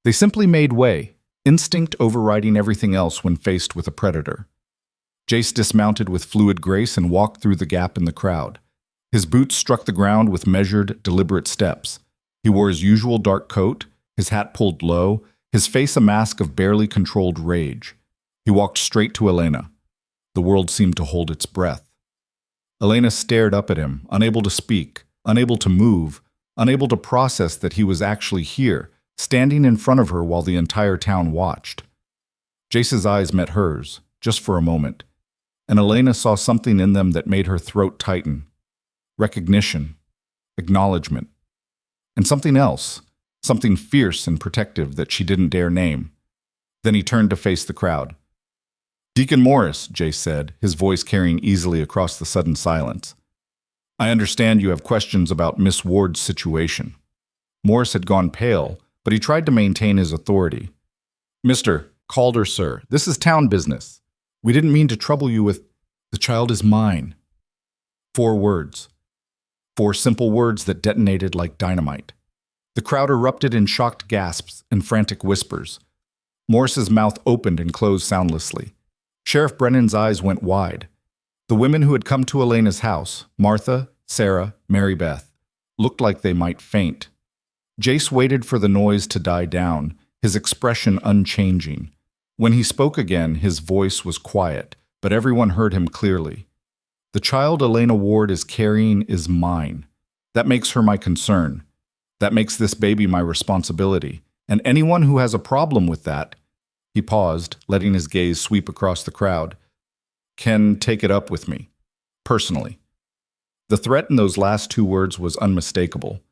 They simply made way, instinct overriding everything else when faced with a predator. Jace dismounted with fluid grace and walked through the gap in the crowd. His boots struck the ground with measured, deliberate steps. He wore his usual dark coat, his hat pulled low, his face a mask of barely controlled rage. He walked straight to Elena. The world seemed to hold its breath. Elena stared up at him, unable to speak, unable to move, unable to process that he was actually here, standing in front of her while the entire town watched. Jace's eyes met hers, just for a moment, and Elena saw something in them that made her throat tighten. Recognition, acknowledgement, and something else, something fierce and protective that she didn't dare name. Then he turned to face the crowd. "Deacon Morris," Jace said, his voice carrying easily across the sudden silence. "I understand you have questions about Miss Ward's situation." Morris had gone pale, but he tried to maintain his authority. "Mr. Calder, sir, this is town business. We didn't mean to trouble you with, 'The child is mine.'" 4 words. 4 simple words that detonated like dynamite. The crowd erupted in shocked gasps and frantic whispers. Morris's mouth opened and closed soundlessly. Sheriff Brennan's eyes went wide. The women who had come to Elena's house, Martha, Sarah, Mary Beth, looked like they might faint. Jace waited for the noise to die down, his expression unchanging. When he spoke again, his voice was quiet, but everyone heard him clearly. "The child Elena Ward is carrying is mine. That makes her my concern. That makes this baby my responsibility. And anyone who has a problem with that," he paused, letting his gaze sweep across the crowd, "can take it up with me, personally." The threat in those last 2 words was unmistakable.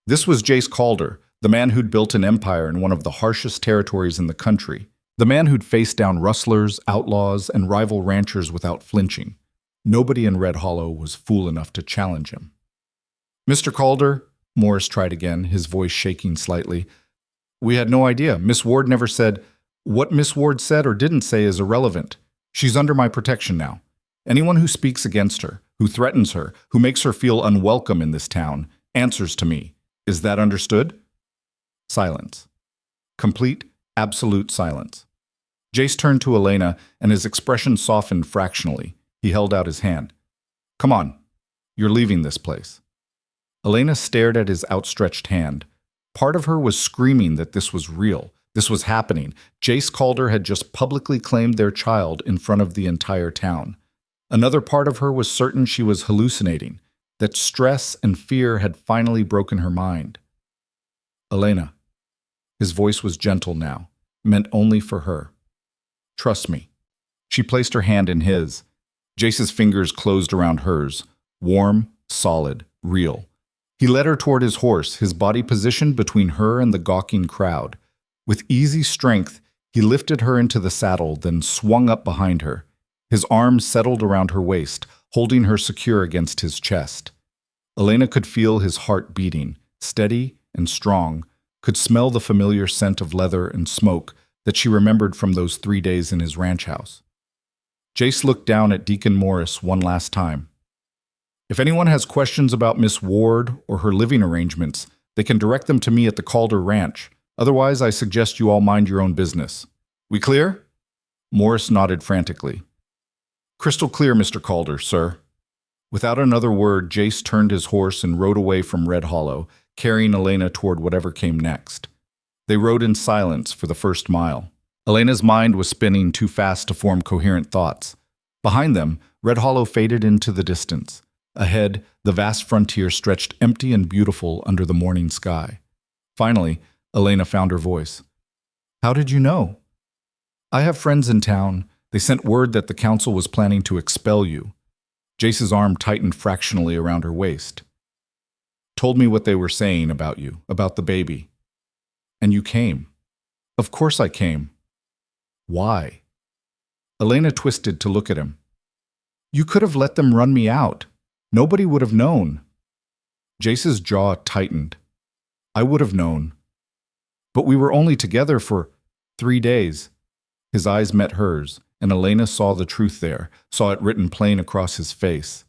This was Jace Calder, the man who'd built an empire in one of the harshest territories in the country, the man who'd faced down rustlers, outlaws, and rival ranchers without flinching. Nobody in Red Hollow was fool enough to challenge him. "Mr. Calder," Morris tried again, his voice shaking slightly, "we had no idea. Miss Ward never said—" "What Miss Ward said or didn't say is irrelevant. She's under my protection now. Anyone who speaks against her, who threatens her, who makes her feel unwelcome in this town, answers to me. Is that understood?" Silence. Complete, absolute silence. Jace turned to Elena, and his expression softened fractionally. He held out his hand. "Come on. You're leaving this place." Elena stared at his outstretched hand. Part of her was screaming that this was real. This was happening. Jace Calder had just publicly claimed their child in front of the entire town. Another part of her was certain she was hallucinating, that stress and fear had finally broken her mind. "Elena." His voice was gentle now, meant only for her. "Trust me." She placed her hand in his. Jace's fingers closed around hers, warm, solid, real. He led her toward his horse, his body positioned between her and the gawking crowd. With easy strength, he lifted her into the saddle, then swung up behind her. His arms settled around her waist, holding her secure against his chest. Elena could feel his heart beating, steady and strong, could smell the familiar scent of leather and smoke that she remembered from those 3 days in his ranch house. Jace looked down at Deacon Morris one last time. "If anyone has questions about Miss Ward or her living arrangements, they can direct them to me at the Calder Ranch. Otherwise, I suggest you all mind your own business. We clear?" Morris nodded frantically. "Crystal clear, Mr. Calder, sir." Without another word, Jace turned his horse and rode away from Red Hollow, carrying Elena toward whatever came next. They rode in silence for the first mile. Elena's mind was spinning too fast to form coherent thoughts. Behind them, Red Hollow faded into the distance. Ahead, the vast frontier stretched empty and beautiful under the morning sky. Finally, Elena found her voice. "How did you know?" "I have friends in town. They sent word that the council was planning to expel you." Jace's arm tightened fractionally around her waist. "Told me what they were saying about you, about the baby. And you came." "Of course I came." "Why?" Elena twisted to look at him. "You could have let them run me out. Nobody would have known." Jace's jaw tightened. "I would have known. But we were only together for 3 days. His eyes met hers, and Elena saw the truth there, saw it written plain across his face.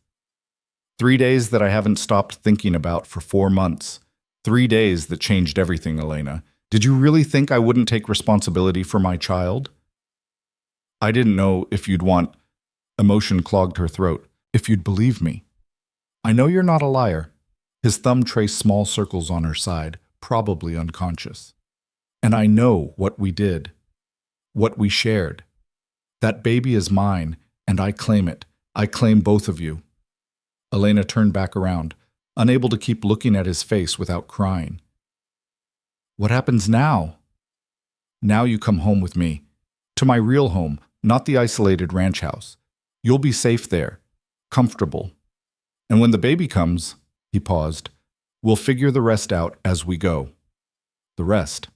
3 days that I haven't stopped thinking about for 4 months. 3 days that changed everything, Elena. Did you really think I wouldn't take responsibility for my child? I didn't know if you'd want. Emotion clogged her throat. If you'd believe me. I know you're not a liar. His thumb traced small circles on her side, probably unconscious. And I know what we did. What we shared. That baby is mine, and I claim it. I claim both of you. Elena turned back around, unable to keep looking at his face without crying. What happens now? Now you come home with me. To my real home, not the isolated ranch house. You'll be safe there, comfortable. And when the baby comes, he paused, we'll figure the rest out as we go. The rest.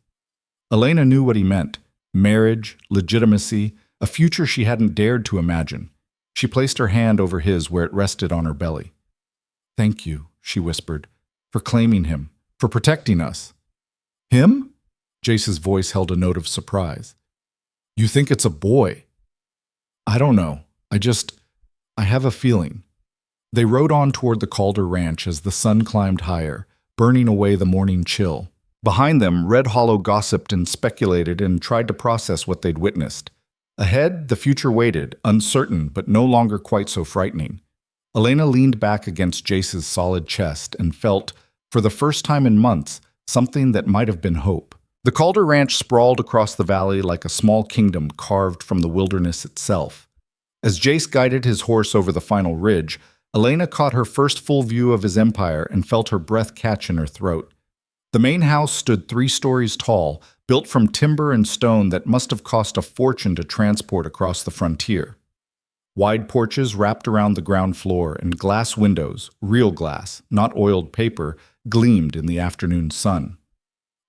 Elena knew what he meant. Marriage, legitimacy, a future she hadn't dared to imagine. She placed her hand over his where it rested on her belly. Thank you, she whispered, for claiming him, for protecting us. Him? Jace's voice held a note of surprise. You think it's a boy? I don't know. I have a feeling. They rode on toward the Calder Ranch as the sun climbed higher, burning away the morning chill. Behind them, Red Hollow gossiped and speculated and tried to process what they'd witnessed. Ahead, the future waited, uncertain but no longer quite so frightening. Elena leaned back against Jace's solid chest and felt, for the first time in months, something that might have been hope. The Calder Ranch sprawled across the valley like a small kingdom carved from the wilderness itself. As Jace guided his horse over the final ridge, Elena caught her first full view of his empire and felt her breath catch in her throat. The main house stood 3 stories tall, built from timber and stone that must have cost a fortune to transport across the frontier. Wide porches wrapped around the ground floor and glass windows, real glass, not oiled paper, gleamed in the afternoon sun.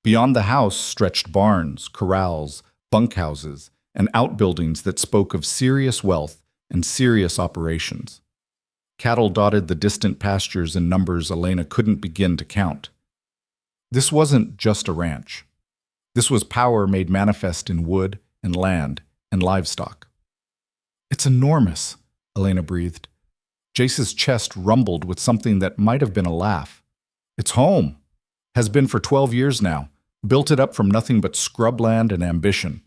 Beyond the house stretched barns, corrals, bunkhouses, and outbuildings that spoke of serious wealth and serious operations. Cattle dotted the distant pastures in numbers Elena couldn't begin to count. This wasn't just a ranch. This was power made manifest in wood and land and livestock. It's enormous, Elena breathed. Jace's chest rumbled with something that might have been a laugh. It's home. Has been for 12 years now. Built it up from nothing but scrubland and ambition.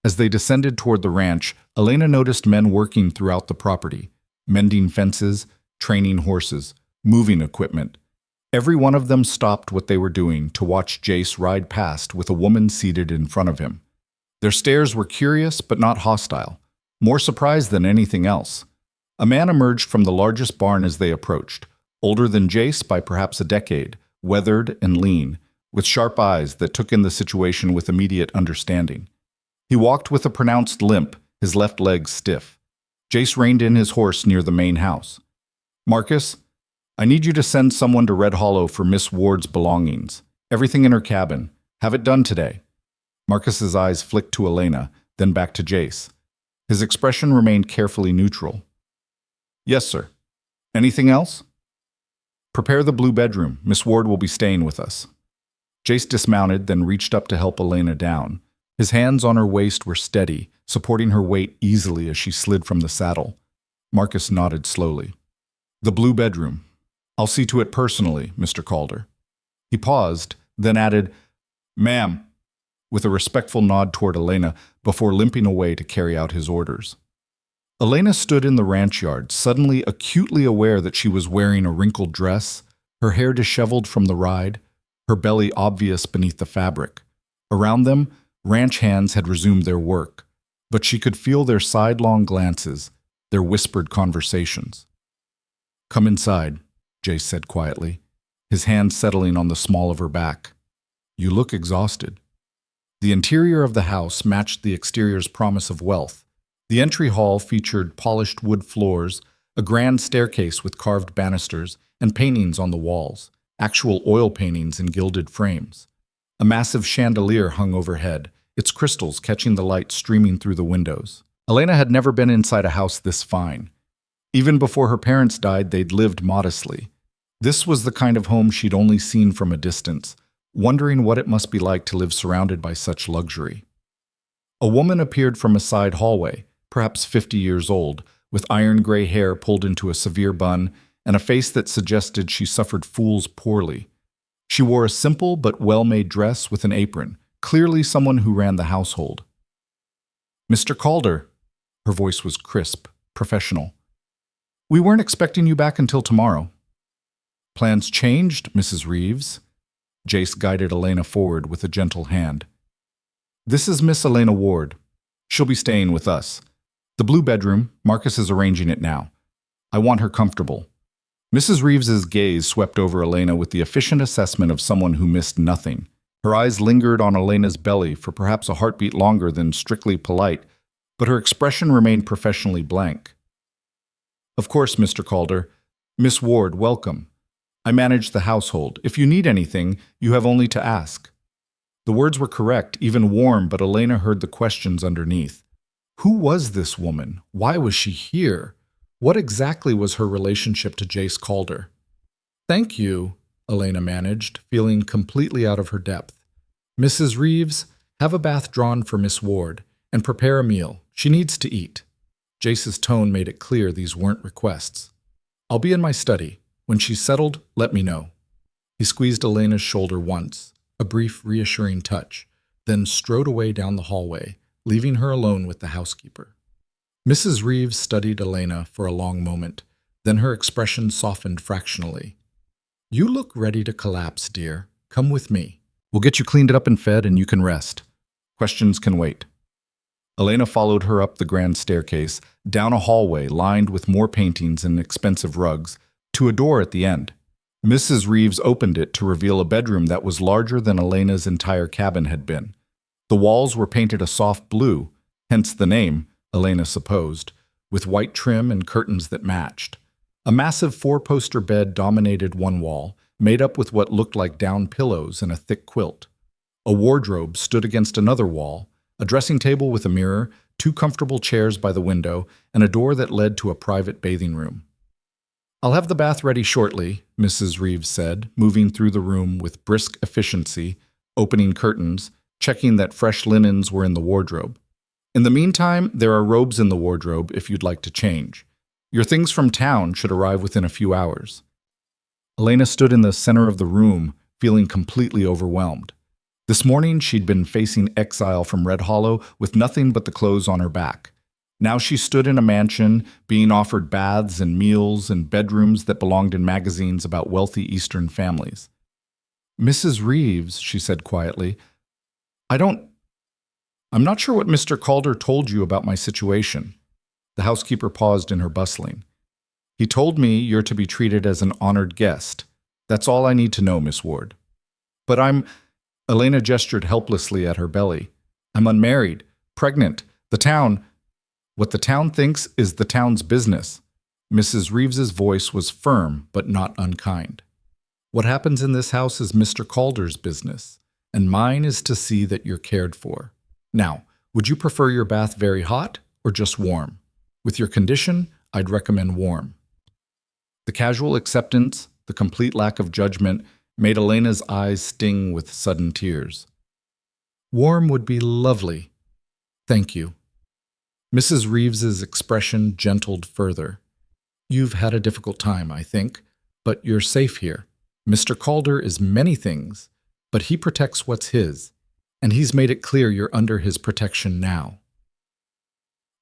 As they descended toward the ranch, Elena noticed men working throughout the property, mending fences, training horses, moving equipment. Every one of them stopped what they were doing to watch Jace ride past with a woman seated in front of him. Their stares were curious but not hostile, more surprised than anything else. A man emerged from the largest barn as they approached, older than Jace by perhaps a decade, weathered and lean, with sharp eyes that took in the situation with immediate understanding. He walked with a pronounced limp, his left leg stiff. Jace reined in his horse near the main house. Marcus, I need you to send someone to Red Hollow for Miss Ward's belongings. Everything in her cabin. Have it done today. Marcus's eyes flicked to Elena, then back to Jace. His expression remained carefully neutral. Yes, sir. Anything else? Prepare the blue bedroom. Miss Ward will be staying with us. Jace dismounted, then reached up to help Elena down. His hands on her waist were steady, supporting her weight easily as she slid from the saddle. Marcus nodded slowly. The blue bedroom. I'll see to it personally, Mr. Calder. He paused, then added, Ma'am, with a respectful nod toward Elena before limping away to carry out his orders. Elena stood in the ranch yard, suddenly acutely aware that she was wearing a wrinkled dress, her hair disheveled from the ride, her belly obvious beneath the fabric. Around them, ranch hands had resumed their work, but she could feel their sidelong glances, their whispered conversations. Come inside, Jace said quietly, his hand settling on the small of her back. You look exhausted. The interior of the house matched the exterior's promise of wealth. The entry hall featured polished wood floors, a grand staircase with carved banisters, and paintings on the walls, actual oil paintings in gilded frames. A massive chandelier hung overhead, its crystals catching the light streaming through the windows. Elena had never been inside a house this fine. Even before her parents died, they'd lived modestly. This was the kind of home she'd only seen from a distance, wondering what it must be like to live surrounded by such luxury. A woman appeared from a side hallway, perhaps 50 years old, with iron gray hair pulled into a severe bun and a face that suggested she suffered fools poorly. She wore a simple but well-made dress with an apron, clearly someone who ran the household. "Mr. Calder," her voice was crisp, professional. "We weren't expecting you back until tomorrow." "Plans changed, Mrs. Reeves." Jace guided Elena forward with a gentle hand. "This is Miss Elena Ward. She'll be staying with us. The blue bedroom, Marcus is arranging it now. I want her comfortable." Mrs. Reeves's gaze swept over Elena with the efficient assessment of someone who missed nothing. Her eyes lingered on Elena's belly for perhaps a heartbeat longer than strictly polite, but her expression remained professionally blank. "Of course, Mr. Calder. Miss Ward, welcome. I manage the household. If you need anything, you have only to ask." The words were correct, even warm, but Elena heard the questions underneath. Who was this woman? Why was she here? What exactly was her relationship to Jace Calder? "Thank you," Elena managed, feeling completely out of her depth. "Mrs. Reeves, have a bath drawn for Miss Ward, and prepare a meal. She needs to eat." Jace's tone made it clear these weren't requests. "I'll be in my study. When she's settled, let me know." He squeezed Elena's shoulder once, a brief, reassuring touch, then strode away down the hallway, leaving her alone with the housekeeper. Mrs. Reeves studied Elena for a long moment, then her expression softened fractionally. "You look ready to collapse, dear. Come with me. We'll get you cleaned up and fed, and you can rest. Questions can wait." Elena followed her up the grand staircase, down a hallway lined with more paintings and expensive rugs, to a door at the end. Mrs. Reeves opened it to reveal a bedroom that was larger than Elena's entire cabin had been. The walls were painted a soft blue, hence the name, Elena supposed, with white trim and curtains that matched. A massive four-poster bed dominated one wall, made up with what looked like down pillows and a thick quilt. A wardrobe stood against another wall, a dressing table with a mirror, two comfortable chairs by the window, and a door that led to a private bathing room. "I'll have the bath ready shortly," Mrs. Reeves said, moving through the room with brisk efficiency, opening curtains, checking that fresh linens were in the wardrobe. "In the meantime, there are robes in the wardrobe if you'd like to change. Your things from town should arrive within a few hours." Elena stood in the center of the room, feeling completely overwhelmed. This morning, she'd been facing exile from Red Hollow with nothing but the clothes on her back. Now she stood in a mansion, being offered baths and meals and bedrooms that belonged in magazines about wealthy Eastern families. "Mrs. Reeves," she said quietly, I'm not sure what Mr. Calder told you about my situation." The housekeeper paused in her bustling. "He told me you're to be treated as an honored guest. That's all I need to know, Miss Ward." "But Elena gestured helplessly at her belly. "I'm unmarried, pregnant. What the town thinks is the town's business." Mrs. Reeves's voice was firm but not unkind. "What happens in this house is Mr. Calder's business, and mine is to see that you're cared for. Now, would you prefer your bath very hot or just warm? With your condition, I'd recommend warm." The casual acceptance, the complete lack of judgment, made Elena's eyes sting with sudden tears. "Warm would be lovely. Thank you." Mrs. Reeves's expression gentled further. "You've had a difficult time, I think, but you're safe here. Mr. Calder is many things, but he protects what's his, and he's made it clear you're under his protection now."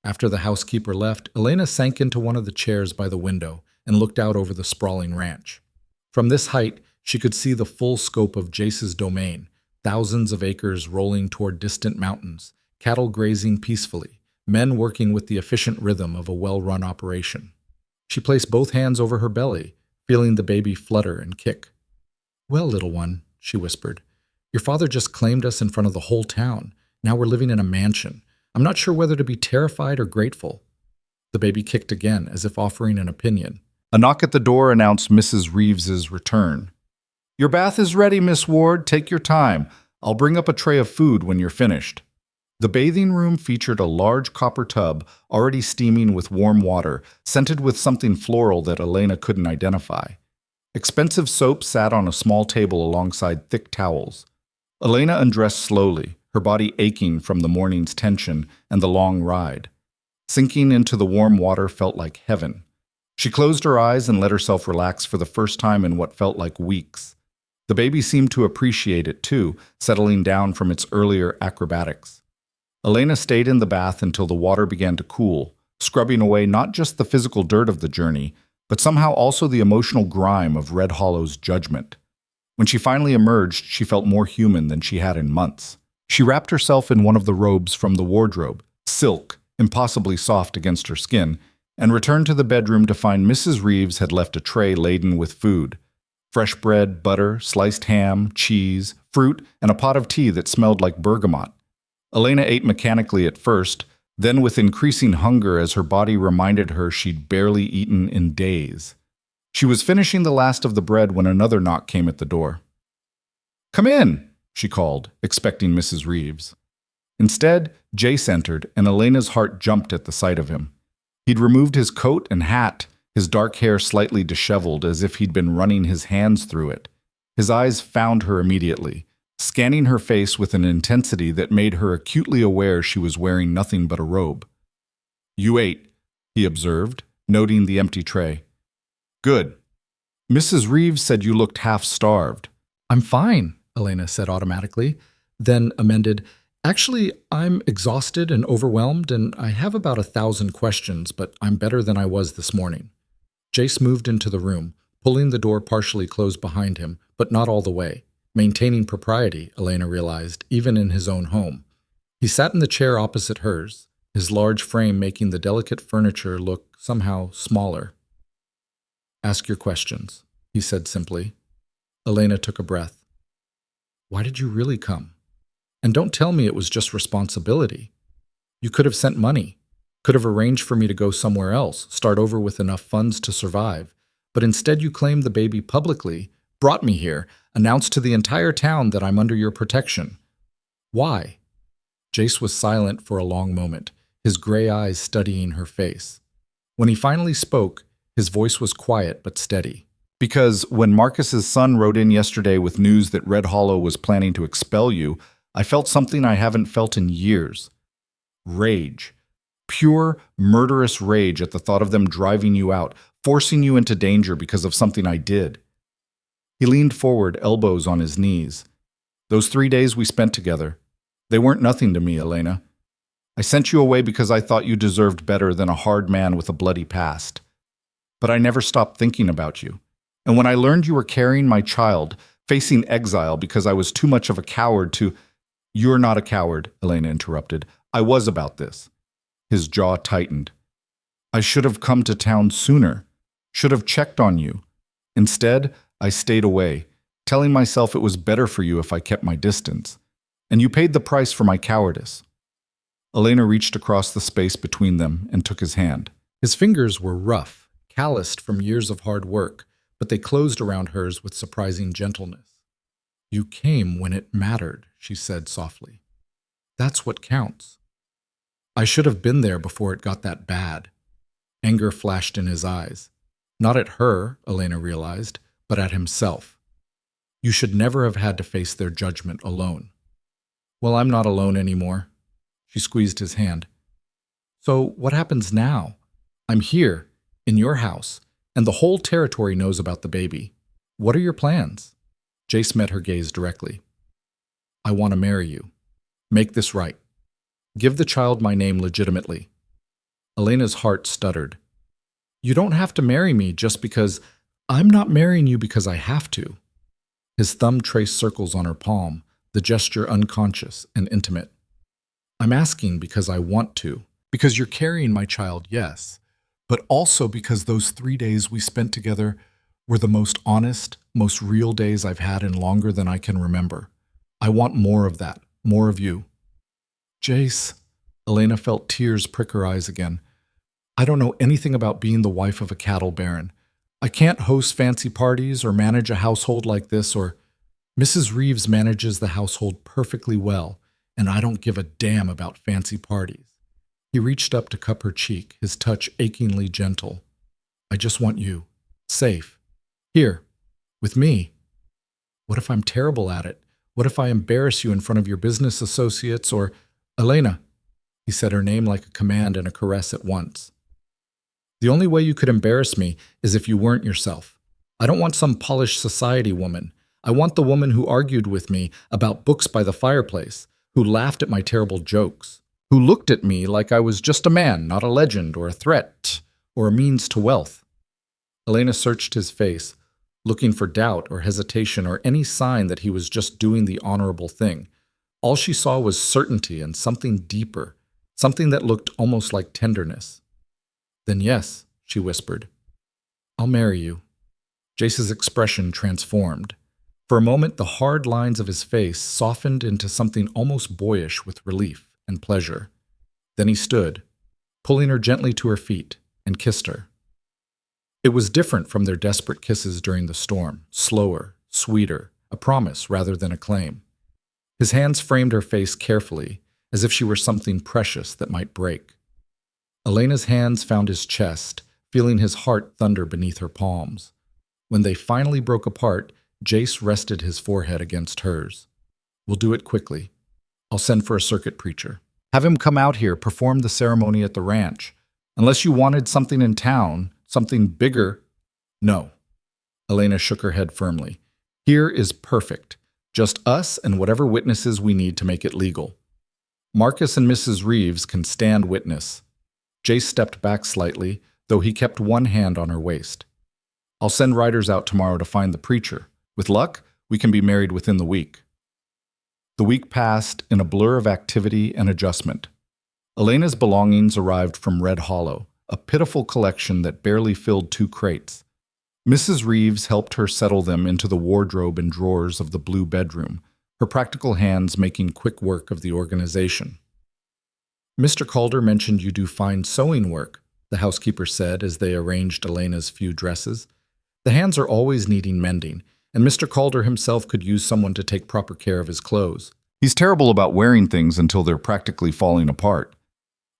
After the housekeeper left, Elena sank into one of the chairs by the window and looked out over the sprawling ranch. From this height, she could see the full scope of Jace's domain, thousands of acres rolling toward distant mountains, cattle grazing peacefully, men working with the efficient rhythm of a well-run operation. She placed both hands over her belly, feeling the baby flutter and kick. "Well, little one," she whispered, "your father just claimed us in front of the whole town. Now we're living in a mansion. I'm not sure whether to be terrified or grateful." The baby kicked again, as if offering an opinion. A knock at the door announced Mrs. Reeves's return. "Your bath is ready, Miss Ward. Take your time. I'll bring up a tray of food when you're finished." The bathing room featured a large copper tub, already steaming with warm water, scented with something floral that Elena couldn't identify. Expensive soap sat on a small table alongside thick towels. Elena undressed slowly, her body aching from the morning's tension and the long ride. Sinking into the warm water felt like heaven. She closed her eyes and let herself relax for the first time in what felt like weeks. The baby seemed to appreciate it too, settling down from its earlier acrobatics. Elena stayed in the bath until the water began to cool, scrubbing away not just the physical dirt of the journey, but somehow also the emotional grime of Red Hollow's judgment. When she finally emerged, she felt more human than she had in months. She wrapped herself in one of the robes from the wardrobe, silk, impossibly soft against her skin, and returned to the bedroom to find Mrs. Reeves had left a tray laden with food. Fresh bread, butter, sliced ham, cheese, fruit, and a pot of tea that smelled like bergamot. Elena ate mechanically at first, then with increasing hunger as her body reminded her she'd barely eaten in days. She was finishing the last of the bread when another knock came at the door. "Come in," she called, expecting Mrs. Reeves. Instead, Jace entered, and Elena's heart jumped at the sight of him. He'd removed his coat and hat, his dark hair slightly disheveled as if he'd been running his hands through it. His eyes found her immediately, scanning her face with an intensity that made her acutely aware she was wearing nothing but a robe. "You ate," he observed, noting the empty tray. "Good. Mrs. Reeves said you looked half-starved." "I'm fine," Elena said automatically, then amended, "Actually, I'm exhausted and overwhelmed, and I have about 1,000 questions, but I'm better than I was this morning." Jace moved into the room, pulling the door partially closed behind him, but not all the way. Maintaining propriety, Elena realized, even in his own home. He sat in the chair opposite hers, his large frame making the delicate furniture look somehow smaller. "Ask your questions," he said simply. Elena took a breath. "Why did you really come? And don't tell me it was just responsibility. You could have sent money, could have arranged for me to go somewhere else, start over with enough funds to survive, but instead you claimed the baby publicly, brought me here, announced to the entire town that I'm under your protection. Why?" Jace was silent for a long moment, his gray eyes studying her face. When he finally spoke, his voice was quiet but steady. "Because when Marcus's son wrote in yesterday with news that Red Hollow was planning to expel you, I felt something I haven't felt in years. Rage. Pure, murderous rage at the thought of them driving you out, forcing you into danger because of something I did." He leaned forward, elbows on his knees. "Those 3 days we spent together, they weren't nothing to me, Elena. I sent you away because I thought you deserved better than a hard man with a bloody past. But I never stopped thinking about you. And when I learned you were carrying my child, facing exile because I was too much of a coward to—" "You're not a coward," Elena interrupted. "I was about this." His jaw tightened. "I should have come to town sooner, should have checked on you. Instead, I stayed away, telling myself it was better for you if I kept my distance. And you paid the price for my cowardice." Elena reached across the space between them and took his hand. His fingers were rough, calloused from years of hard work, but they closed around hers with surprising gentleness. "You came when it mattered," she said softly. "That's what counts." "I should have been there before it got that bad." Anger flashed in his eyes. Not at her, Elena realized, but at himself. "You should never have had to face their judgment alone." "Well, I'm not alone anymore." She squeezed his hand. "So what happens now? I'm here, in your house, and the whole territory knows about the baby. What are your plans?" Jace met her gaze directly. "I want to marry you. Make this right. Give the child my name legitimately." Elena's heart stuttered. "You don't have to marry me just because—" "I'm not marrying you because I have to." His thumb traced circles on her palm, the gesture unconscious and intimate. "I'm asking because I want to. Because you're carrying my child, yes, but also because those 3 days we spent together were the most honest, most real days I've had in longer than I can remember. I want more of that, more of you." "Jace," Elena felt tears prick her eyes again. "I don't know anything about being the wife of a cattle baron. I can't host fancy parties or manage a household like this or— Mrs. Reeves manages the household perfectly well, and I don't give a damn about fancy parties." He reached up to cup her cheek, his touch achingly gentle. "I just want you. Safe. Here. With me. What if I'm terrible at it? What if I embarrass you in front of your business associates or— Elena." He said her name like a command and a caress at once. "The only way you could embarrass me is if you weren't yourself. I don't want some polished society woman. I want the woman who argued with me about books by the fireplace, who laughed at my terrible jokes, who looked at me like I was just a man, not a legend or a threat or a means to wealth. Elena searched his face, looking for doubt or hesitation or any sign that he was just doing the honorable thing. All she saw was certainty and something deeper, something that looked almost like tenderness. "Then yes," she whispered. "I'll marry you." Jace's expression transformed. For a moment, the hard lines of his face softened into something almost boyish with relief and pleasure. Then he stood, pulling her gently to her feet, and kissed her. It was different from their desperate kisses during the storm, slower, sweeter, a promise rather than a claim. His hands framed her face carefully, as if she were something precious that might break. Elena's hands found his chest, feeling his heart thunder beneath her palms. When they finally broke apart, Jace rested his forehead against hers. "We'll do it quickly. I'll send for a circuit preacher. Have him come out here, perform the ceremony at the ranch. Unless you wanted something in town, something bigger." "No." Elena shook her head firmly. "Here is perfect. Just us and whatever witnesses we need to make it legal. Marcus and Mrs. Reeves can stand witness." Jace stepped back slightly, though he kept one hand on her waist. "I'll send riders out tomorrow to find the preacher. With luck, we can be married within the week." The week passed in a blur of activity and adjustment. Elena's belongings arrived from Red Hollow, a pitiful collection that barely filled 2 crates. Mrs. Reeves helped her settle them into the wardrobe and drawers of the blue bedroom, her practical hands making quick work of the organization. "Mr. Calder mentioned you do fine sewing work," the housekeeper said as they arranged Elena's few dresses. "The hands are always needing mending, and Mr. Calder himself could use someone to take proper care of his clothes. He's terrible about wearing things until they're practically falling apart."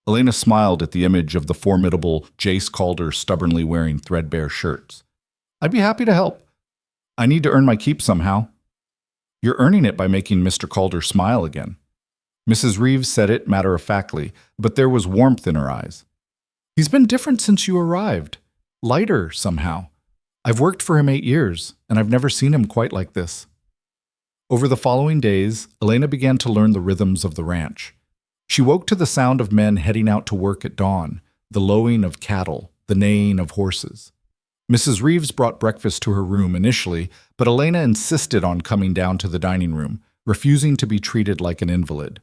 Elena smiled at the image of the formidable Jace Calder stubbornly wearing threadbare shirts. "I'd be happy to help. I need to earn my keep somehow." "You're earning it by making Mr. Calder smile again." Mrs. Reeves said it matter-of-factly, but there was warmth in her eyes. "He's been different since you arrived. Lighter, somehow. I've worked for him 8 years, and I've never seen him quite like this." Over the following days, Elena began to learn the rhythms of the ranch. She woke to the sound of men heading out to work at dawn, the lowing of cattle, the neighing of horses. Mrs. Reeves brought breakfast to her room initially, but Elena insisted on coming down to the dining room, refusing to be treated like an invalid.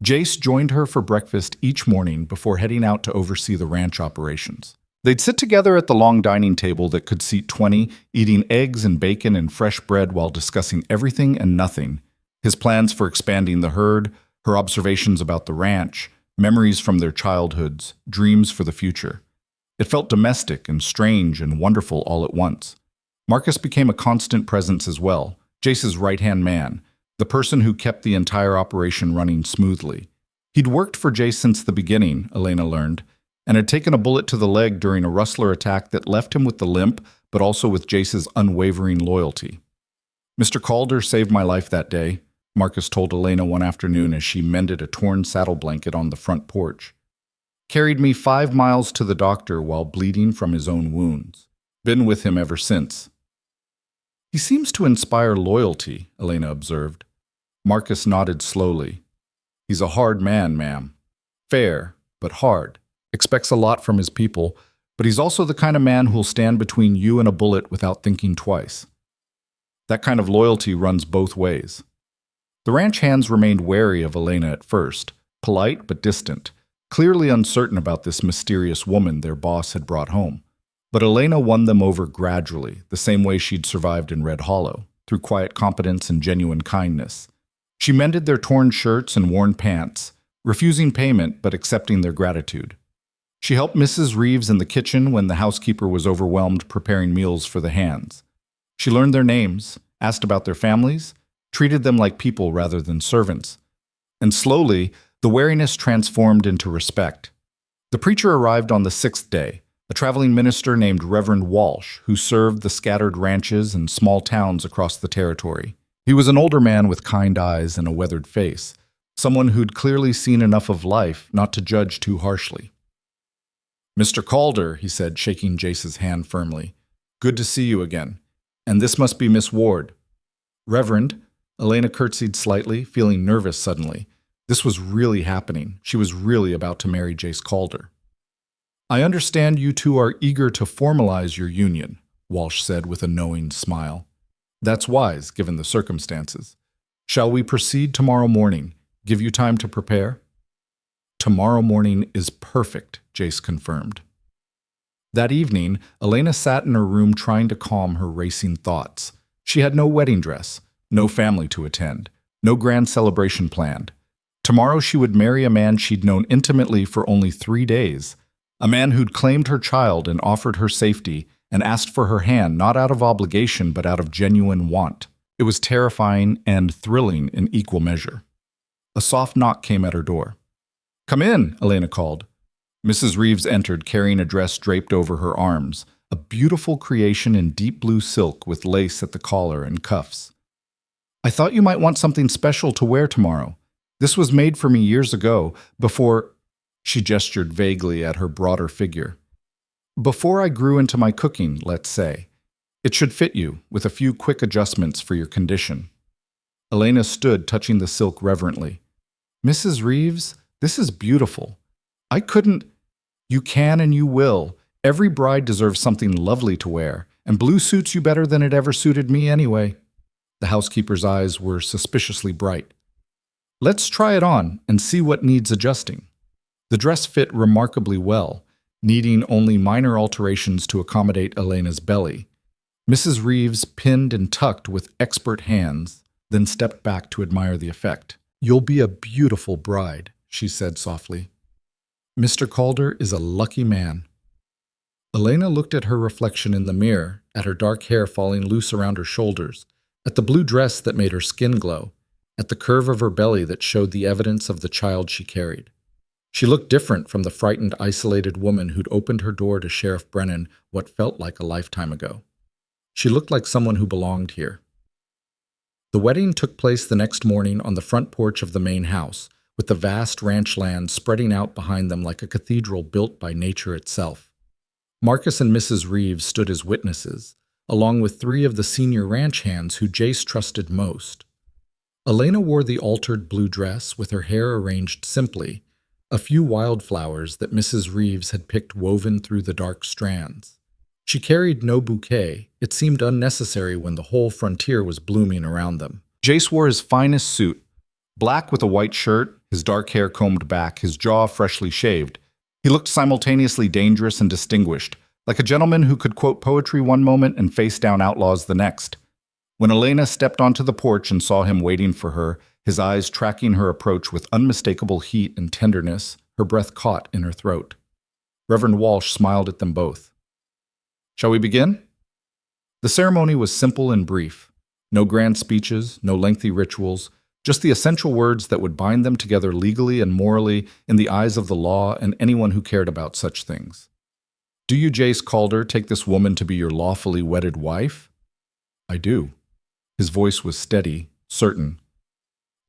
Jace joined her for breakfast each morning before heading out to oversee the ranch operations. They'd sit together at the long dining table that could seat 20, eating eggs and bacon and fresh bread while discussing everything and nothing: his plans for expanding the herd, her observations about the ranch, memories from their childhoods, dreams for the future. It felt domestic and strange and wonderful all at once. Marcus became a constant presence as well, Jace's right-hand man, the person who kept the entire operation running smoothly. He'd worked for Jace since the beginning, Elena learned, and had taken a bullet to the leg during a rustler attack that left him with the limp, but also with Jace's unwavering loyalty. "Mr. Calder saved my life that day," Marcus told Elena one afternoon as she mended a torn saddle blanket on the front porch. "Carried me 5 miles to the doctor while bleeding from his own wounds. Been with him ever since." "He seems to inspire loyalty," Elena observed. Marcus nodded slowly. "He's a hard man, ma'am. Fair, but hard. Expects a lot from his people, but he's also the kind of man who'll stand between you and a bullet without thinking twice. That kind of loyalty runs both ways." The ranch hands remained wary of Elena at first, polite but distant, clearly uncertain about this mysterious woman their boss had brought home. But Elena won them over gradually, the same way she'd survived in Red Hollow, through quiet competence and genuine kindness. She mended their torn shirts and worn pants, refusing payment but accepting their gratitude. She helped Mrs. Reeves in the kitchen when the housekeeper was overwhelmed preparing meals for the hands. She learned their names, asked about their families, treated them like people rather than servants. And slowly, the wariness transformed into respect. The preacher arrived on the 6th day, a traveling minister named Reverend Walsh, who served the scattered ranches and small towns across the territory. He was an older man with kind eyes and a weathered face, someone who'd clearly seen enough of life not to judge too harshly. "Mr. Calder," he said, shaking Jace's hand firmly. "Good to see you again. And this must be Miss Ward." Reverend, Elena curtsied slightly, feeling nervous suddenly. This was really happening. She was really about to marry Jace Calder. I understand you two are eager to formalize your union, Walsh said with a knowing smile. That's wise, given the circumstances. Shall we proceed tomorrow morning? Give you time to prepare? Tomorrow morning is perfect, Jace confirmed. That evening, Elena sat in her room trying to calm her racing thoughts. She had no wedding dress, no family to attend, no grand celebration planned. Tomorrow she would marry a man she'd known intimately for only 3 days, a man who'd claimed her child and offered her safety and asked for her hand not out of obligation but out of genuine want. It was terrifying and thrilling in equal measure. A soft knock came at her door. "Come in," Elena called. Mrs. Reeves entered carrying a dress draped over her arms, a beautiful creation in deep blue silk with lace at the collar and cuffs. "I thought you might want something special to wear tomorrow. This was made for me years ago, before—" She gestured vaguely at her broader figure. "Before I grew into my cooking, let's say. It should fit you, with a few quick adjustments for your condition." Elena stood, touching the silk reverently. "Mrs. Reeves, this is beautiful. I couldn't—" "You can and you will. Every bride deserves something lovely to wear, and blue suits you better than it ever suited me anyway." The housekeeper's eyes were suspiciously bright. "Let's try it on and see what needs adjusting." The dress fit remarkably well, needing only minor alterations to accommodate Elena's belly. Mrs. Reeves pinned and tucked with expert hands, then stepped back to admire the effect. "You'll be a beautiful bride," she said softly. "Mr. Calder is a lucky man." Elena looked at her reflection in the mirror, at her dark hair falling loose around her shoulders, at the blue dress that made her skin glow, at the curve of her belly that showed the evidence of the child she carried. She looked different from the frightened, isolated woman who'd opened her door to Sheriff Brennan what felt like a lifetime ago. She looked like someone who belonged here. The wedding took place the next morning on the front porch of the main house, with the vast ranch land spreading out behind them like a cathedral built by nature itself. Marcus and Mrs. Reeves stood as witnesses, along with 3 of the senior ranch hands who Jace trusted most. Elena wore the altered blue dress with her hair arranged simply, a few wildflowers that Mrs. Reeves had picked woven through the dark strands. She carried no bouquet. It seemed unnecessary when the whole frontier was blooming around them. Jace wore his finest suit, black with a white shirt, his dark hair combed back, his jaw freshly shaved. He looked simultaneously dangerous and distinguished, like a gentleman who could quote poetry one moment and face down outlaws the next. When Elena stepped onto the porch and saw him waiting for her, his eyes tracking her approach with unmistakable heat and tenderness, her breath caught in her throat. Reverend Walsh smiled at them both. "Shall we begin?" The ceremony was simple and brief. No grand speeches, no lengthy rituals, just the essential words that would bind them together legally and morally in the eyes of the law and anyone who cared about such things. "Do you, Jace Calder, take this woman to be your lawfully wedded wife?" "I do." His voice was steady, certain.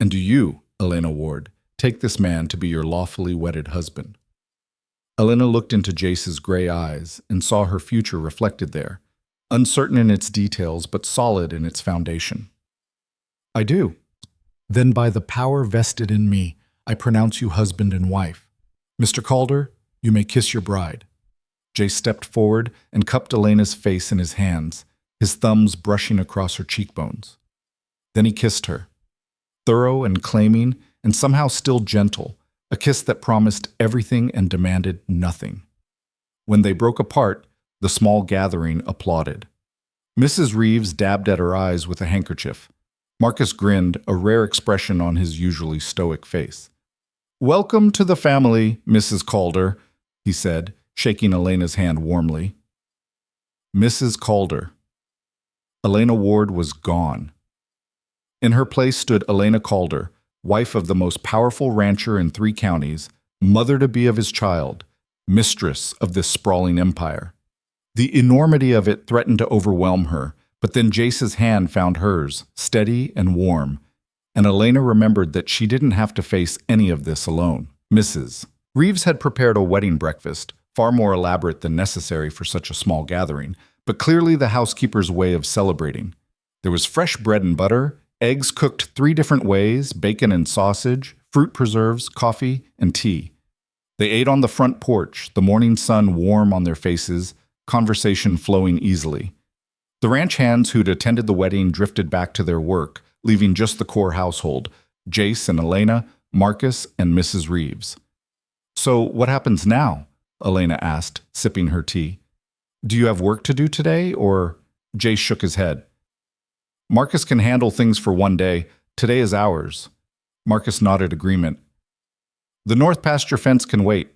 "And do you, Elena Ward, take this man to be your lawfully wedded husband?" Elena looked into Jace's gray eyes and saw her future reflected there, uncertain in its details but solid in its foundation. "I do." "Then by the power vested in me, I pronounce you husband and wife. Mr. Calder, you may kiss your bride." Jace stepped forward and cupped Elena's face in his hands, his thumbs brushing across her cheekbones. Then he kissed her, thorough and claiming, and somehow still gentle, a kiss that promised everything and demanded nothing. When they broke apart, the small gathering applauded. Mrs. Reeves dabbed at her eyes with a handkerchief. Marcus grinned, a rare expression on his usually stoic face. "Welcome to the family, Mrs. Calder," he said, shaking Elena's hand warmly. Mrs. Calder. Elena Ward was gone. In her place stood Elena Calder, wife of the most powerful rancher in 3 counties, mother-to-be of his child, mistress of this sprawling empire. The enormity of it threatened to overwhelm her, but then Jace's hand found hers, steady and warm, and Elena remembered that she didn't have to face any of this alone. Mrs. Reeves had prepared a wedding breakfast, far more elaborate than necessary for such a small gathering, but clearly the housekeeper's way of celebrating. There was fresh bread and butter, eggs cooked 3 different ways, bacon and sausage, fruit preserves, coffee, and tea. They ate on the front porch, the morning sun warm on their faces, conversation flowing easily. The ranch hands who'd attended the wedding drifted back to their work, leaving just the core household, Jace and Elena, Marcus, and Mrs. Reeves. "So what happens now?" Elena asked, sipping her tea. "Do you have work to do today, or—" Jace shook his head. "Marcus can handle things for one day. Today is ours." Marcus nodded agreement. "The north pasture fence can wait.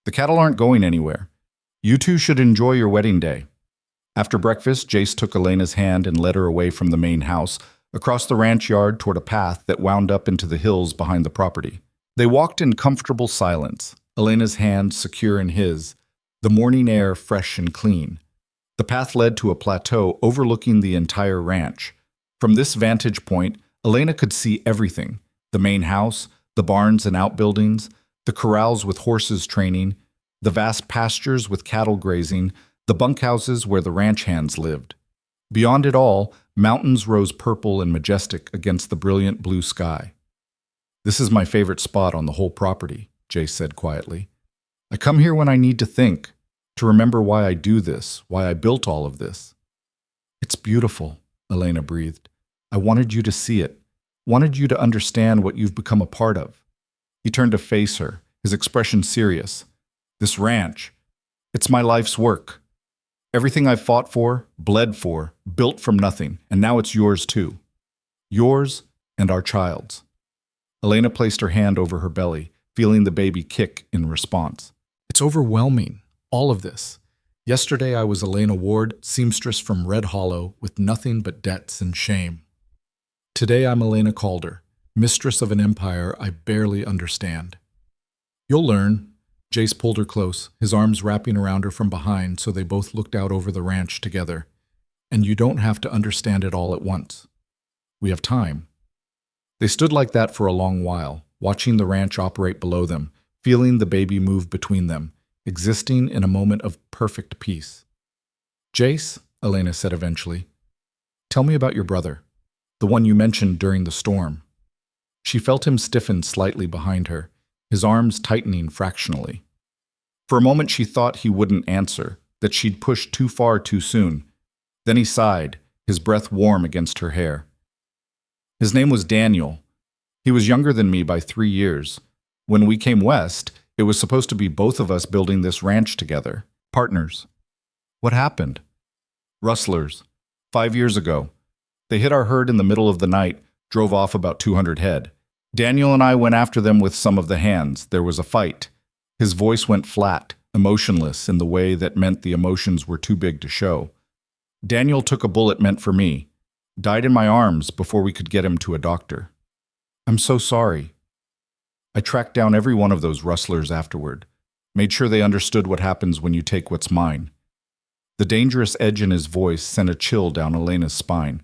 The cattle aren't going anywhere. You two should enjoy your wedding day." After breakfast, Jace took Elena's hand and led her away from the main house, across the ranch yard toward a path that wound up into the hills behind the property. They walked in comfortable silence, Elena's hand secure in his, the morning air fresh and clean. The path led to a plateau overlooking the entire ranch. From this vantage point, Elena could see everything: the main house, the barns and outbuildings, the corrals with horses training, the vast pastures with cattle grazing, the bunkhouses where the ranch hands lived. Beyond it all, mountains rose purple and majestic against the brilliant blue sky. "This is my favorite spot on the whole property," Jace said quietly. "I come here when I need to think, to remember why I do this, why I built all of this." "It's beautiful," Elena breathed. "I wanted you to see it, wanted you to understand what you've become a part of." He turned to face her, his expression serious. "This ranch, it's my life's work. Everything I've fought for, bled for, built from nothing, and now it's yours too. Yours and our child's." Elena placed her hand over her belly, feeling the baby kick in response. "It's overwhelming, all of this. Yesterday I was Elena Ward, seamstress from Red Hollow, with nothing but debts and shame. Today I'm Elena Calder, mistress of an empire I barely understand." "You'll learn." Jace pulled her close, his arms wrapping around her from behind so they both looked out over the ranch together. "And you don't have to understand it all at once. We have time." They stood like that for a long while, watching the ranch operate below them, feeling the baby move between them, existing in a moment of perfect peace. "Jace," Elena said eventually, "tell me about your brother, the one you mentioned during the storm." She felt him stiffen slightly behind her, his arms tightening fractionally. For a moment she thought he wouldn't answer, that she'd pushed too far too soon. Then he sighed, his breath warm against her hair. "His name was Daniel. He was younger than me by 3 years. When we came west, it was supposed to be both of us building this ranch together, partners. What happened?" "Rustlers. 5 years ago. They hit our herd in the middle of the night, drove off about 200 head. Daniel and I went after them with some of the hands. There was a fight." His voice went flat, emotionless in the way that meant the emotions were too big to show. "Daniel took a bullet meant for me. Died in my arms before we could get him to a doctor. I'm so sorry." I tracked down every one of those rustlers afterward, made sure they understood what happens when you take what's mine. The dangerous edge in his voice sent a chill down Elena's spine.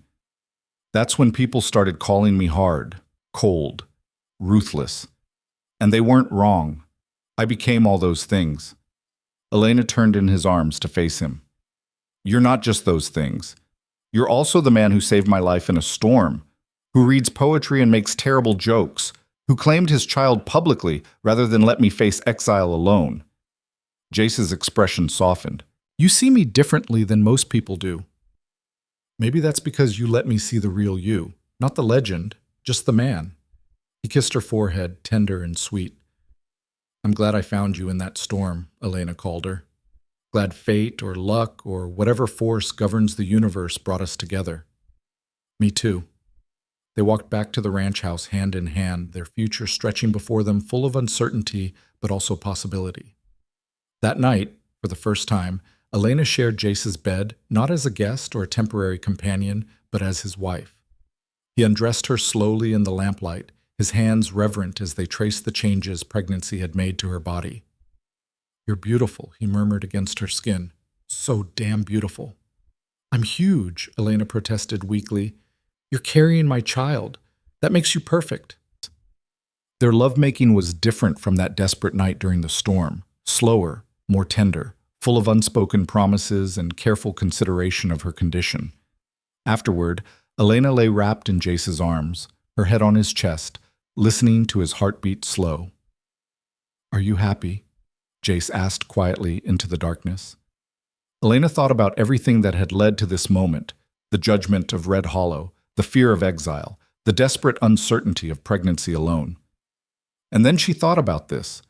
"That's when people started calling me hard, cold, ruthless. And they weren't wrong. I became all those things." Elena turned in his arms to face him. "You're not just those things. You're also the man who saved my life in a storm, who reads poetry and makes terrible jokes, who claimed his child publicly rather than let me face exile alone." Jace's expression softened. "You see me differently than most people do. Maybe that's because you let me see the real you, not the legend, just the man." He kissed her forehead, tender and sweet. "I'm glad I found you in that storm," Elena called her. "Glad fate or luck or whatever force governs the universe brought us together." "Me too." They walked back to the ranch house hand in hand, their future stretching before them full of uncertainty but also possibility. That night, for the first time, Elena shared Jace's bed, not as a guest or a temporary companion, but as his wife. He undressed her slowly in the lamplight, his hands reverent as they traced the changes pregnancy had made to her body. "You're beautiful," he murmured against her skin. "So damn beautiful." "I'm huge," Elena protested weakly. "You're carrying my child. That makes you perfect." Their lovemaking was different from that desperate night during the storm, slower, more tender, full of unspoken promises and careful consideration of her condition. Afterward, Elena lay wrapped in Jace's arms, her head on his chest, listening to his heartbeat slow. "Are you happy?" Jace asked quietly into the darkness. Elena thought about everything that had led to this moment, the judgment of Red Hollow, the fear of exile, the desperate uncertainty of pregnancy alone. And then she thought about this,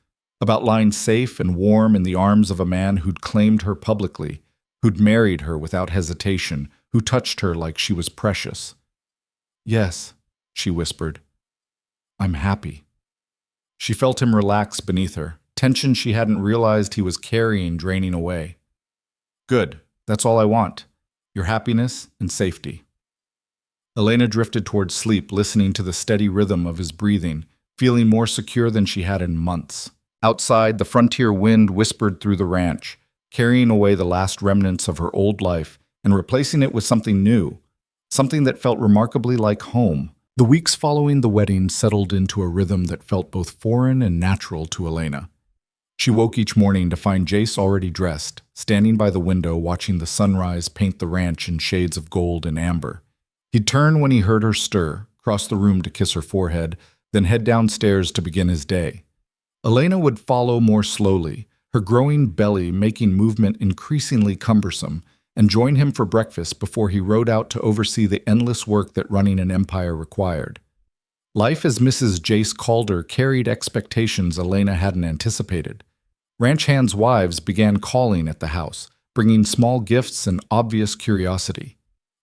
about lying safe and warm in the arms of a man who'd claimed her publicly, who'd married her without hesitation, who touched her like she was precious. "Yes," she whispered. "I'm happy." She felt him relax beneath her, tension she hadn't realized he was carrying draining away. "Good, that's all I want. Your happiness and safety." Elena drifted towards sleep, listening to the steady rhythm of his breathing, feeling more secure than she had in months. Outside, the frontier wind whispered through the ranch, carrying away the last remnants of her old life and replacing it with something new, something that felt remarkably like home. The weeks following the wedding settled into a rhythm that felt both foreign and natural to Elena. She woke each morning to find Jace already dressed, standing by the window watching the sunrise paint the ranch in shades of gold and amber. He'd turn when he heard her stir, cross the room to kiss her forehead, then head downstairs to begin his day. Elena would follow more slowly, her growing belly making movement increasingly cumbersome, and join him for breakfast before he rode out to oversee the endless work that running an empire required. Life as Mrs. Jace Calder carried expectations Elena hadn't anticipated. Ranch hands' wives began calling at the house, bringing small gifts and obvious curiosity.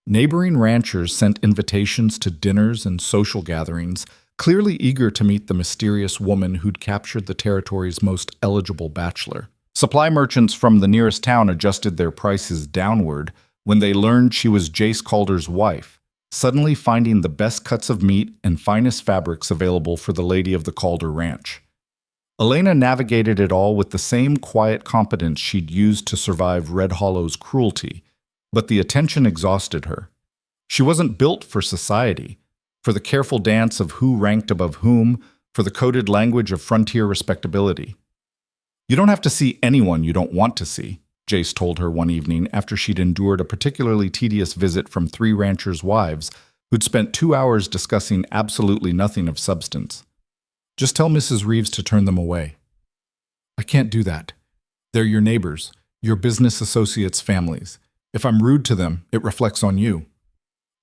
Neighboring ranchers sent invitations to dinners and social gatherings, clearly eager to meet the mysterious woman who'd captured the territory's most eligible bachelor. Supply merchants from the nearest town adjusted their prices downward when they learned she was Jace Calder's wife, suddenly finding the best cuts of meat and finest fabrics available for the lady of the Calder ranch. Elena navigated it all with the same quiet competence she'd used to survive Red Hollow's cruelty, but the attention exhausted her. She wasn't built for society, for the careful dance of who ranked above whom, for the coded language of frontier respectability. "You don't have to see anyone you don't want to see," Jace told her one evening after she'd endured a particularly tedious visit from 3 ranchers' wives who'd spent 2 hours discussing absolutely nothing of substance. "Just tell Mrs. Reeves to turn them away." "I can't do that. They're your neighbors, your business associates' families. If I'm rude to them, it reflects on you."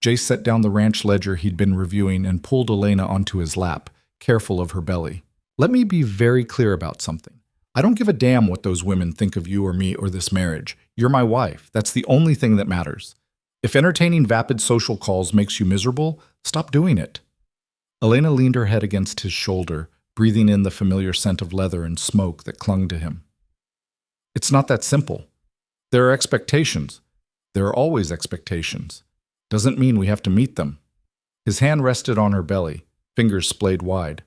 Jace set down the ranch ledger he'd been reviewing and pulled Elena onto his lap, careful of her belly. "Let me be very clear about something. I don't give a damn what those women think of you or me or this marriage. You're my wife. That's the only thing that matters. If entertaining vapid social calls makes you miserable, stop doing it." Elena leaned her head against his shoulder, breathing in the familiar scent of leather and smoke that clung to him. "It's not that simple. There are expectations. There are always expectations. Doesn't mean we have to meet them." His hand rested on her belly, fingers splayed wide.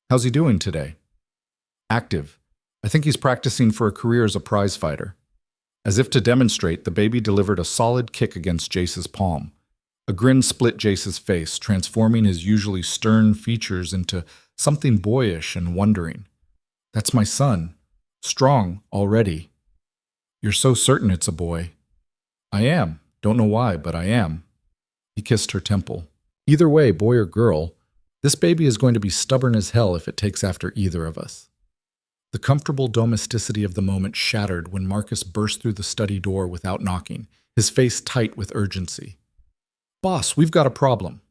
"How's he doing today?" "Active. I think he's practicing for a career as a prize fighter." As if to demonstrate, the baby delivered a solid kick against Jace's palm. A grin split Jace's face, transforming his usually stern features into something boyish and wondering. "That's my son. Strong already." "You're so certain it's a boy." "I am. Don't know why, but I am." He kissed her temple. "Either way, boy or girl, this baby is going to be stubborn as hell if it takes after either of us." The comfortable domesticity of the moment shattered when Marcus burst through the study door without knocking, his face tight with urgency. "Boss, we've got a problem."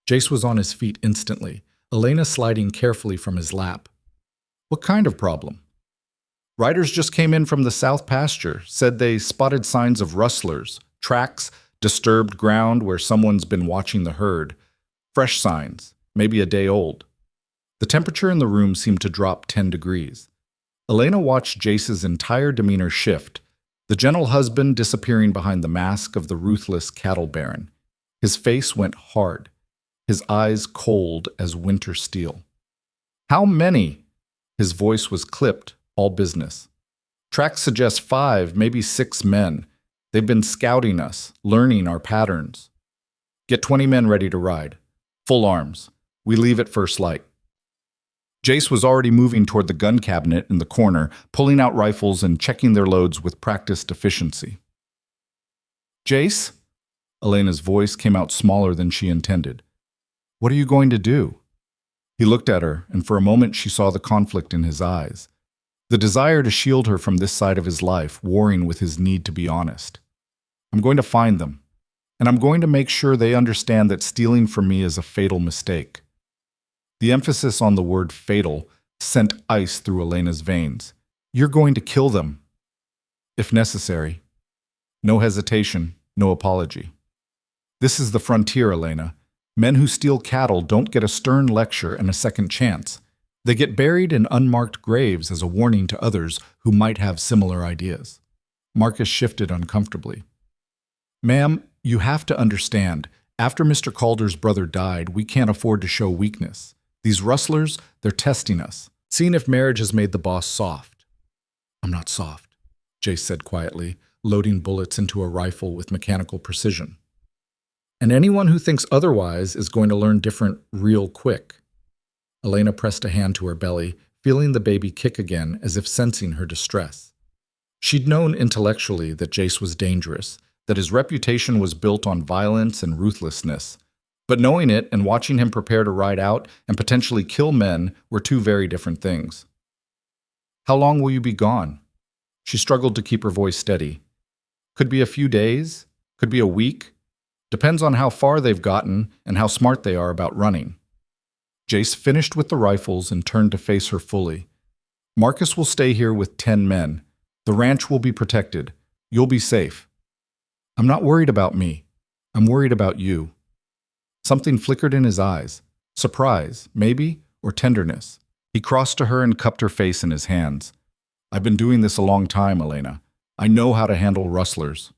Jace was on his feet instantly, Elena sliding carefully from his lap. "What kind of problem?" "Riders just came in from the south pasture, said they spotted signs of rustlers, tracks, disturbed ground where someone's been watching the herd. Fresh signs, maybe a day old." The temperature in the room seemed to drop 10 degrees. Elena watched Jace's entire demeanor shift, the gentle husband disappearing behind the mask of the ruthless cattle baron. His face went hard, his eyes cold as winter steel. "How many?" His voice was clipped, all business. "Tracks suggest 5, maybe 6 men. They've been scouting us, learning our patterns. Get 20 men ready to ride. Full arms. We leave at first light." Jace was already moving toward the gun cabinet in the corner, pulling out rifles and checking their loads with practiced efficiency. "Jace?" Elena's voice came out smaller than she intended. What are you going to do? He looked at her, and for a moment she saw the conflict in his eyes. The desire to shield her from this side of his life, warring with his need to be honest. I'm going to find them, and I'm going to make sure they understand that stealing from me is a fatal mistake. The emphasis on the word fatal sent ice through Elena's veins. You're going to kill them, if necessary. No hesitation, no apology. This is the frontier, Elena. Men who steal cattle don't get a stern lecture and a second chance. They get buried in unmarked graves as a warning to others who might have similar ideas. Marcus shifted uncomfortably. Ma'am, you have to understand, after Mr. Calder's brother died, we can't afford to show weakness. These rustlers, they're testing us, seeing if marriage has made the boss soft. I'm not soft, Jace said quietly, loading bullets into a rifle with mechanical precision. And anyone who thinks otherwise is going to learn different real quick. Elena pressed a hand to her belly, feeling the baby kick again as if sensing her distress. She'd known intellectually that Jace was dangerous, that his reputation was built on violence and ruthlessness. But knowing it and watching him prepare to ride out and potentially kill men were two very different things. How long will you be gone? She struggled to keep her voice steady. Could be a few days, could be a week. Depends on how far they've gotten and how smart they are about running. Jace finished with the rifles and turned to face her fully. Marcus will stay here with 10 men. The ranch will be protected. You'll be safe. I'm not worried about me. I'm worried about you. Something flickered in his eyes. Surprise, maybe, or tenderness. He crossed to her and cupped her face in his hands. I've been doing this a long time, Elena. I know how to handle rustlers.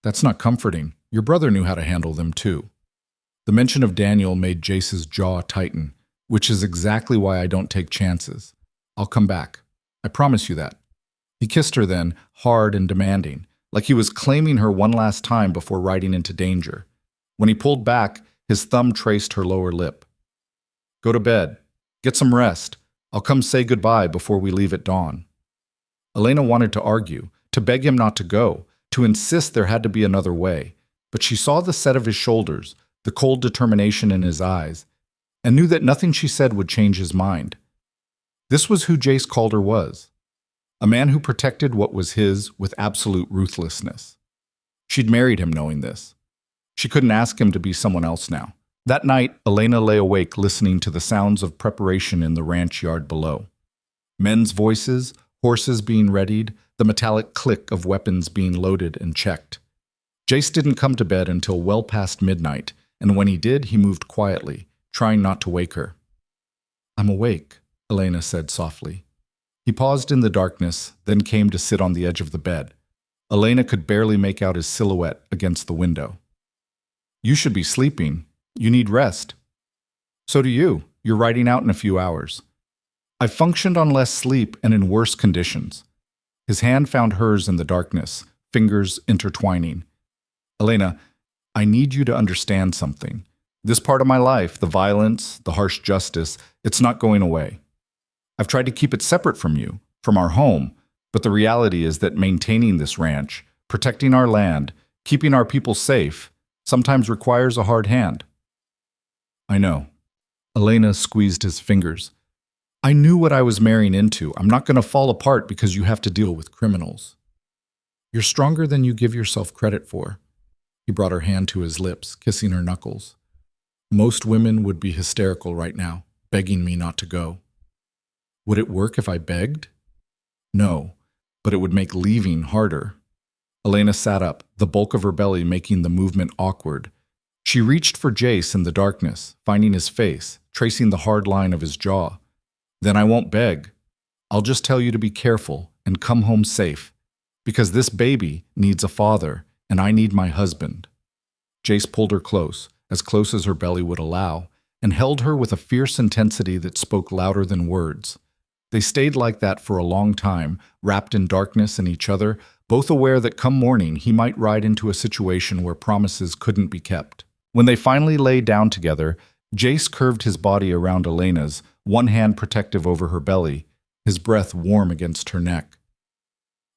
That's not comforting. Your brother knew how to handle them too. The mention of Daniel made Jace's jaw tighten, which is exactly why I don't take chances. I'll come back. I promise you that. He kissed her then, hard and demanding, like he was claiming her one last time before riding into danger. When he pulled back, his thumb traced her lower lip. Go to bed. Get some rest. I'll come say goodbye before we leave at dawn. Elena wanted to argue, to beg him not to go, to insist there had to be another way, but she saw the set of his shoulders, the cold determination in his eyes, and knew that nothing she said would change his mind. This was who Jace Calder was, a man who protected what was his with absolute ruthlessness. She'd married him knowing this. She couldn't ask him to be someone else now. That night, Elena lay awake listening to the sounds of preparation in the ranch yard below. Men's voices, horses being readied, the metallic click of weapons being loaded and checked. Jace didn't come to bed until well past midnight, and when he did, he moved quietly, trying not to wake her. I'm awake, Elena said softly. He paused in the darkness, then came to sit on the edge of the bed. Elena could barely make out his silhouette against the window. You should be sleeping. You need rest. So do you. You're riding out in a few hours. I've functioned on less sleep and in worse conditions. His hand found hers in the darkness, fingers intertwining. Elena, I need you to understand something. This part of my life, the violence, the harsh justice, it's not going away. I've tried to keep it separate from you, from our home, but the reality is that maintaining this ranch, protecting our land, keeping our people safe, sometimes requires a hard hand. I know. Elena squeezed his fingers. I knew what I was marrying into. I'm not going to fall apart because you have to deal with criminals. You're stronger than you give yourself credit for. He brought her hand to his lips, kissing her knuckles. Most women would be hysterical right now, begging me not to go. Would it work if I begged? No, but it would make leaving harder. Elena sat up, the bulk of her belly making the movement awkward. She reached for Jace in the darkness, finding his face, tracing the hard line of his jaw. Then I won't beg. I'll just tell you to be careful and come home safe, because this baby needs a father, and I need my husband. Jace pulled her close as her belly would allow, and held her with a fierce intensity that spoke louder than words. They stayed like that for a long time, wrapped in darkness and each other, both aware that come morning he might ride into a situation where promises couldn't be kept. When they finally lay down together, Jace curved his body around Elena's, one hand protective over her belly, his breath warm against her neck.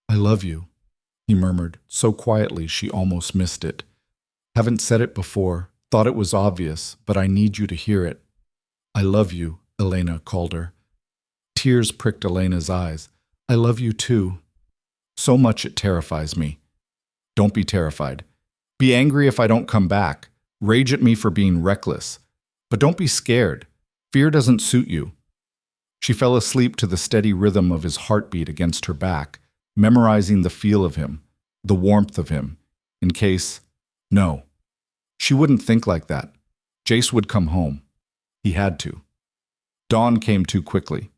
I love you, he murmured, so quietly she almost missed it. Haven't said it before, thought it was obvious, but I need you to hear it. I love you, Elena called her. Tears pricked Elena's eyes. I love you too. So much it terrifies me. Don't be terrified. Be angry if I don't come back. Rage at me for being reckless. But don't be scared. Fear doesn't suit you. She fell asleep to the steady rhythm of his heartbeat against her back, memorizing the feel of him, the warmth of him, in case, no. She wouldn't think like that. Jace would come home. He had to. Dawn came too quickly.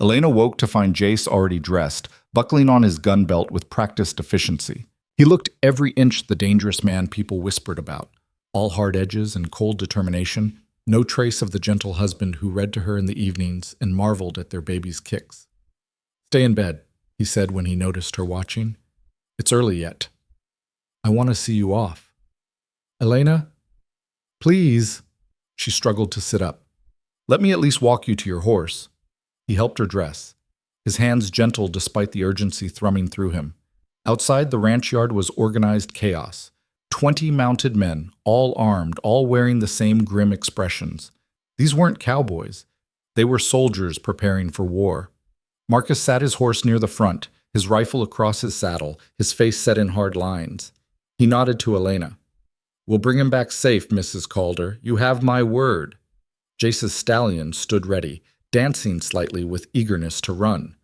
Elena woke to find Jace already dressed, buckling on his gun belt with practiced efficiency. He looked every inch the dangerous man people whispered about, all hard edges and cold determination, no trace of the gentle husband who read to her in the evenings and marveled at their baby's kicks. Stay in bed, he said when he noticed her watching. It's early yet. I want to see you off. Elena? Please. She struggled to sit up. Let me at least walk you to your horse. He helped her dress, his hands gentle despite the urgency thrumming through him. Outside the ranch yard was organized chaos. 20 mounted men, all armed, all wearing the same grim expressions. These weren't cowboys. They were soldiers preparing for war. Marcus sat his horse near the front, his rifle across his saddle, his face set in hard lines. He nodded to Elena. We'll bring him back safe, Mrs. Calder. You have my word. Jace's stallion stood ready, dancing slightly with eagerness to run.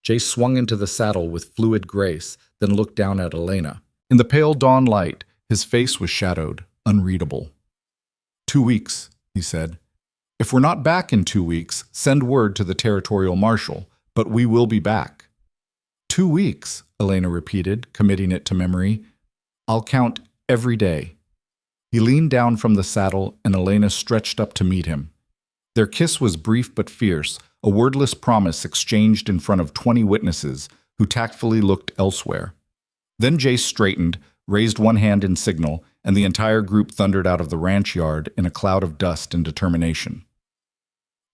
Jace swung into the saddle with fluid grace, then looked down at Elena. In the pale dawn light, his face was shadowed, unreadable. 2 weeks, he said. If we're not back in 2 weeks, send word to the territorial marshal, but we will be back. 2 weeks, Elena repeated, committing it to memory. I'll count every day. He leaned down from the saddle, and Elena stretched up to meet him. Their kiss was brief but fierce, a wordless promise exchanged in front of 20 witnesses who tactfully looked elsewhere. Then Jace straightened, raised one hand in signal, and the entire group thundered out of the ranch yard in a cloud of dust and determination.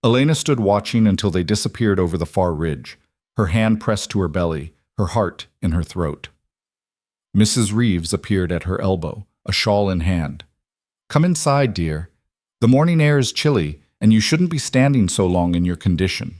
Elena stood watching until they disappeared over the far ridge, her hand pressed to her belly, her heart in her throat. Mrs. Reeves appeared at her elbow, a shawl in hand. Come inside, dear. The morning air is chilly, and you shouldn't be standing so long in your condition.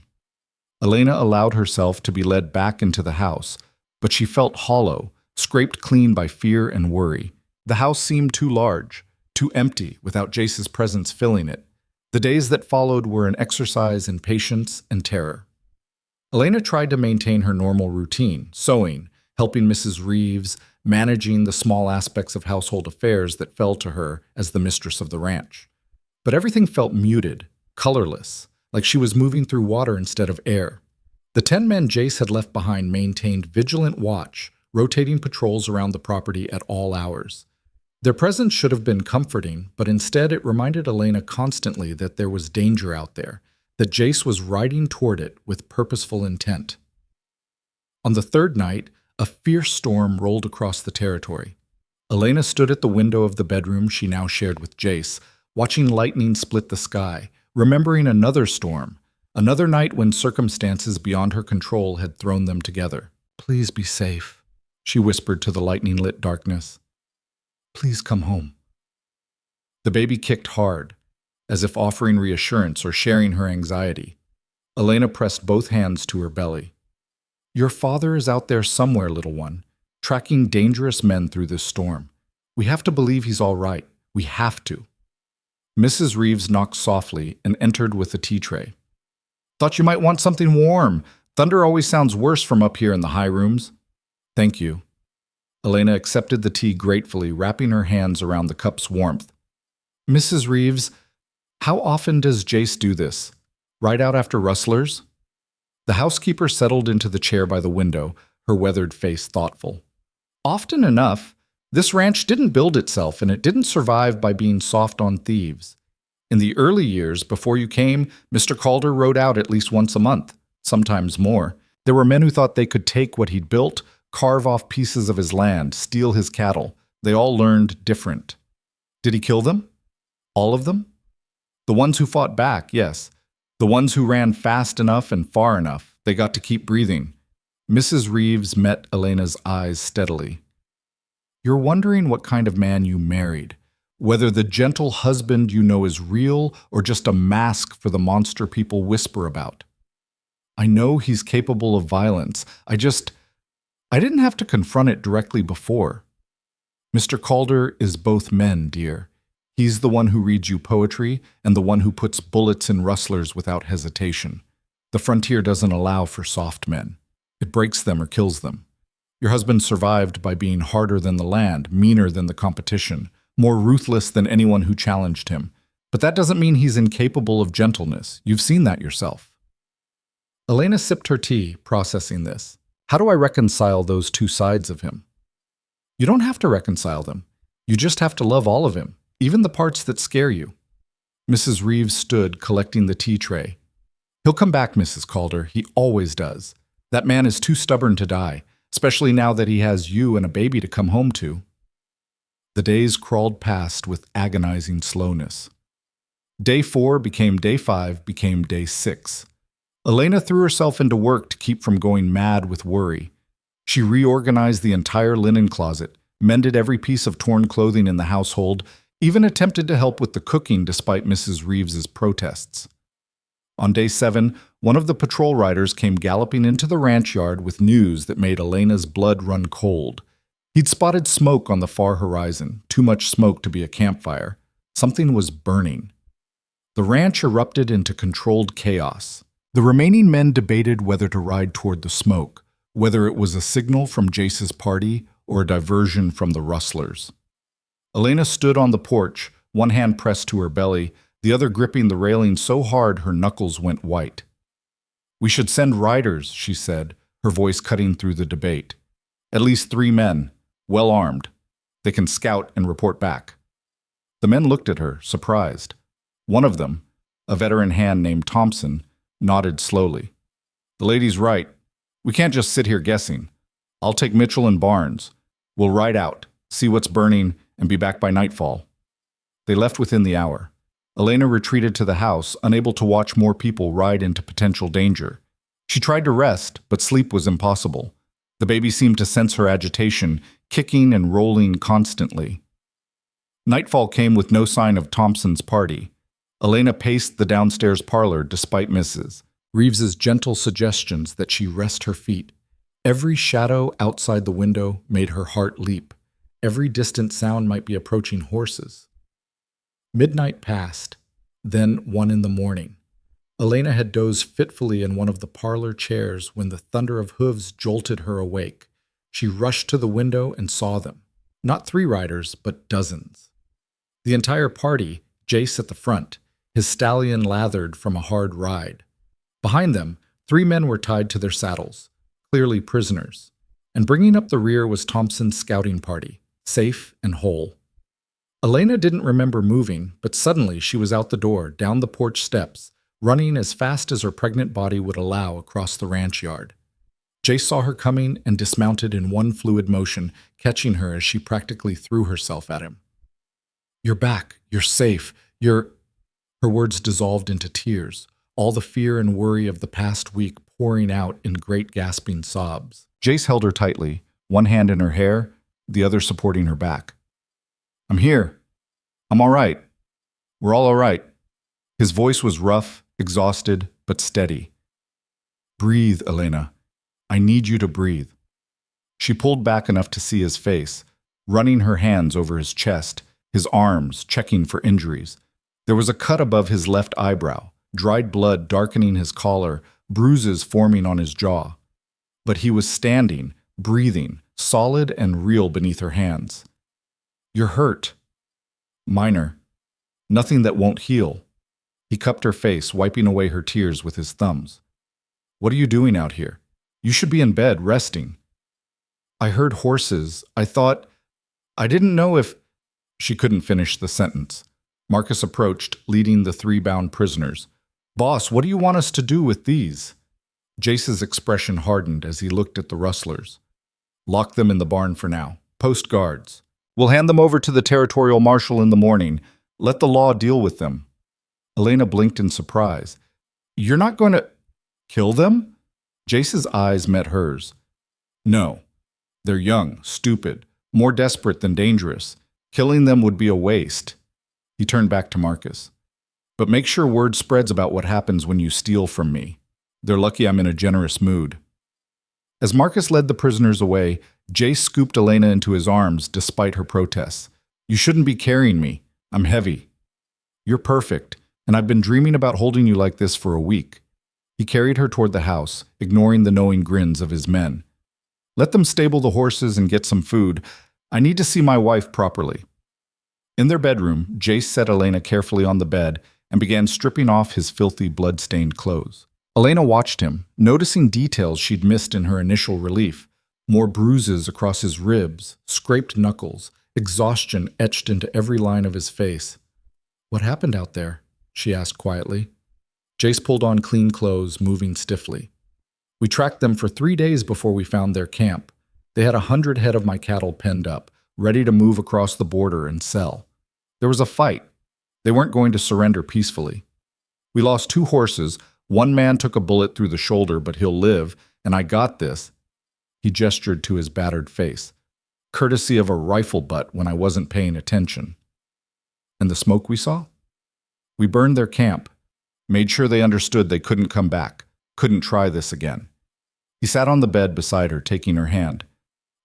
Elena allowed herself to be led back into the house, but she felt hollow, scraped clean by fear and worry. The house seemed too large, too empty without Jace's presence filling it. The days that followed were an exercise in patience and terror. Elena tried to maintain her normal routine, sewing, helping Mrs. Reeves, managing the small aspects of household affairs that fell to her as the mistress of the ranch. But everything felt muted, colorless, like she was moving through water instead of air. The 10 men Jace had left behind maintained vigilant watch, rotating patrols around the property at all hours. Their presence should have been comforting, but instead it reminded Elena constantly that there was danger out there, that Jace was riding toward it with purposeful intent. On the third night, a fierce storm rolled across the territory. Elena stood at the window of the bedroom she now shared with Jace, watching lightning split the sky, remembering another storm, another night when circumstances beyond her control had thrown them together. Please be safe, she whispered to the lightning-lit darkness. Please come home. The baby kicked hard, as if offering reassurance or sharing her anxiety. Elena pressed both hands to her belly. Your father is out there somewhere, little one, tracking dangerous men through this storm. We have to believe he's all right. We have to. Mrs. Reeves knocked softly and entered with a tea tray. Thought you might want something warm. Thunder always sounds worse from up here in the high rooms. Thank you. Elena accepted the tea gratefully, wrapping her hands around the cup's warmth. Mrs. Reeves, how often does Jace do this? Right out after rustlers? The housekeeper settled into the chair by the window, her weathered face thoughtful. Often enough. This ranch didn't build itself, and it didn't survive by being soft on thieves. In the early years, before you came, Mr. Calder rode out at least once a month, sometimes more. There were men who thought they could take what he'd built, carve off pieces of his land, steal his cattle. They all learned different. Did he kill them? All of them? The ones who fought back, yes. The ones who ran fast enough and far enough, they got to keep breathing. Mrs. Reeves met Elena's eyes steadily. You're wondering what kind of man you married, Whether the gentle husband you know is real or just a mask for the monster people whisper about. I know he's capable of violence. I didn't have to confront it directly before. Mr. Calder is both men, dear. He's the one who reads you poetry and the one who puts bullets in rustlers without hesitation. The frontier doesn't allow for soft men. It breaks them or kills them. Your husband survived by being harder than the land, meaner than the competition, more ruthless than anyone who challenged him. But that doesn't mean he's incapable of gentleness. You've seen that yourself. Elena sipped her tea, processing this. How do I reconcile those two sides of him? You don't have to reconcile them. You just have to love all of him, even the parts that scare you. Mrs. Reeves stood, collecting the tea tray. He'll come back, Mrs. Calder. He always does. That man is too stubborn to die, especially now that he has you and a baby to come home to. The days crawled past with agonizing slowness. Day 4 became day 5, became day 6. Elena threw herself into work to keep from going mad with worry. She reorganized the entire linen closet, mended every piece of torn clothing in the household, even attempted to help with the cooking despite Mrs. Reeves's protests. On day 7, one of the patrol riders came galloping into the ranch yard with news that made Elena's blood run cold. He'd spotted smoke on the far horizon, too much smoke to be a campfire. Something was burning. The ranch erupted into controlled chaos. The remaining men debated whether to ride toward the smoke, whether it was a signal from Jace's party or a diversion from the rustlers. Elena stood on the porch, one hand pressed to her belly, the other gripping the railing so hard her knuckles went white. "We should send riders," she said, her voice cutting through the debate. "At least 3 men, well armed. They can scout and report back." The men looked at her, surprised. One of them, a veteran hand named Thompson, nodded slowly. "The lady's right. We can't just sit here guessing. I'll take Mitchell and Barnes. We'll ride out, see what's burning, and be back by nightfall." They left within the hour. Elena retreated to the house, unable to watch more people ride into potential danger. She tried to rest, but sleep was impossible. The baby seemed to sense her agitation, kicking and rolling constantly. Nightfall came with no sign of Thompson's party. Elena paced the downstairs parlor despite Mrs. Reeves's gentle suggestions that she rest her feet. Every shadow outside the window made her heart leap. Every distant sound might be approaching horses. Midnight passed, then 1 in the morning. Elena had dozed fitfully in one of the parlor chairs when the thunder of hooves jolted her awake. She rushed to the window and saw them. Not 3 riders, but dozens. The entire party, Jace at the front, his stallion lathered from a hard ride. Behind them, 3 men were tied to their saddles, clearly prisoners. And bringing up the rear was Thompson's scouting party, safe and whole. Elena didn't remember moving, but suddenly she was out the door, down the porch steps, running as fast as her pregnant body would allow across the ranch yard. Jace saw her coming and dismounted in one fluid motion, catching her as she practically threw herself at him. "You're back. You're safe. You're—" Her words dissolved into tears, all the fear and worry of the past week pouring out in great gasping sobs. Jace held her tightly, one hand in her hair, the other supporting her back. "I'm here. I'm all right. We're all right." His voice was rough, exhausted, but steady. "Breathe, Elena. I need you to breathe." She pulled back enough to see his face, running her hands over his chest, his arms, checking for injuries. There was a cut above his left eyebrow, dried blood darkening his collar, bruises forming on his jaw. But he was standing, breathing, solid and real beneath her hands. "You're hurt." "Minor. Nothing that won't heal." He cupped her face, wiping away her tears with his thumbs. "What are you doing out here? You should be in bed, resting." "I heard horses. I didn't know if—" She couldn't finish the sentence. Marcus approached, leading the 3 bound prisoners. "Boss, what do you want us to do with these?" Jace's expression hardened as he looked at the rustlers. "Lock them in the barn for now. Post guards. We'll hand them over to the territorial marshal in the morning. Let the law deal with them." Elena blinked in surprise. "You're not going to kill them?" Jace's eyes met hers. "No. They're young, stupid, more desperate than dangerous. Killing them would be a waste. He turned back to Marcus. But make sure word spreads about what happens when you steal from me. They're lucky I'm in a generous mood. As Marcus led the prisoners away, Jace scooped Elena into his arms despite her protests. You shouldn't be carrying me. I'm heavy. You're perfect, and I've been dreaming about holding you like this for a week. He carried her toward the house, ignoring the knowing grins of his men. Let them stable the horses and get some food. I need to see my wife properly. In their bedroom, Jace set Elena carefully on the bed and began stripping off his filthy, blood-stained clothes. Elena watched him, noticing details she'd missed in her initial relief. More bruises across his ribs, scraped knuckles, exhaustion etched into every line of his face. What happened out there? She asked quietly. Jace pulled on clean clothes, moving stiffly. We tracked them for 3 days before we found their camp. They had 100 head of my cattle penned up, ready to move across the border and sell. There was a fight. They weren't going to surrender peacefully. We lost 2 horses. One man took a bullet through the shoulder, but he'll live, and I got this. He gestured to his battered face, courtesy of a rifle butt when I wasn't paying attention. And the smoke we saw? We burned their camp, made sure they understood they couldn't come back, couldn't try this again. He sat on the bed beside her, taking her hand.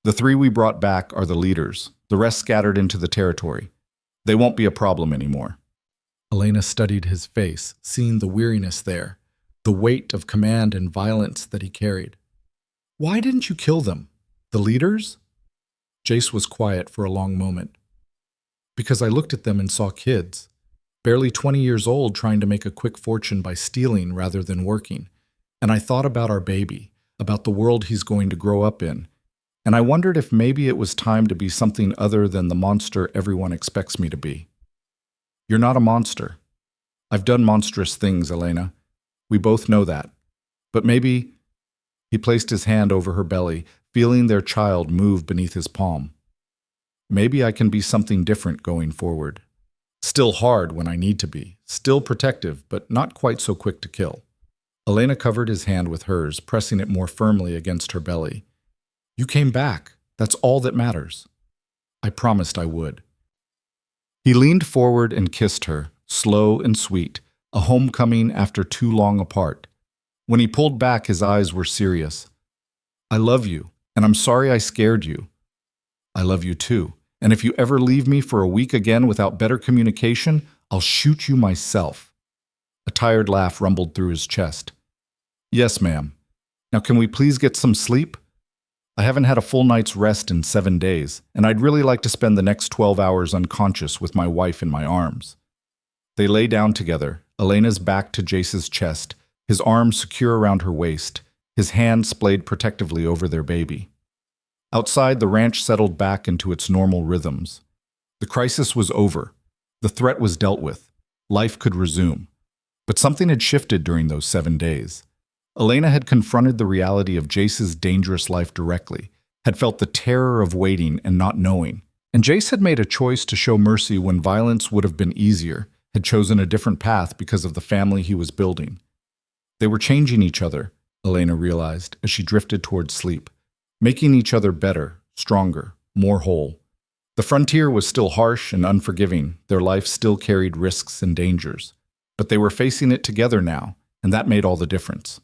The 3 we brought back are the leaders, the rest scattered into the territory. They won't be a problem anymore. Elena studied his face, seeing the weariness there, the weight of command and violence that he carried. Why didn't you kill them? The leaders? Jace was quiet for a long moment. Because I looked at them and saw kids, barely 20 years old, trying to make a quick fortune by stealing rather than working. And I thought about our baby, about the world he's going to grow up in. And I wondered if maybe it was time to be something other than the monster everyone expects me to be. You're not a monster. I've done monstrous things, Elena. We both know that. But maybe... He placed his hand over her belly, feeling their child move beneath his palm. Maybe I can be something different going forward. Still hard when I need to be, still protective, but not quite so quick to kill. Elena covered his hand with hers, pressing it more firmly against her belly. You came back. That's all that matters. I promised I would. He leaned forward and kissed her, slow and sweet, a homecoming after too long apart. When he pulled back, his eyes were serious. I love you, and I'm sorry I scared you. I love you too, and if you ever leave me for a week again without better communication, I'll shoot you myself. A tired laugh rumbled through his chest. Yes, ma'am. Now can we please get some sleep? I haven't had a full night's rest in 7 days, and I'd really like to spend the next 12 hours unconscious with my wife in my arms. They lay down together, Elena's back to Jace's chest, his arms secure around her waist, his hand splayed protectively over their baby. Outside, the ranch settled back into its normal rhythms. The crisis was over. The threat was dealt with. Life could resume. But something had shifted during those 7 days. Elena had confronted the reality of Jace's dangerous life directly, had felt the terror of waiting and not knowing. And Jace had made a choice to show mercy when violence would have been easier, had chosen a different path because of the family he was building. They were changing each other, Elena realized as she drifted towards sleep, making each other better, stronger, more whole. The frontier was still harsh and unforgiving, their life still carried risks and dangers. But they were facing it together now, and that made all the difference.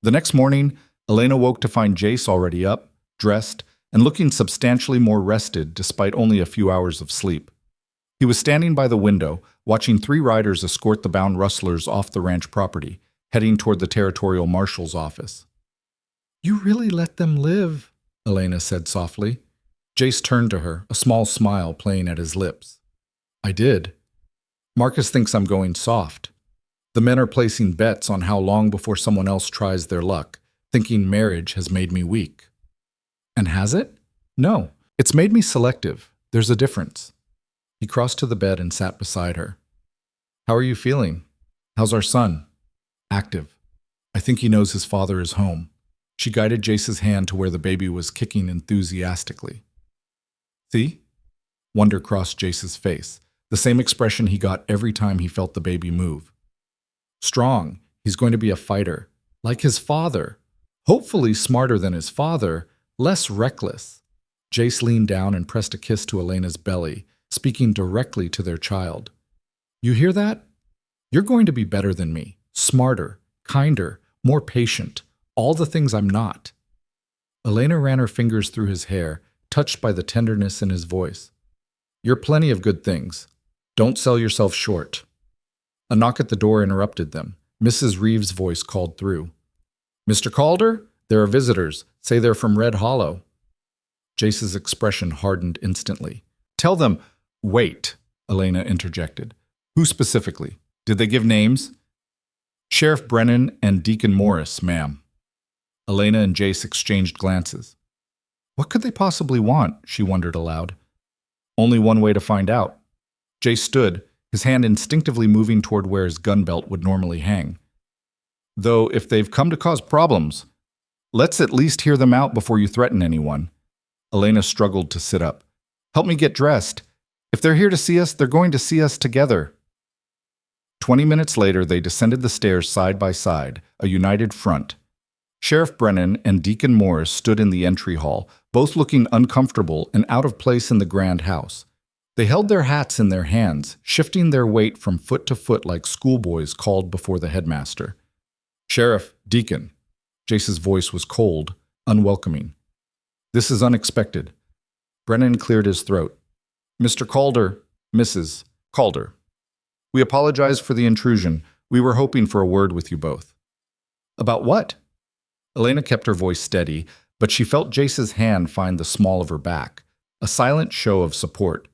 The next morning, Elena woke to find Jace already up, dressed, and looking substantially more rested despite only a few hours of sleep. He was standing by the window, watching 3 riders escort the bound rustlers off the ranch property, heading toward the territorial marshal's office. You really let them live, Elena said softly. Jace turned to her, a small smile playing at his lips. I did. Marcus thinks I'm going soft. The men are placing bets on how long before someone else tries their luck, thinking marriage has made me weak. And has it? No, it's made me selective. There's a difference. He crossed to the bed and sat beside her. How are you feeling? How's our son? Active. I think he knows his father is home. She guided Jace's hand to where the baby was kicking enthusiastically. See? Wonder crossed Jace's face, the same expression he got every time he felt the baby move. Strong. He's going to be a fighter. Like his father. Hopefully smarter than his father, less reckless. Jace leaned down and pressed a kiss to Elena's belly, speaking directly to their child. You hear that? You're going to be better than me, smarter, kinder, more patient, all the things I'm not. Elena ran her fingers through his hair, touched by the tenderness in his voice. You're plenty of good things. Don't sell yourself short. A knock at the door interrupted them. Mrs. Reeves' voice called through. Mr. Calder, there are visitors. Say they're from Red Hollow. Jace's expression hardened instantly. Tell them, wait, Elena interjected. Who specifically? Did they give names? Sheriff Brennan and Deacon Morris, ma'am. Elena and Jace exchanged glances. What could they possibly want? She wondered aloud. Only one way to find out. Jace stood, his hand instinctively moving toward where his gun belt would normally hang. Though if they've come to cause problems, let's at least hear them out before you threaten anyone. Elena struggled to sit up. Help me get dressed. If they're here to see us, they're going to see us together. 20 minutes later, they descended the stairs side by side, a united front. Sheriff Brennan and Deacon Morris stood in the entry hall, both looking uncomfortable and out of place in the grand house. They held their hats in their hands, shifting their weight from foot to foot like schoolboys called before the headmaster. Sheriff, Deacon. Jace's voice was cold, unwelcoming. This is unexpected. Brennan cleared his throat. Mr. Calder, Mrs. Calder. We apologize for the intrusion. We were hoping for a word with you both. About what? Elena kept her voice steady, but she felt Jace's hand find the small of her back, a silent show of support.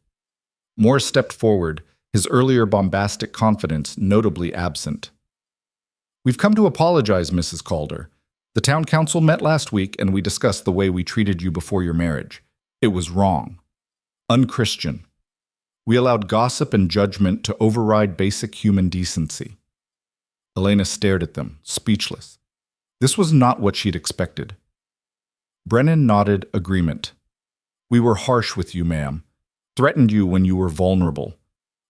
Morris stepped forward, his earlier bombastic confidence notably absent. We've come to apologize, Mrs. Calder. The town council met last week and we discussed the way we treated you before your marriage. It was wrong. Unchristian. We allowed gossip and judgment to override basic human decency. Elena stared at them, speechless. This was not what she'd expected. Brennan nodded agreement. We were harsh with you, ma'am. Threatened you when you were vulnerable.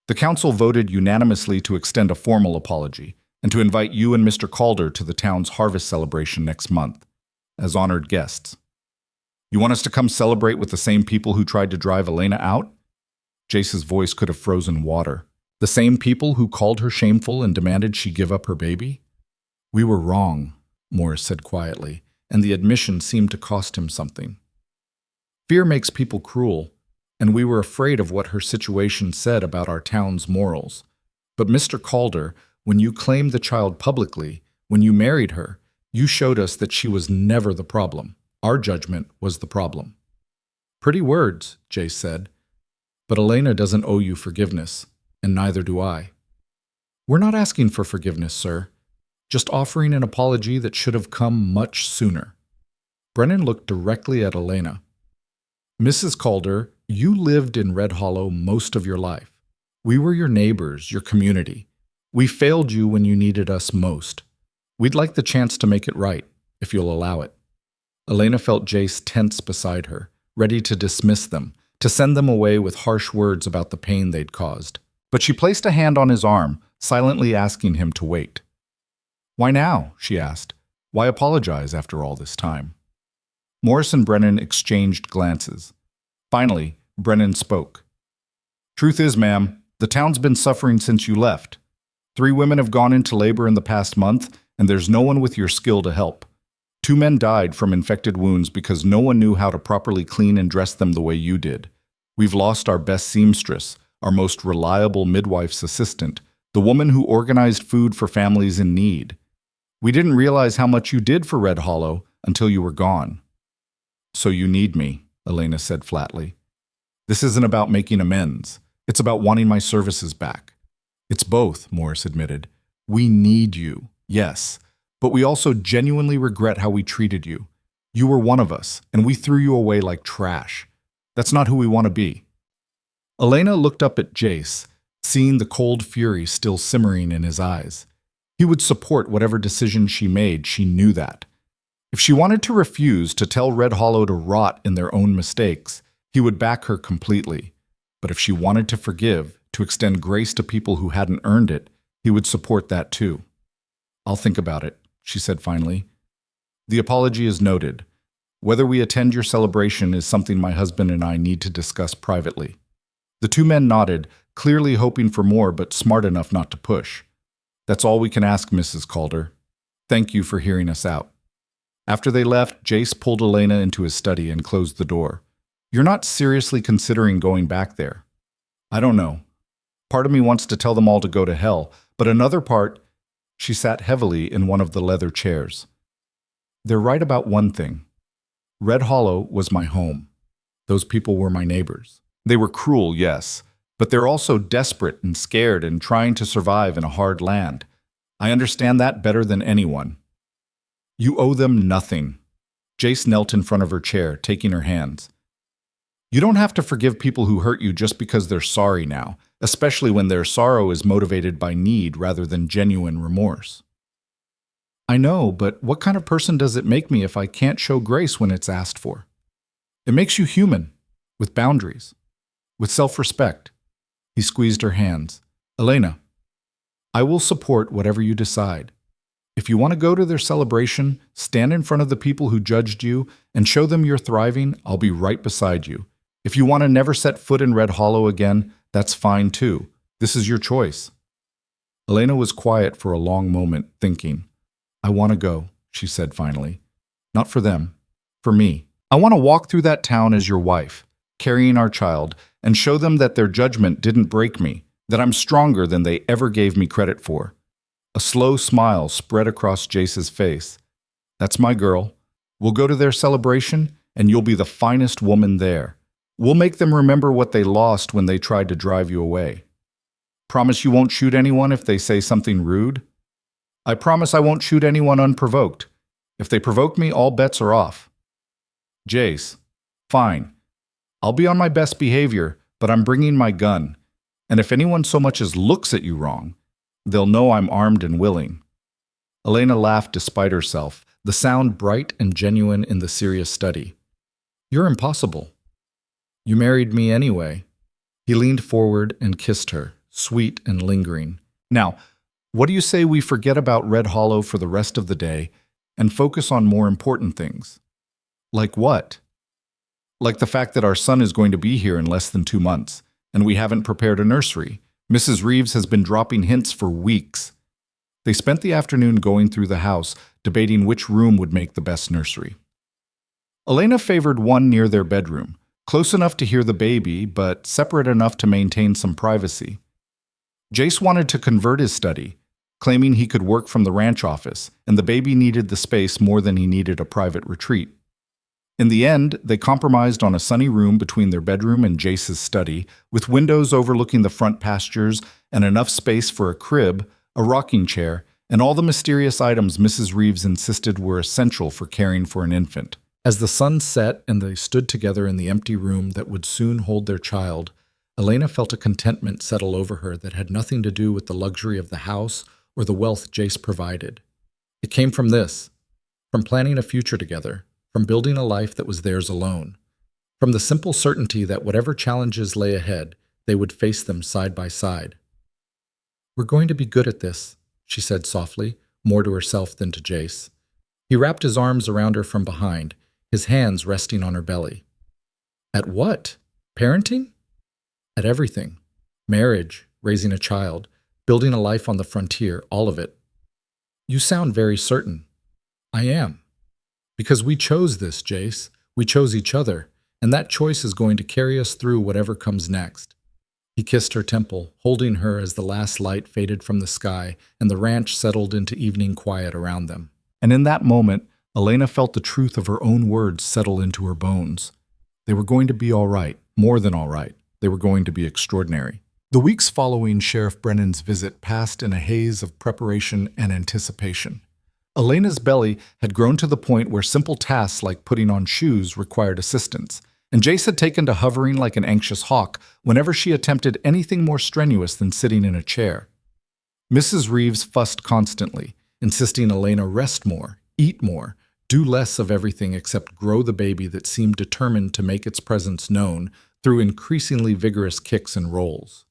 The council voted unanimously to extend a formal apology and to invite you and Mr. Calder to the town's harvest celebration next month, as honored guests. You want us to come celebrate with the same people who tried to drive Elena out? Jace's voice could have frozen water. The same people who called her shameful and demanded she give up her baby? We were wrong, Morris said quietly, and the admission seemed to cost him something. Fear makes people cruel, and we were afraid of what her situation said about our town's morals. But Mr. Calder, when you claimed the child publicly, when you married her, you showed us that she was never the problem. Our judgment was the problem. Pretty words, Jace said. But Elena doesn't owe you forgiveness, and neither do I. We're not asking for forgiveness, sir. Just offering an apology that should have come much sooner. Brennan looked directly at Elena. Mrs. Calder, you lived in Red Hollow most of your life. We were your neighbors, your community. We failed you when you needed us most. We'd like the chance to make it right, if you'll allow it. Elena felt Jace tense beside her, ready to dismiss them, to send them away with harsh words about the pain they'd caused. But she placed a hand on his arm, silently asking him to wait. Why now? She asked. Why apologize after all this time? Morris and Brennan exchanged glances. Finally, Brennan spoke. Truth is, ma'am, the town's been suffering since you left. 3 women have gone into labor in the past month, and there's no one with your skill to help. 2 men died from infected wounds because no one knew how to properly clean and dress them the way you did. We've lost our best seamstress, our most reliable midwife's assistant, the woman who organized food for families in need. We didn't realize how much you did for Red Hollow until you were gone. So you need me, Elena said flatly. This isn't about making amends. It's about wanting my services back. It's both, Morris admitted. We need you, yes, but we also genuinely regret how we treated you. You were one of us, and we threw you away like trash. That's not who we want to be. Elena looked up at Jace, seeing the cold fury still simmering in his eyes. He would support whatever decision she made, she knew that. If she wanted to refuse to tell Red Hollow to rot in their own mistakes, he would back her completely. But if she wanted to forgive, to extend grace to people who hadn't earned it, he would support that too. I'll think about it, she said finally. The apology is noted. Whether we attend your celebration is something my husband and I need to discuss privately." The two men nodded, clearly hoping for more but smart enough not to push. "That's all we can ask, Mrs. Calder. Thank you for hearing us out." After they left, Jace pulled Elena into his study and closed the door. "You're not seriously considering going back there?" "I don't know. Part of me wants to tell them all to go to hell, but another part—" She sat heavily in one of the leather chairs. "They're right about one thing. Red Hollow was my home. Those people were my neighbors. They were cruel, yes, but they're also desperate and scared and trying to survive in a hard land. I understand that better than anyone. You owe them nothing." Jace knelt in front of her chair, taking her hands. "You don't have to forgive people who hurt you just because they're sorry now, especially when their sorrow is motivated by need rather than genuine remorse." "I know, but what kind of person does it make me if I can't show grace when it's asked for? It makes you human, with boundaries, with self-respect." He squeezed her hands. "Elena, I will support whatever you decide. If you want to go to their celebration, stand in front of the people who judged you, and show them you're thriving, I'll be right beside you. If you want to never set foot in Red Hollow again, that's fine too. This is your choice." Elena was quiet for a long moment, thinking. "I want to go," she said finally. "Not for them, for me. I want to walk through that town as your wife, carrying our child, and show them that their judgment didn't break me, that I'm stronger than they ever gave me credit for." A slow smile spread across Jace's face. "That's my girl. We'll go to their celebration, and you'll be the finest woman there. We'll make them remember what they lost when they tried to drive you away. Promise you won't shoot anyone if they say something rude?" "I promise I won't shoot anyone unprovoked. If they provoke me, all bets are off." "Jace, fine. I'll be on my best behavior, but I'm bringing my gun. And if anyone so much as looks at you wrong, they'll know I'm armed and willing." Elena laughed despite herself, the sound bright and genuine in the serious study. "You're impossible. You married me anyway." He leaned forward and kissed her, sweet and lingering. "Now, what do you say we forget about Red Hollow for the rest of the day and focus on more important things?" "Like what?" "Like the fact that our son is going to be here in less than 2 months, and we haven't prepared a nursery. Mrs. Reeves has been dropping hints for weeks." They spent the afternoon going through the house, debating which room would make the best nursery. Elena favored one near their bedroom, close enough to hear the baby, but separate enough to maintain some privacy. Jace wanted to convert his study, claiming he could work from the ranch office, and the baby needed the space more than he needed a private retreat. In the end, they compromised on a sunny room between their bedroom and Jace's study, with windows overlooking the front pastures and enough space for a crib, a rocking chair, and all the mysterious items Mrs. Reeves insisted were essential for caring for an infant. As the sun set and they stood together in the empty room that would soon hold their child, Elena felt a contentment settle over her that had nothing to do with the luxury of the house or the wealth Jace provided. It came from this, from planning a future together, from building a life that was theirs alone, from the simple certainty that whatever challenges lay ahead, they would face them side by side. "We're going to be good at this," she said softly, more to herself than to Jace. He wrapped his arms around her from behind, his hands resting on her belly. "At what? Parenting?" "At everything. Marriage, raising a child, building a life on the frontier, all of it." "You sound very certain." "I am. Because we chose this, Jace. We chose each other, and that choice is going to carry us through whatever comes next." He kissed her temple, holding her as the last light faded from the sky and the ranch settled into evening quiet around them. And in that moment, Elena felt the truth of her own words settle into her bones. They were going to be all right, more than all right. They were going to be extraordinary. The weeks following Sheriff Brennan's visit passed in a haze of preparation and anticipation. Elena's belly had grown to the point where simple tasks like putting on shoes required assistance, and Jace had taken to hovering like an anxious hawk whenever she attempted anything more strenuous than sitting in a chair. Mrs. Reeves fussed constantly, insisting Elena rest more, eat more, do less of everything except grow the baby that seemed determined to make its presence known through increasingly vigorous kicks and rolls.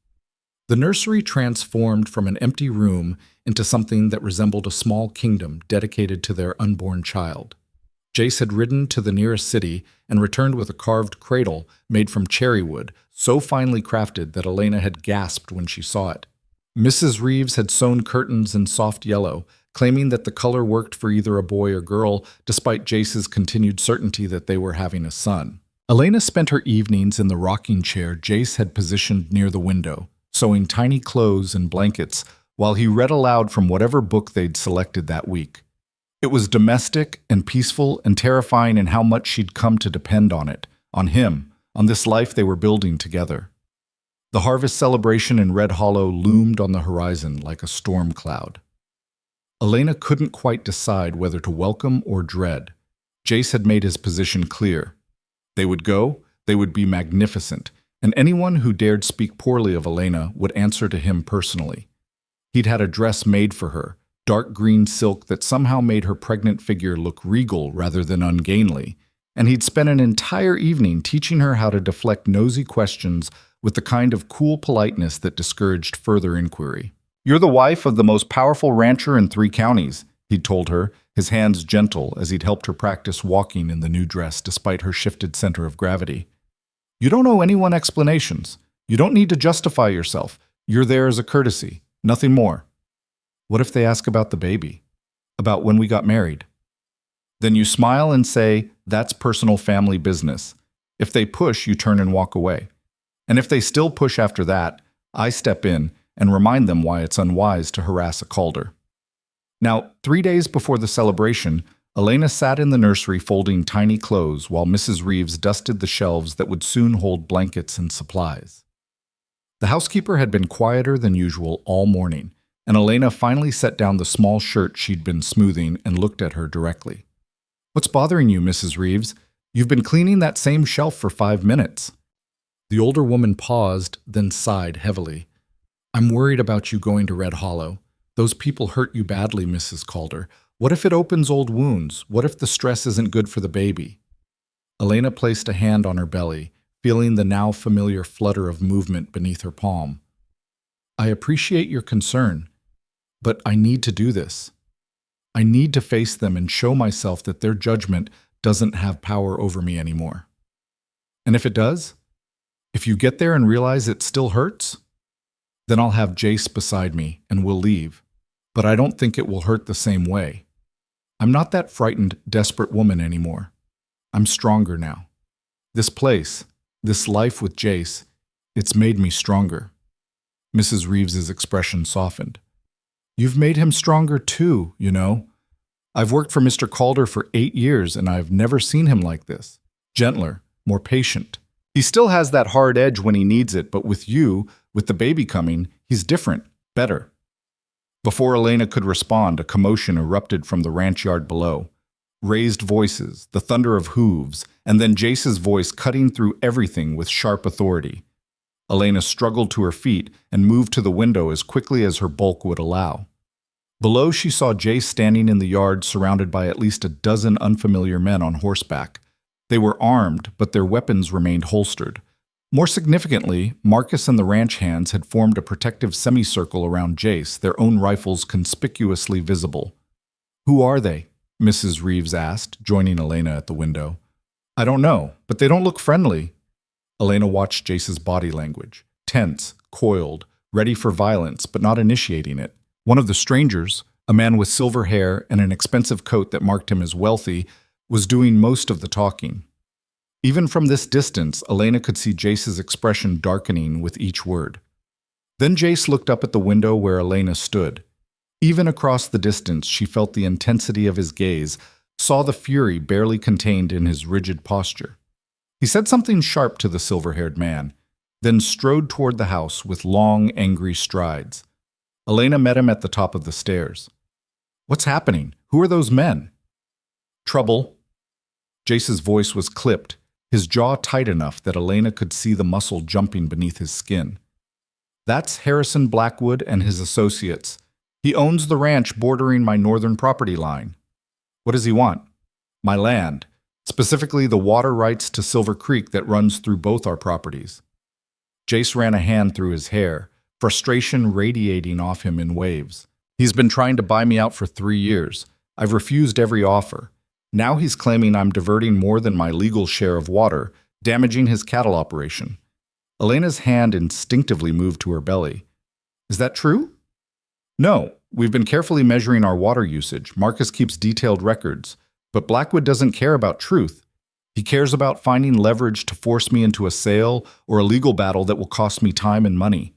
The nursery transformed from an empty room into something that resembled a small kingdom dedicated to their unborn child. Jace had ridden to the nearest city and returned with a carved cradle made from cherry wood, so finely crafted that Elena had gasped when she saw it. Mrs. Reeves had sewn curtains in soft yellow, claiming that the color worked for either a boy or girl, despite Jace's continued certainty that they were having a son. Elena spent her evenings in the rocking chair Jace had positioned near the window, sewing tiny clothes and blankets while he read aloud from whatever book they'd selected that week. It was domestic and peaceful and terrifying in how much she'd come to depend on it, on him, on this life they were building together. The harvest celebration in Red Hollow loomed on the horizon like a storm cloud. Elena couldn't quite decide whether to welcome or dread. Jace had made his position clear. They would go, they would be magnificent, and anyone who dared speak poorly of Elena would answer to him personally. He'd had a dress made for her, dark green silk that somehow made her pregnant figure look regal rather than ungainly, and he'd spent an entire evening teaching her how to deflect nosy questions with the kind of cool politeness that discouraged further inquiry. "You're the wife of the most powerful rancher in 3 counties, he'd told her, his hands gentle as he'd helped her practice walking in the new dress despite her shifted center of gravity. "You don't owe anyone explanations. You don't need to justify yourself. You're there as a courtesy, nothing more. What if they ask about the baby? About when we got married? Then you smile and say, that's personal family business. If they push, you turn and walk away. And if they still push after that, I step in and remind them why it's unwise to harass a Calder." Now, 3 days before the celebration, Elena sat in the nursery folding tiny clothes while Mrs. Reeves dusted the shelves that would soon hold blankets and supplies. The housekeeper had been quieter than usual all morning, and Elena finally set down the small shirt she'd been smoothing and looked at her directly. "What's bothering you, Mrs. Reeves? You've been cleaning that same shelf for 5 minutes." The older woman paused, then sighed heavily. "I'm worried about you going to Red Hollow. Those people hurt you badly, Mrs. Calder. What if it opens old wounds? What if the stress isn't good for the baby?" Elena placed a hand on her belly, feeling the now familiar flutter of movement beneath her palm. "I appreciate your concern, but I need to do this. I need to face them and show myself that their judgment doesn't have power over me anymore. And if it does, if you get there and realize it still hurts, then I'll have Jace beside me and we'll leave. But I don't think it will hurt the same way. I'm not that frightened, desperate woman anymore. I'm stronger now. This place, this life with Jace, it's made me stronger." Mrs. Reeves's expression softened. "You've made him stronger too, you know. I've worked for Mr. Calder for 8 years and I've never seen him like this. Gentler, more patient. He still has that hard edge when he needs it, but with you, with the baby coming, he's different, better." Before Elena could respond, a commotion erupted from the ranch yard below. Raised voices, the thunder of hooves, and then Jace's voice cutting through everything with sharp authority. Elena struggled to her feet and moved to the window as quickly as her bulk would allow. Below, she saw Jace standing in the yard surrounded by at least a dozen unfamiliar men on horseback. They were armed, but their weapons remained holstered. More significantly, Marcus and the ranch hands had formed a protective semicircle around Jace, their own rifles conspicuously visible. "Who are they?" Mrs. Reeves asked, joining Elena at the window. "I don't know, but they don't look friendly." Elena watched Jace's body language, tense, coiled, ready for violence, but not initiating it. One of the strangers, a man with silver hair and an expensive coat that marked him as wealthy, was doing most of the talking. Even from this distance, Elena could see Jace's expression darkening with each word. Then Jace looked up at the window where Elena stood. Even across the distance, she felt the intensity of his gaze, saw the fury barely contained in his rigid posture. He said something sharp to the silver-haired man, then strode toward the house with long, angry strides. Elena met him at the top of the stairs. "What's happening? Who are those men?" "Trouble." Jace's voice was clipped, his jaw tight enough that Elena could see the muscle jumping beneath his skin. "That's Harrison Blackwood and his associates. He owns the ranch bordering my northern property line." "What does he want?" "My land, specifically the water rights to Silver Creek that runs through both our properties." Jace ran a hand through his hair, frustration radiating off him in waves. "He's been trying to buy me out for 3 years. I've refused every offer. Now he's claiming I'm diverting more than my legal share of water, damaging his cattle operation. Elena's hand instinctively moved to her belly. Is that true? No, we've been carefully measuring our water usage. Marcus keeps detailed records. But Blackwood doesn't care about truth. He cares about finding leverage to force me into a sale or a legal battle that will cost me time and money.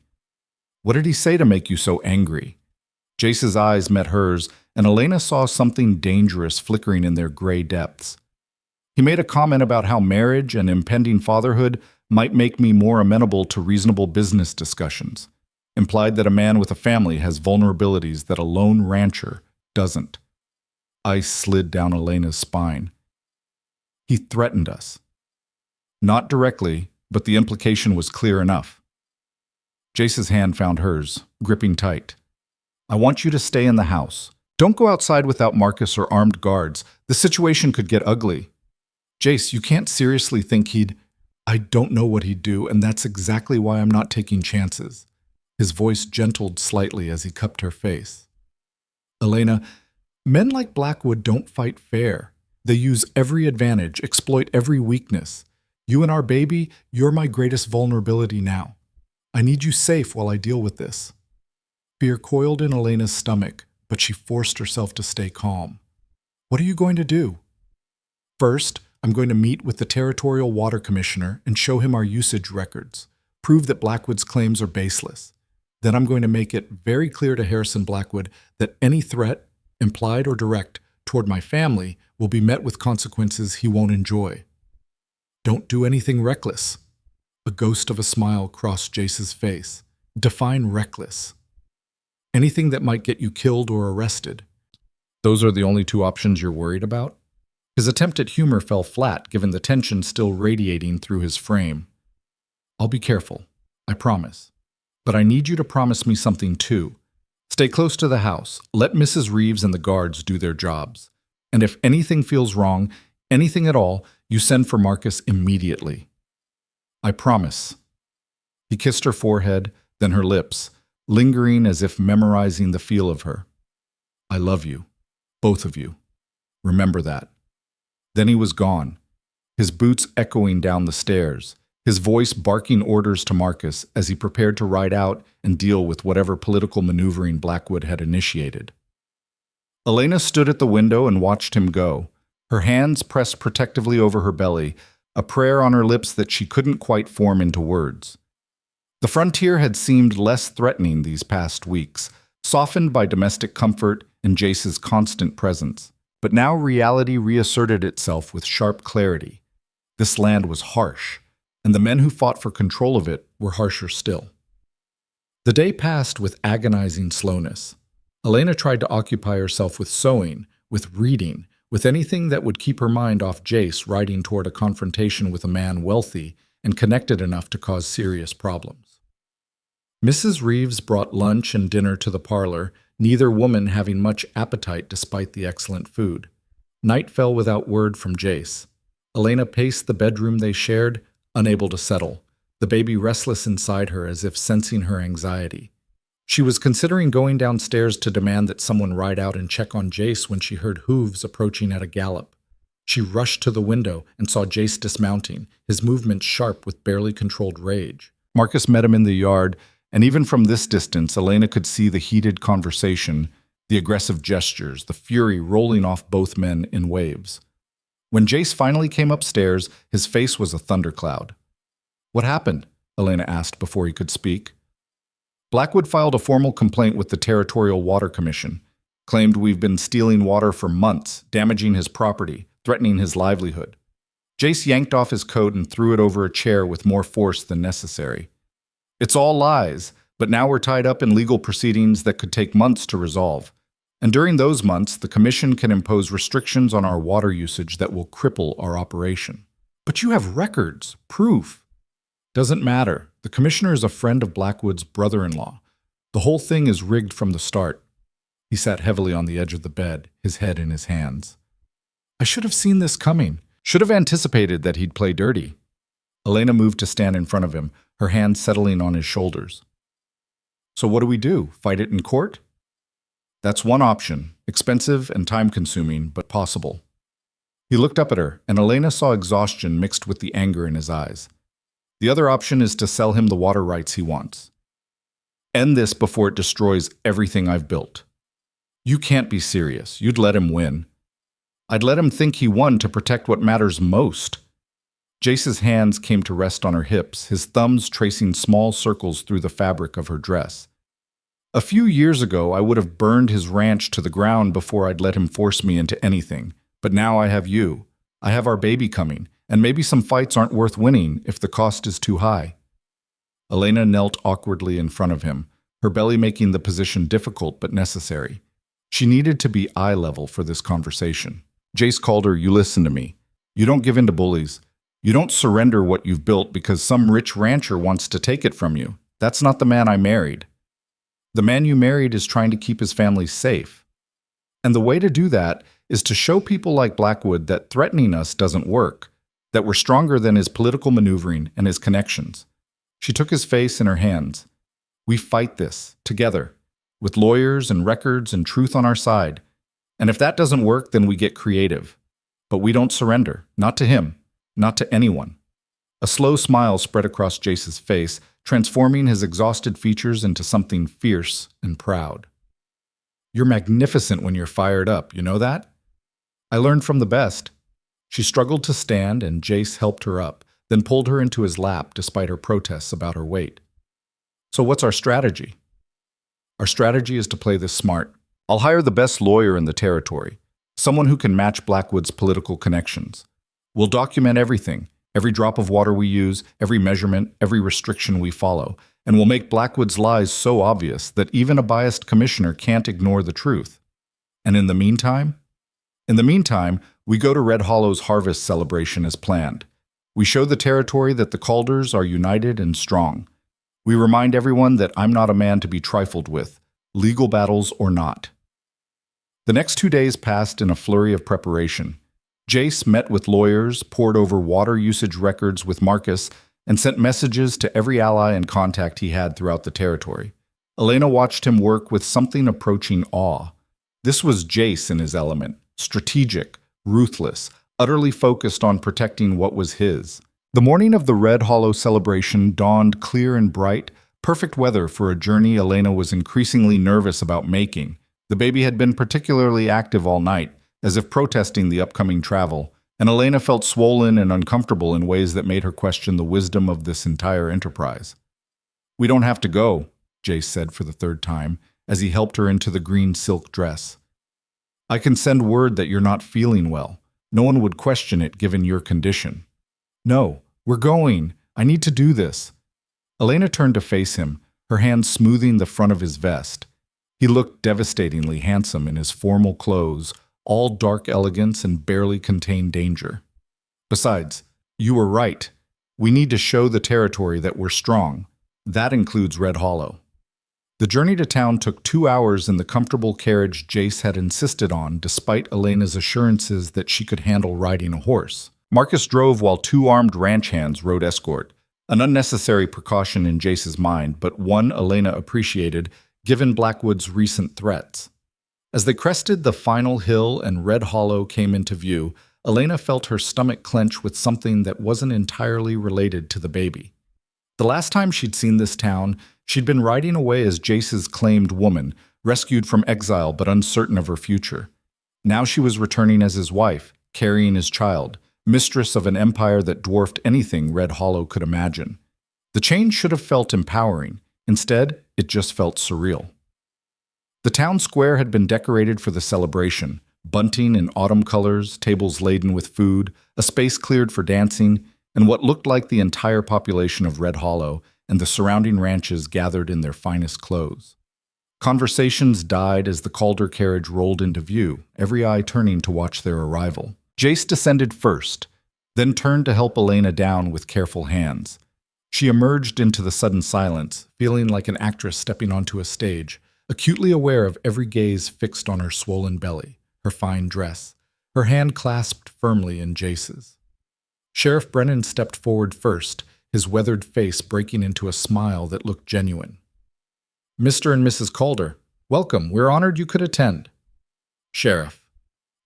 What did he say to make you so angry? Jace's eyes met hers, and Elena saw something dangerous flickering in their gray depths. He made a comment about how marriage and impending fatherhood might make me more amenable to reasonable business discussions. Implied that a man with a family has vulnerabilities that a lone rancher doesn't. Ice slid down Elena's spine. He threatened us. Not directly, but the implication was clear enough. Jace's hand found hers, gripping tight. I want you to stay in the house. Don't go outside without Marcus or armed guards. The situation could get ugly. Jace, you can't seriously think he'd... I don't know what he'd do, and that's exactly why I'm not taking chances. His voice gentled slightly as he cupped her face. Elena, men like Blackwood don't fight fair. They use every advantage, exploit every weakness. You and our baby, you're my greatest vulnerability now. I need you safe while I deal with this. Fear coiled in Elena's stomach, but she forced herself to stay calm. What are you going to do? First, I'm going to meet with the Territorial Water Commissioner and show him our usage records, prove that Blackwood's claims are baseless. Then I'm going to make it very clear to Harrison Blackwood that any threat, implied or direct, toward my family will be met with consequences he won't enjoy. Don't do anything reckless. A ghost of a smile crossed Jace's face. Define reckless. Anything that might get you killed or arrested. Those are the only two options you're worried about? His attempt at humor fell flat, given the tension still radiating through his frame. I'll be careful, I promise. But I need you to promise me something too. Stay close to the house. Let Mrs. Reeves and the guards do their jobs. And if anything feels wrong, anything at all, you send for Marcus immediately. I promise. He kissed her forehead, then her lips, lingering as if memorizing the feel of her. I love you, both of you. Remember that. Then he was gone, his boots echoing down the stairs, his voice barking orders to Marcus as he prepared to ride out and deal with whatever political maneuvering Blackwood had initiated. Elena stood at the window and watched him go, her hands pressed protectively over her belly, a prayer on her lips that she couldn't quite form into words. The frontier had seemed less threatening these past weeks, softened by domestic comfort and Jace's constant presence. But now reality reasserted itself with sharp clarity. This land was harsh, and the men who fought for control of it were harsher still. The day passed with agonizing slowness. Elena tried to occupy herself with sewing, with reading, with anything that would keep her mind off Jace riding toward a confrontation with a man wealthy and connected enough to cause serious problems. Mrs. Reeves brought lunch and dinner to the parlor, neither woman having much appetite despite the excellent food. Night fell without word from Jace. Elena paced the bedroom they shared, unable to settle, the baby restless inside her as if sensing her anxiety. She was considering going downstairs to demand that someone ride out and check on Jace when she heard hooves approaching at a gallop. She rushed to the window and saw Jace dismounting, his movements sharp with barely controlled rage. Marcus met him in the yard, and even from this distance, Elena could see the heated conversation, the aggressive gestures, the fury rolling off both men in waves. When Jace finally came upstairs, his face was a thundercloud. What happened? Elena asked before he could speak. Blackwood filed a formal complaint with the Territorial Water Commission, claimed we've been stealing water for months, damaging his property, threatening his livelihood. Jace yanked off his coat and threw it over a chair with more force than necessary. It's all lies, but now we're tied up in legal proceedings that could take months to resolve. And during those months, the Commission can impose restrictions on our water usage that will cripple our operation. But you have records, proof. Doesn't matter. The Commissioner is a friend of Blackwood's brother-in-law. The whole thing is rigged from the start. He sat heavily on the edge of the bed, his head in his hands. I should have seen this coming. Should have anticipated that he'd play dirty. Elena moved to stand in front of him, her hand settling on his shoulders. So what do we do? Fight it in court? That's one option, expensive and time-consuming, but possible. He looked up at her, and Elena saw exhaustion mixed with the anger in his eyes. The other option is to sell him the water rights he wants. End this before it destroys everything I've built. You can't be serious. You'd let him win. I'd let him think he won to protect what matters most. Jace's hands came to rest on her hips, his thumbs tracing small circles through the fabric of her dress. A few years ago, I would have burned his ranch to the ground before I'd let him force me into anything. But now I have you. I have our baby coming, and maybe some fights aren't worth winning if the cost is too high. Elena knelt awkwardly in front of him, her belly making the position difficult but necessary. She needed to be eye level for this conversation. Jace called her, "You listen to me. You don't give in to bullies. You don't surrender what you've built because some rich rancher wants to take it from you. That's not the man I married. The man you married is trying to keep his family safe. And the way to do that is to show people like Blackwood that threatening us doesn't work, that we're stronger than his political maneuvering and his connections." She took his face in her hands. "We fight this, together, with lawyers and records and truth on our side. And if that doesn't work, then we get creative. But we don't surrender, not to him, not to anyone." A slow smile spread across Jace's face, transforming his exhausted features into something fierce and proud. "You're magnificent when you're fired up, you know that? I learned from the best." She struggled to stand, and Jace helped her up, then pulled her into his lap despite her protests about her weight. "So what's our strategy?" "Our strategy is to play this smart. I'll hire the best lawyer in the territory, someone who can match Blackwood's political connections. We'll document everything, every drop of water we use, every measurement, every restriction we follow, and we'll make Blackwood's lies so obvious that even a biased commissioner can't ignore the truth. And in the meantime? In the meantime, we go to Red Hollow's harvest celebration as planned. We show the territory that the Calders are united and strong. We remind everyone that I'm not a man to be trifled with, legal battles or not." The next 2 days passed in a flurry of preparation. Jace met with lawyers, pored over water usage records with Marcus, and sent messages to every ally and contact he had throughout the territory. Elena watched him work with something approaching awe. This was Jace in his element, strategic, ruthless, utterly focused on protecting what was his. The morning of the Red Hollow celebration dawned clear and bright, perfect weather for a journey Elena was increasingly nervous about making. The baby had been particularly active all night, as if protesting the upcoming travel, and Elena felt swollen and uncomfortable in ways that made her question the wisdom of this entire enterprise. "We don't have to go," Jace said for the third time, as he helped her into the green silk dress. "I can send word that you're not feeling well. No one would question it given your condition." "No, we're going. I need to do this." Elena turned to face him, her hand smoothing the front of his vest. He looked devastatingly handsome in his formal clothes, all dark elegance and barely contained danger. "Besides, you were right. We need to show the territory that we're strong. That includes Red Hollow." The journey to town took 2 hours in the comfortable carriage Jace had insisted on, despite Elena's assurances that she could handle riding a horse. Marcus drove while 2 armed ranch hands rode escort, an unnecessary precaution in Jace's mind, but one Elena appreciated, given Blackwood's recent threats. As they crested the final hill and Red Hollow came into view, Elena felt her stomach clench with something that wasn't entirely related to the baby. The last time she'd seen this town, she'd been riding away as Jace's claimed woman, rescued from exile but uncertain of her future. Now she was returning as his wife, carrying his child, mistress of an empire that dwarfed anything Red Hollow could imagine. The change should have felt empowering. Instead, it just felt surreal. The town square had been decorated for the celebration, bunting in autumn colors, tables laden with food, a space cleared for dancing, and what looked like the entire population of Red Hollow and the surrounding ranches gathered in their finest clothes. Conversations died as the Calder carriage rolled into view, every eye turning to watch their arrival. Jace descended first, then turned to help Elena down with careful hands. She emerged into the sudden silence, feeling like an actress stepping onto a stage, acutely aware of every gaze fixed on her swollen belly, her fine dress, her hand clasped firmly in Jace's. Sheriff Brennan stepped forward first, his weathered face breaking into a smile that looked genuine. "Mr. and Mrs. Calder, welcome. We're honored you could attend." "Sheriff."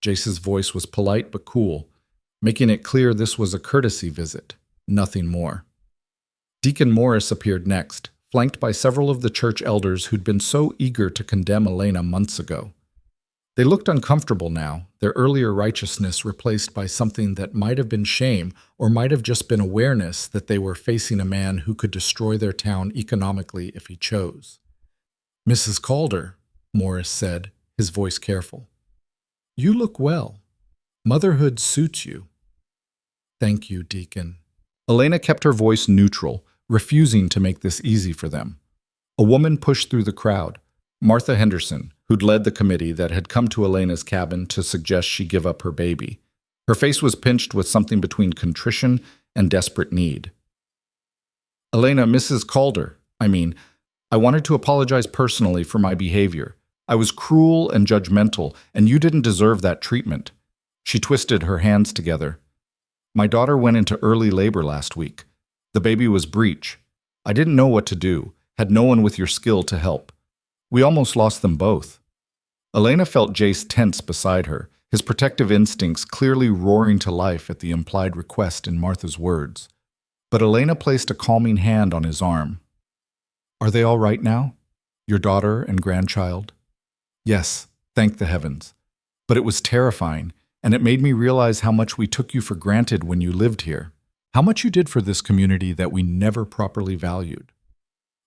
Jace's voice was polite but cool, making it clear this was a courtesy visit, nothing more. Deacon Morris appeared next, flanked by several of the church elders who'd been so eager to condemn Elena months ago. They looked uncomfortable now, their earlier righteousness replaced by something that might have been shame or might have just been awareness that they were facing a man who could destroy their town economically if he chose. "Mrs. Calder," Morris said, his voice careful. "You look well. Motherhood suits you." "Thank you, Deacon." Elena kept her voice neutral, refusing to make this easy for them. A woman pushed through the crowd, Martha Henderson, who'd led the committee that had come to Elena's cabin to suggest she give up her baby. Her face was pinched with something between contrition and desperate need. "Elena, Mrs. Calder, I wanted to apologize personally for my behavior. I was cruel and judgmental, and you didn't deserve that treatment." She twisted her hands together. "My daughter went into early labor last week. The baby was breech. I didn't know what to do, had no one with your skill to help. We almost lost them both." Elena felt Jace tense beside her, his protective instincts clearly roaring to life at the implied request in Martha's words. But Elena placed a calming hand on his arm. "Are they all right now? Your daughter and grandchild?" "Yes, thank the heavens. But it was terrifying, and it made me realize how much we took you for granted when you lived here. How much you did for this community that we never properly valued."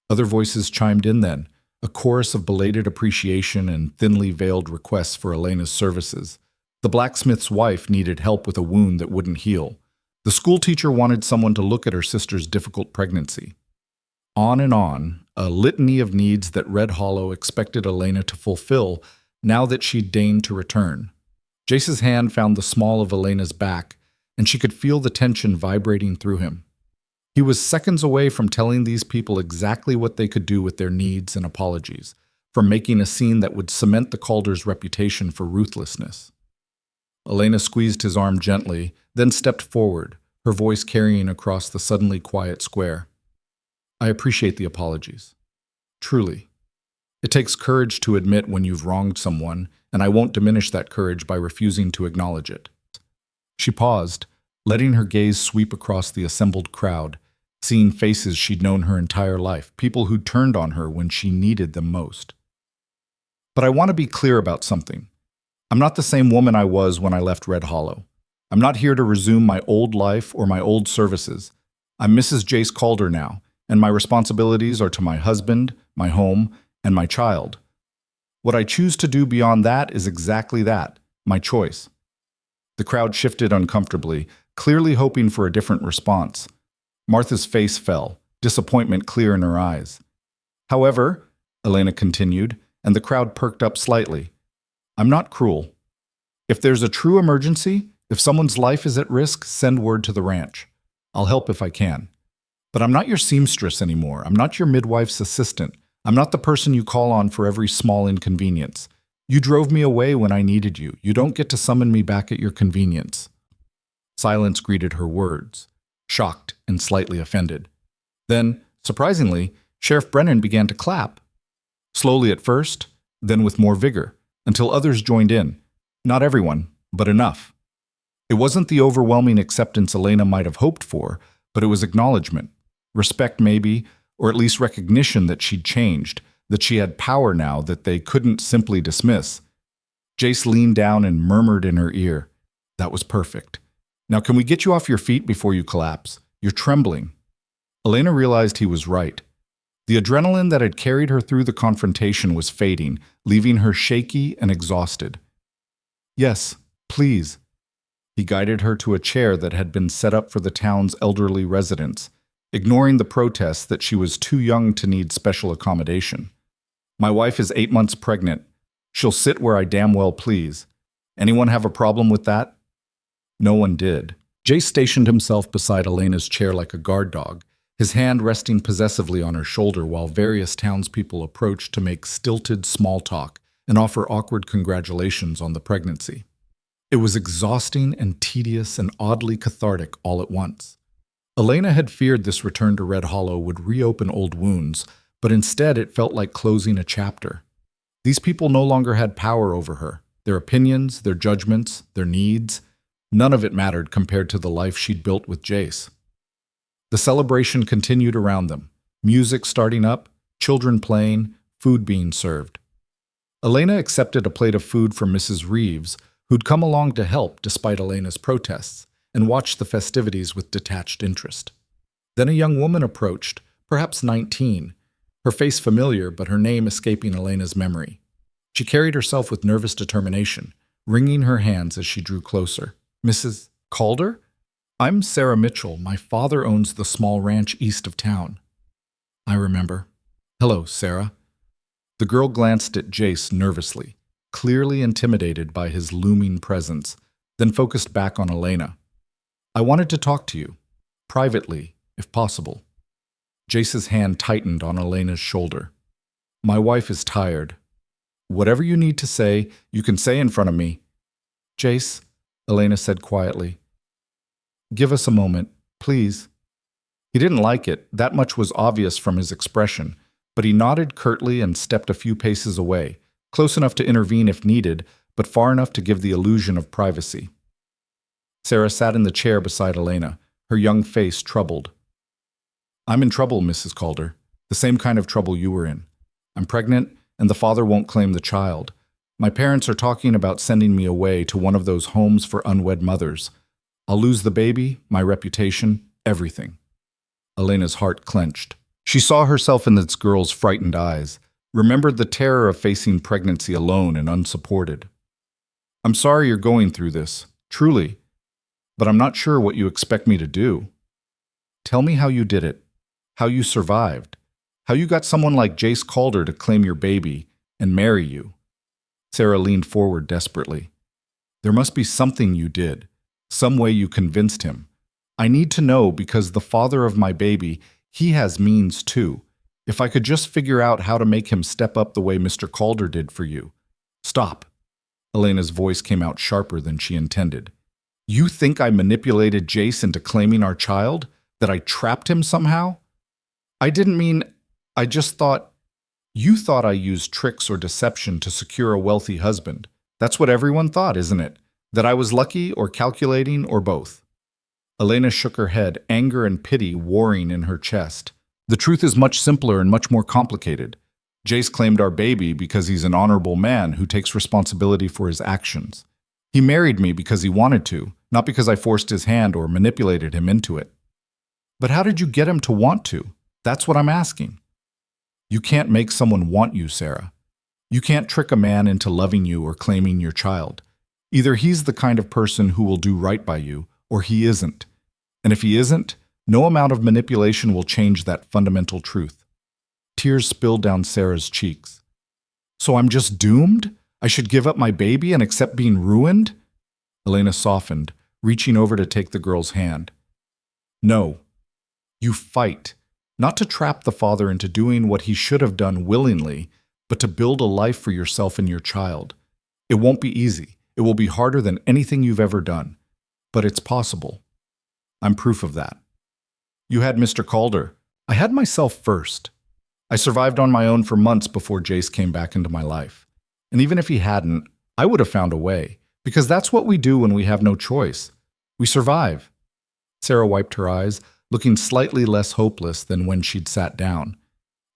Other voices chimed in then, a chorus of belated appreciation and thinly veiled requests for Elena's services. The blacksmith's wife needed help with a wound that wouldn't heal. The schoolteacher wanted someone to look at her sister's difficult pregnancy. On and on, a litany of needs that Red Hollow expected Elena to fulfill now that she'd deigned to return. Jace's hand found the small of Elena's back, and she could feel the tension vibrating through him. He was seconds away from telling these people exactly what they could do with their needs and apologies, from making a scene that would cement the Calder's reputation for ruthlessness. Elena squeezed his arm gently, then stepped forward, her voice carrying across the suddenly quiet square. "I appreciate the apologies. Truly. It takes courage to admit when you've wronged someone, and I won't diminish that courage by refusing to acknowledge it." She paused, letting her gaze sweep across the assembled crowd, seeing faces she'd known her entire life, people who'd turned on her when she needed them most. "But I want to be clear about something. I'm not the same woman I was when I left Red Hollow. I'm not here to resume my old life or my old services. I'm Mrs. Jace Calder now, and my responsibilities are to my husband, my home, and my child. What I choose to do beyond that is exactly that, my choice." The crowd shifted uncomfortably, clearly hoping for a different response. Martha's face fell, disappointment clear in her eyes. "However," Elena continued, and the crowd perked up slightly, "I'm not cruel. If there's a true emergency, if someone's life is at risk, send word to the ranch. I'll help if I can. But I'm not your seamstress anymore. I'm not your midwife's assistant. I'm not the person you call on for every small inconvenience. You drove me away when I needed you. You don't get to summon me back at your convenience." Silence greeted her words, shocked and slightly offended. Then, surprisingly, Sheriff Brennan began to clap. Slowly at first, then with more vigor, until others joined in. Not everyone, but enough. It wasn't the overwhelming acceptance Elena might have hoped for, but it was acknowledgement, respect maybe, or at least recognition that she'd changed, that she had power now that they couldn't simply dismiss. Jace leaned down and murmured in her ear, "That was perfect. Now can we get you off your feet before you collapse? You're trembling." Elena realized he was right. The adrenaline that had carried her through the confrontation was fading, leaving her shaky and exhausted. "Yes, please." He guided her to a chair that had been set up for the town's elderly residents, ignoring the protests that she was too young to need special accommodation. "My wife is 8 months pregnant. She'll sit where I damn well please. Anyone have a problem with that?" No one did. Jace stationed himself beside Elena's chair like a guard dog, his hand resting possessively on her shoulder while various townspeople approached to make stilted small talk and offer awkward congratulations on the pregnancy. It was exhausting and tedious and oddly cathartic all at once. Elena had feared this return to Red Hollow would reopen old wounds, but instead it felt like closing a chapter. These people no longer had power over her, their opinions, their judgments, their needs. None of it mattered compared to the life she'd built with Jace. The celebration continued around them, music starting up, children playing, food being served. Elena accepted a plate of food from Mrs. Reeves, who'd come along to help despite Elena's protests, and watched the festivities with detached interest. Then a young woman approached, perhaps 19, her face familiar but her name escaping Elena's memory. She carried herself with nervous determination, wringing her hands as she drew closer. "Mrs. Calder? I'm Sarah Mitchell. My father owns the small ranch east of town." "I remember. Hello, Sarah." The girl glanced at Jace nervously, clearly intimidated by his looming presence, then focused back on Elena. "I wanted to talk to you, privately, if possible." Jace's hand tightened on Elena's shoulder. "My wife is tired. Whatever you need to say, you can say in front of me." "Jace," Elena said quietly, "give us a moment, please." He didn't like it, that much was obvious from his expression, but he nodded curtly and stepped a few paces away, close enough to intervene if needed, but far enough to give the illusion of privacy. Sarah sat in the chair beside Elena, her young face troubled. "I'm in trouble, Mrs. Calder, the same kind of trouble you were in. I'm pregnant, and the father won't claim the child. My parents are talking about sending me away to one of those homes for unwed mothers. I'll lose the baby, my reputation, everything." Elena's heart clenched. She saw herself in this girl's frightened eyes, remembered the terror of facing pregnancy alone and unsupported. "I'm sorry you're going through this, truly, but I'm not sure what you expect me to do. Tell me how you did it, how you survived, how you got someone like Jace Calder to claim your baby and marry you." Sarah leaned forward desperately. "There must be something you did, some way you convinced him. I need to know because the father of my baby, he has means too. If I could just figure out how to make him step up the way Mr. Calder did for you." "Stop." Elena's voice came out sharper than she intended. "You think I manipulated Jace into claiming our child? That I trapped him somehow? I didn't mean, I just thought, you thought I used tricks or deception to secure a wealthy husband. That's what everyone thought, isn't it? That I was lucky or calculating or both." Elena shook her head, anger and pity warring in her chest. "The truth is much simpler and much more complicated. Jace claimed our baby because he's an honorable man who takes responsibility for his actions. He married me because he wanted to, not because I forced his hand or manipulated him into it." "But how did you get him to want to? That's what I'm asking." "You can't make someone want you, Sarah. You can't trick a man into loving you or claiming your child. Either he's the kind of person who will do right by you, or he isn't. And if he isn't, no amount of manipulation will change that fundamental truth." Tears spilled down Sarah's cheeks. "So I'm just doomed? I should give up my baby and accept being ruined?" Elena softened, reaching over to take the girl's hand. "No. You fight, not to trap the father into doing what he should have done willingly, but to build a life for yourself and your child. It won't be easy. It will be harder than anything you've ever done. But it's possible. I'm proof of that. You had Mr. Calder. I had myself first. I survived on my own for months before Jace came back into my life. And even if he hadn't, I would have found a way, because that's what we do when we have no choice. We survive." Sarah wiped her eyes, looking slightly less hopeless than when she'd sat down.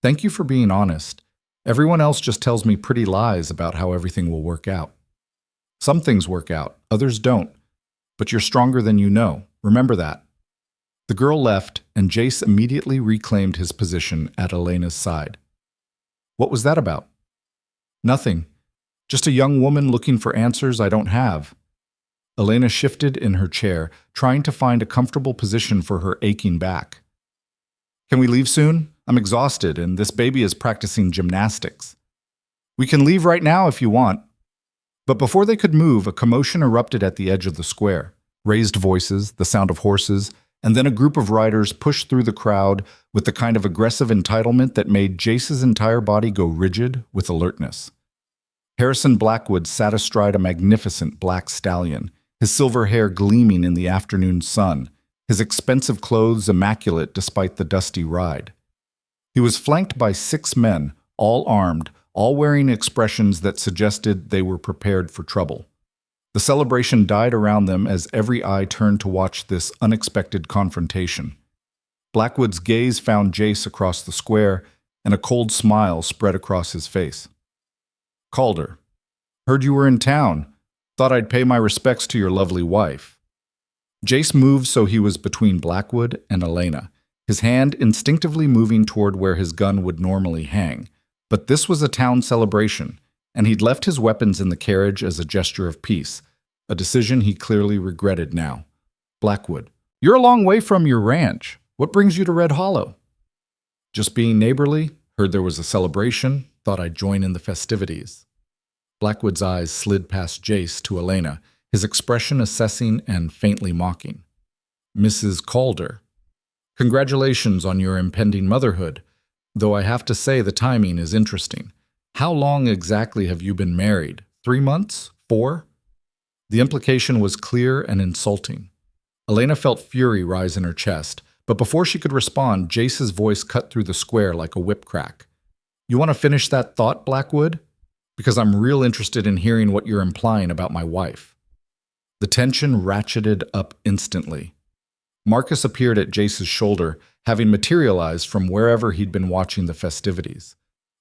"Thank you for being honest. Everyone else just tells me pretty lies about how everything will work out. Some things work out, others don't. But you're stronger than you know. Remember that." The girl left, and Jace immediately reclaimed his position at Elena's side. "What was that about?" "Nothing. Just a young woman looking for answers I don't have." Elena shifted in her chair, trying to find a comfortable position for her aching back. "Can we leave soon? I'm exhausted, and this baby is practicing gymnastics." "We can leave right now if you want." But before they could move, a commotion erupted at the edge of the square. Raised voices, the sound of horses, and then a group of riders pushed through the crowd with the kind of aggressive entitlement that made Jace's entire body go rigid with alertness. Harrison Blackwood sat astride a magnificent black stallion, his silver hair gleaming in the afternoon sun, his expensive clothes immaculate despite the dusty ride. He was flanked by 6 men, all armed, all wearing expressions that suggested they were prepared for trouble. The celebration died around them as every eye turned to watch this unexpected confrontation. Blackwood's gaze found Jace across the square, and a cold smile spread across his face. "Calder, heard you were in town. Thought I'd pay my respects to your lovely wife." Jace moved so he was between Blackwood and Elena, his hand instinctively moving toward where his gun would normally hang. But this was a town celebration, and he'd left his weapons in the carriage as a gesture of peace, a decision he clearly regretted now. "Blackwood, you're a long way from your ranch. What brings you to Red Hollow?" "Just being neighborly, heard there was a celebration, thought I'd join in the festivities." Blackwood's eyes slid past Jace to Elena, his expression assessing and faintly mocking. "Mrs. Calder, congratulations on your impending motherhood, though I have to say the timing is interesting. How long exactly have you been married? 3 months? 4? The implication was clear and insulting. Elena felt fury rise in her chest, but before she could respond, Jace's voice cut through the square like a whip crack. "You want to finish that thought, Blackwood? Because I'm real interested in hearing what you're implying about my wife." The tension ratcheted up instantly. Marcus appeared at Jace's shoulder, having materialized from wherever he'd been watching the festivities.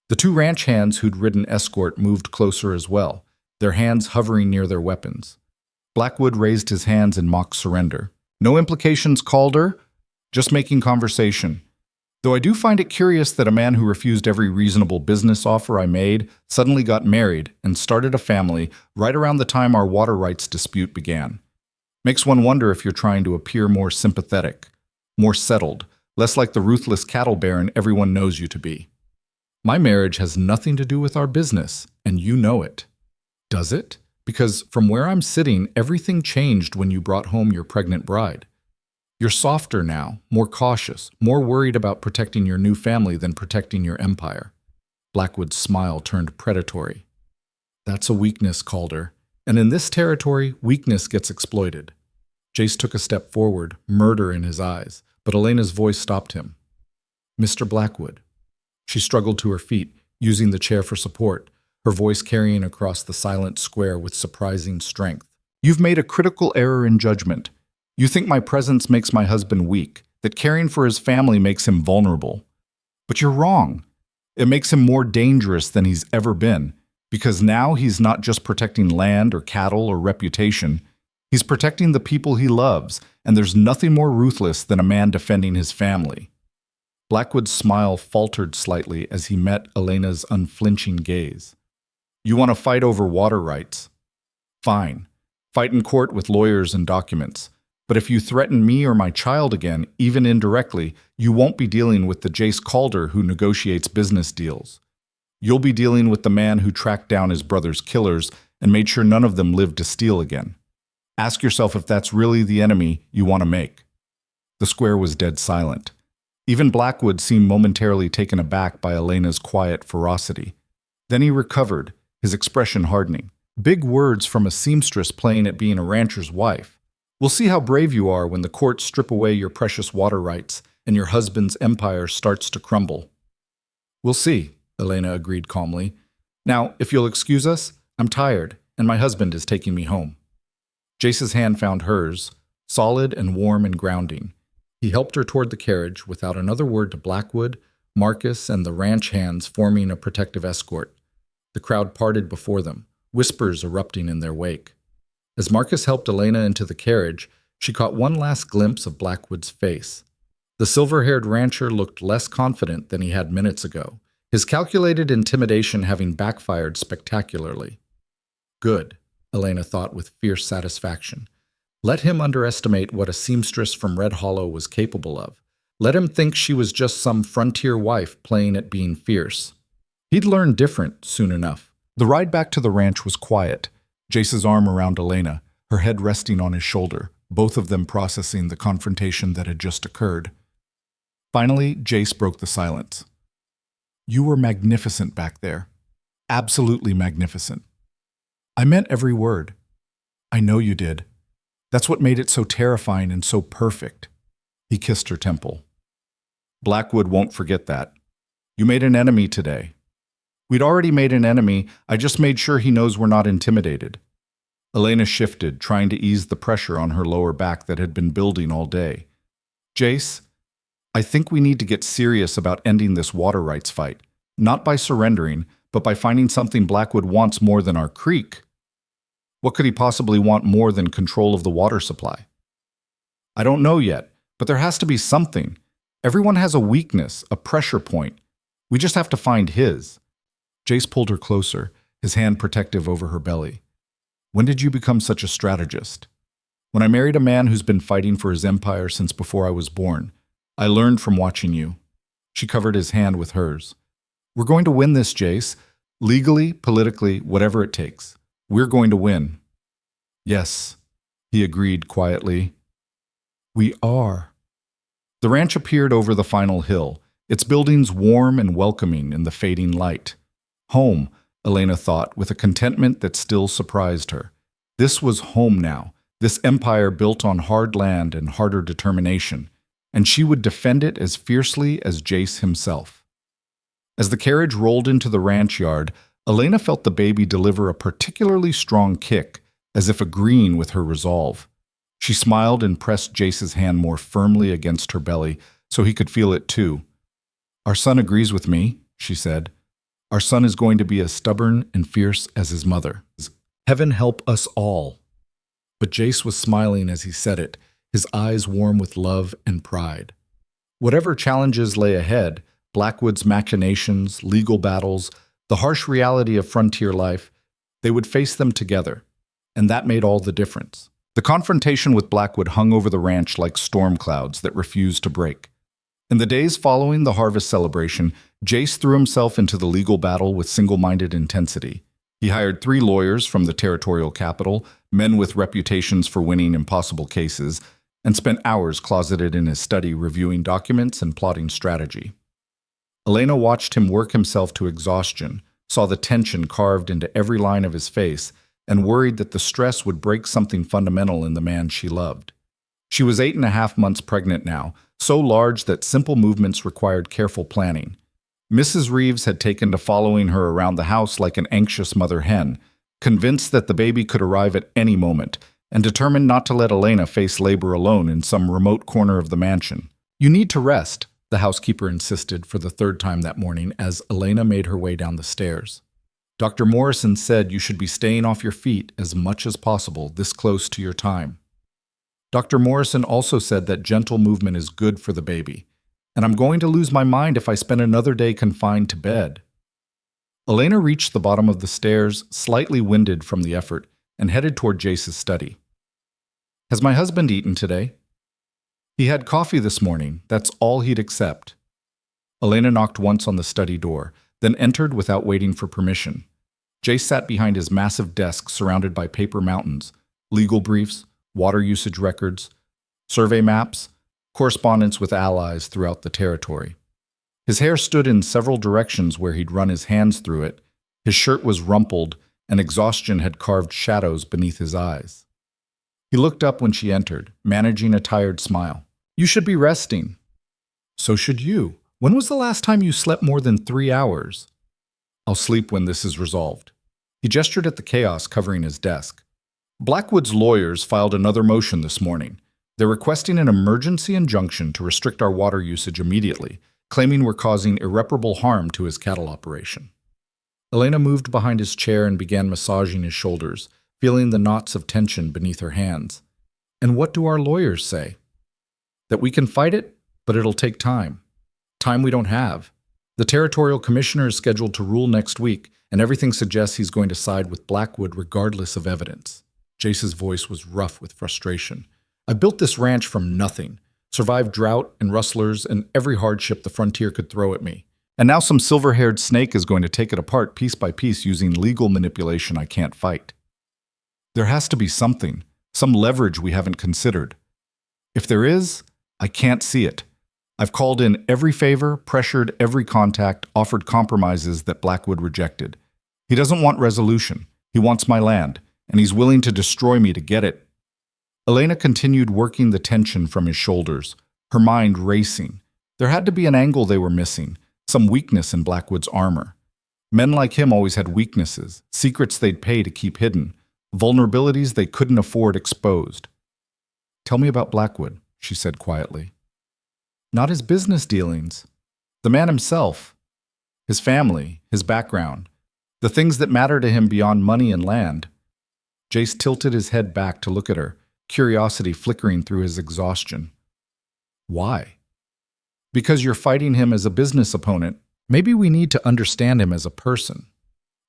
The 2 ranch hands who'd ridden escort moved closer as well, their hands hovering near their weapons. Blackwood raised his hands in mock surrender. "No implications, Calder. Just making conversation. Though I do find it curious that a man who refused every reasonable business offer I made suddenly got married and started a family right around the time our water rights dispute began. Makes one wonder if you're trying to appear more sympathetic, more settled, less like the ruthless cattle baron everyone knows you to be. My marriage has nothing to do with our business, and you know it." "Does it? Because from where I'm sitting, everything changed when you brought home your pregnant bride. You're softer now, more cautious, more worried about protecting your new family than protecting your empire." Blackwood's smile turned predatory. "That's a weakness, Calder, and in this territory, weakness gets exploited." Jace took a step forward, murder in his eyes, but Elena's voice stopped him. "Mr. Blackwood." She struggled to her feet, using the chair for support, her voice carrying across the silent square with surprising strength. "You've made a critical error in judgment. You think my presence makes my husband weak, that caring for his family makes him vulnerable. But you're wrong. It makes him more dangerous than he's ever been, because now he's not just protecting land or cattle or reputation. He's protecting the people he loves, and there's nothing more ruthless than a man defending his family." Blackwood's smile faltered slightly as he met Elena's unflinching gaze. "You want to fight over water rights? Fine. Fight in court with lawyers and documents. But if you threaten me or my child again, even indirectly, you won't be dealing with the Jace Calder who negotiates business deals. You'll be dealing with the man who tracked down his brother's killers and made sure none of them lived to steal again. Ask yourself if that's really the enemy you want to make." The square was dead silent. Even Blackwood seemed momentarily taken aback by Elena's quiet ferocity. Then he recovered, his expression hardening. "Big words from a seamstress playing at being a rancher's wife. We'll see how brave you are when the courts strip away your precious water rights and your husband's empire starts to crumble." "We'll see," Elena agreed calmly. "Now, if you'll excuse us, I'm tired, and my husband is taking me home." Jace's hand found hers, solid and warm and grounding. He helped her toward the carriage without another word to Blackwood, Marcus, and the ranch hands forming a protective escort. The crowd parted before them, whispers erupting in their wake. As Marcus helped Elena into the carriage, she caught one last glimpse of Blackwood's face. The silver-haired rancher looked less confident than he had minutes ago, his calculated intimidation having backfired spectacularly. Good, Elena thought with fierce satisfaction. Let him underestimate what a seamstress from Red Hollow was capable of. Let him think she was just some frontier wife playing at being fierce. He'd learn different soon enough. The ride back to the ranch was quiet. Jace's arm around Elena, her head resting on his shoulder, both of them processing the confrontation that had just occurred. Finally, Jace broke the silence. "You were magnificent back there. Absolutely magnificent. I meant every word. I know you did. That's what made it so terrifying and so perfect." He kissed her temple. "Blackwood won't forget that. You made an enemy today. We'd already made an enemy. I just made sure he knows we're not intimidated." Elena shifted, trying to ease the pressure on her lower back that had been building all day. Jace, I think we need to get serious about ending this water rights fight, not by surrendering, but by finding something Blackwood wants more than our creek. What could he possibly want more than control of the water supply? I don't know yet, but there has to be something. Everyone has a weakness, a pressure point. We just have to find his. Jace pulled her closer, his hand protective over her belly. When did you become such a strategist? When I married a man who's been fighting for his empire since before I was born. I learned from watching you. She covered his hand with hers. We're going to win this, Jace. Legally, politically, whatever it takes. We're going to win. Yes, he agreed quietly. We are. The ranch appeared over the final hill, its buildings warm and welcoming in the fading light. Home, Elena thought, with a contentment that still surprised her. This was home now, this empire built on hard land and harder determination, and she would defend it as fiercely as Jace himself. As the carriage rolled into the ranch yard, Elena felt the baby deliver a particularly strong kick, as if agreeing with her resolve. She smiled and pressed Jace's hand more firmly against her belly so he could feel it too. Our son agrees with me, she said. Our son is going to be as stubborn and fierce as his mother. Heaven help us all. But Jace was smiling as he said it, his eyes warm with love and pride. Whatever challenges lay ahead, Blackwood's machinations, legal battles, the harsh reality of frontier life, they would face them together, and that made all the difference. The confrontation with Blackwood hung over the ranch like storm clouds that refused to break. In the days following the harvest celebration, Jace threw himself into the legal battle with single-minded intensity. He hired 3 lawyers from the territorial capital, men with reputations for winning impossible cases, and spent hours closeted in his study reviewing documents and plotting strategy. Elena watched him work himself to exhaustion, saw the tension carved into every line of his face, and worried that the stress would break something fundamental in the man she loved. She was 8.5 months pregnant now, so large that simple movements required careful planning. Mrs. Reeves had taken to following her around the house like an anxious mother hen, convinced that the baby could arrive at any moment, and determined not to let Elena face labor alone in some remote corner of the mansion. You need to rest, the housekeeper insisted for the 3rd time that morning as Elena made her way down the stairs. Dr. Morrison said you should be staying off your feet as much as possible this close to your time. Dr. Morrison also said that gentle movement is good for the baby, and I'm going to lose my mind if I spend another day confined to bed. Elena reached the bottom of the stairs, slightly winded from the effort, and headed toward Jace's study. Has my husband eaten today? He had coffee this morning. That's all he'd accept. Elena knocked once on the study door, then entered without waiting for permission. Jace sat behind his massive desk surrounded by paper mountains, legal briefs, water usage records, survey maps, correspondence with allies throughout the territory. His hair stood in several directions where he'd run his hands through it, his shirt was rumpled, and exhaustion had carved shadows beneath his eyes. He looked up when she entered, managing a tired smile. You should be resting. So should you. When was the last time you slept more than 3 hours? I'll sleep when this is resolved. He gestured at the chaos covering his desk. Blackwood's lawyers filed another motion this morning. They're requesting an emergency injunction to restrict our water usage immediately, claiming we're causing irreparable harm to his cattle operation. Elena moved behind his chair and began massaging his shoulders, feeling the knots of tension beneath her hands. And what do our lawyers say? That we can fight it, but it'll take time. Time we don't have. The territorial commissioner is scheduled to rule next week, and everything suggests he's going to side with Blackwood regardless of evidence. Jace's voice was rough with frustration. I built this ranch from nothing, survived drought and rustlers and every hardship the frontier could throw at me. And now some silver-haired snake is going to take it apart piece by piece using legal manipulation I can't fight. There has to be something, some leverage we haven't considered. If there is, I can't see it. I've called in every favor, pressured every contact, offered compromises that Blackwood rejected. He doesn't want resolution. He wants my land, and he's willing to destroy me to get it. Elena continued working the tension from his shoulders, her mind racing. There had to be an angle they were missing, some weakness in Blackwood's armor. Men like him always had weaknesses, secrets they'd pay to keep hidden. vulnerabilities they couldn't afford exposed. "Tell me about Blackwood," she said quietly. "Not his business dealings. The man himself. His family, his background. The things that matter to him beyond money and land." Jace tilted his head back to look at her, curiosity flickering through his exhaustion. "Why?" "Because you're fighting him as a business opponent. Maybe we need to understand him as a person."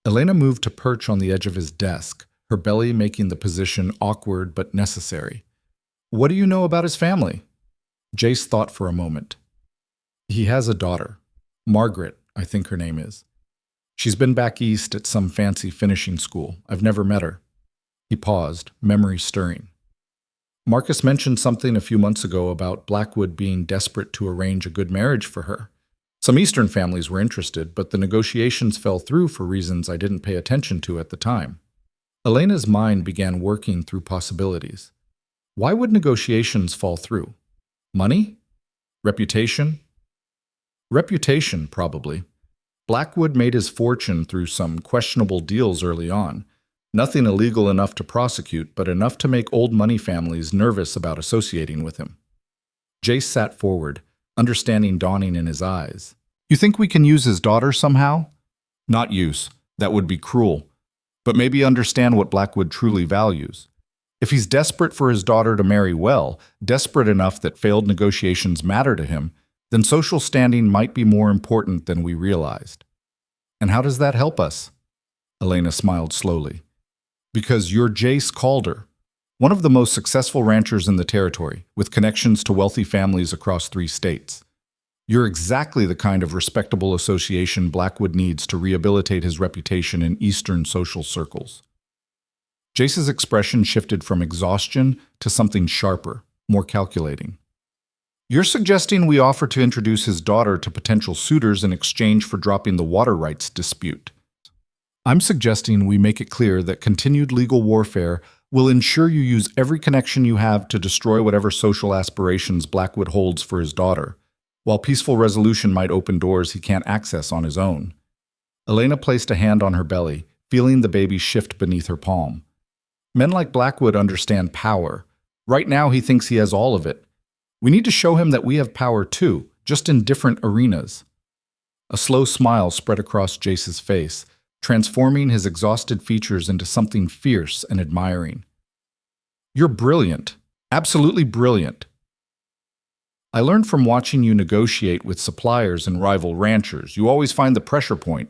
Elena moved to perch on the edge of his desk, her belly making the position awkward but necessary. "What do you know about his family?" Jace thought for a moment. "He has a daughter. Margaret, I think her name is. She's been back east at some fancy finishing school. I've never met her." He paused, memory stirring. "Marcus mentioned something a few months ago about Blackwood being desperate to arrange a good marriage for her. Some Eastern families were interested, but the negotiations fell through for reasons I didn't pay attention to at the time." Elena's mind began working through possibilities. Why would negotiations fall through? Money? Reputation? Reputation, probably. Blackwood made his fortune through some questionable deals early on. Nothing illegal enough to prosecute, but enough to make old money families nervous about associating with him. Jace sat forward, understanding dawning in his eyes. "You think we can use his daughter somehow?" "Not use. That would be cruel. But maybe understand what Blackwood truly values. If he's desperate for his daughter to marry well, desperate enough that failed negotiations matter to him, then social standing might be more important than we realized." "And how does that help us?" Elena smiled slowly. "Because you're Jace Calder, one of the most successful ranchers in the territory, with connections to wealthy families across 3 states. You're exactly the kind of respectable association Blackwood needs to rehabilitate his reputation in Eastern social circles." Jace's expression shifted from exhaustion to something sharper, more calculating. "You're suggesting we offer to introduce his daughter to potential suitors in exchange for dropping the water rights dispute?" "I'm suggesting we make it clear that continued legal warfare will ensure you use every connection you have to destroy whatever social aspirations Blackwood holds for his daughter, while peaceful resolution might open doors he can't access on his own." Elena placed a hand on her belly, feeling the baby shift beneath her palm. "Men like Blackwood understand power. Right now he thinks he has all of it. We need to show him that we have power too, just in different arenas." A slow smile spread across Jace's face, transforming his exhausted features into something fierce and admiring. "You're brilliant. Absolutely brilliant. I learned from watching you negotiate with suppliers and rival ranchers. You always find the pressure point."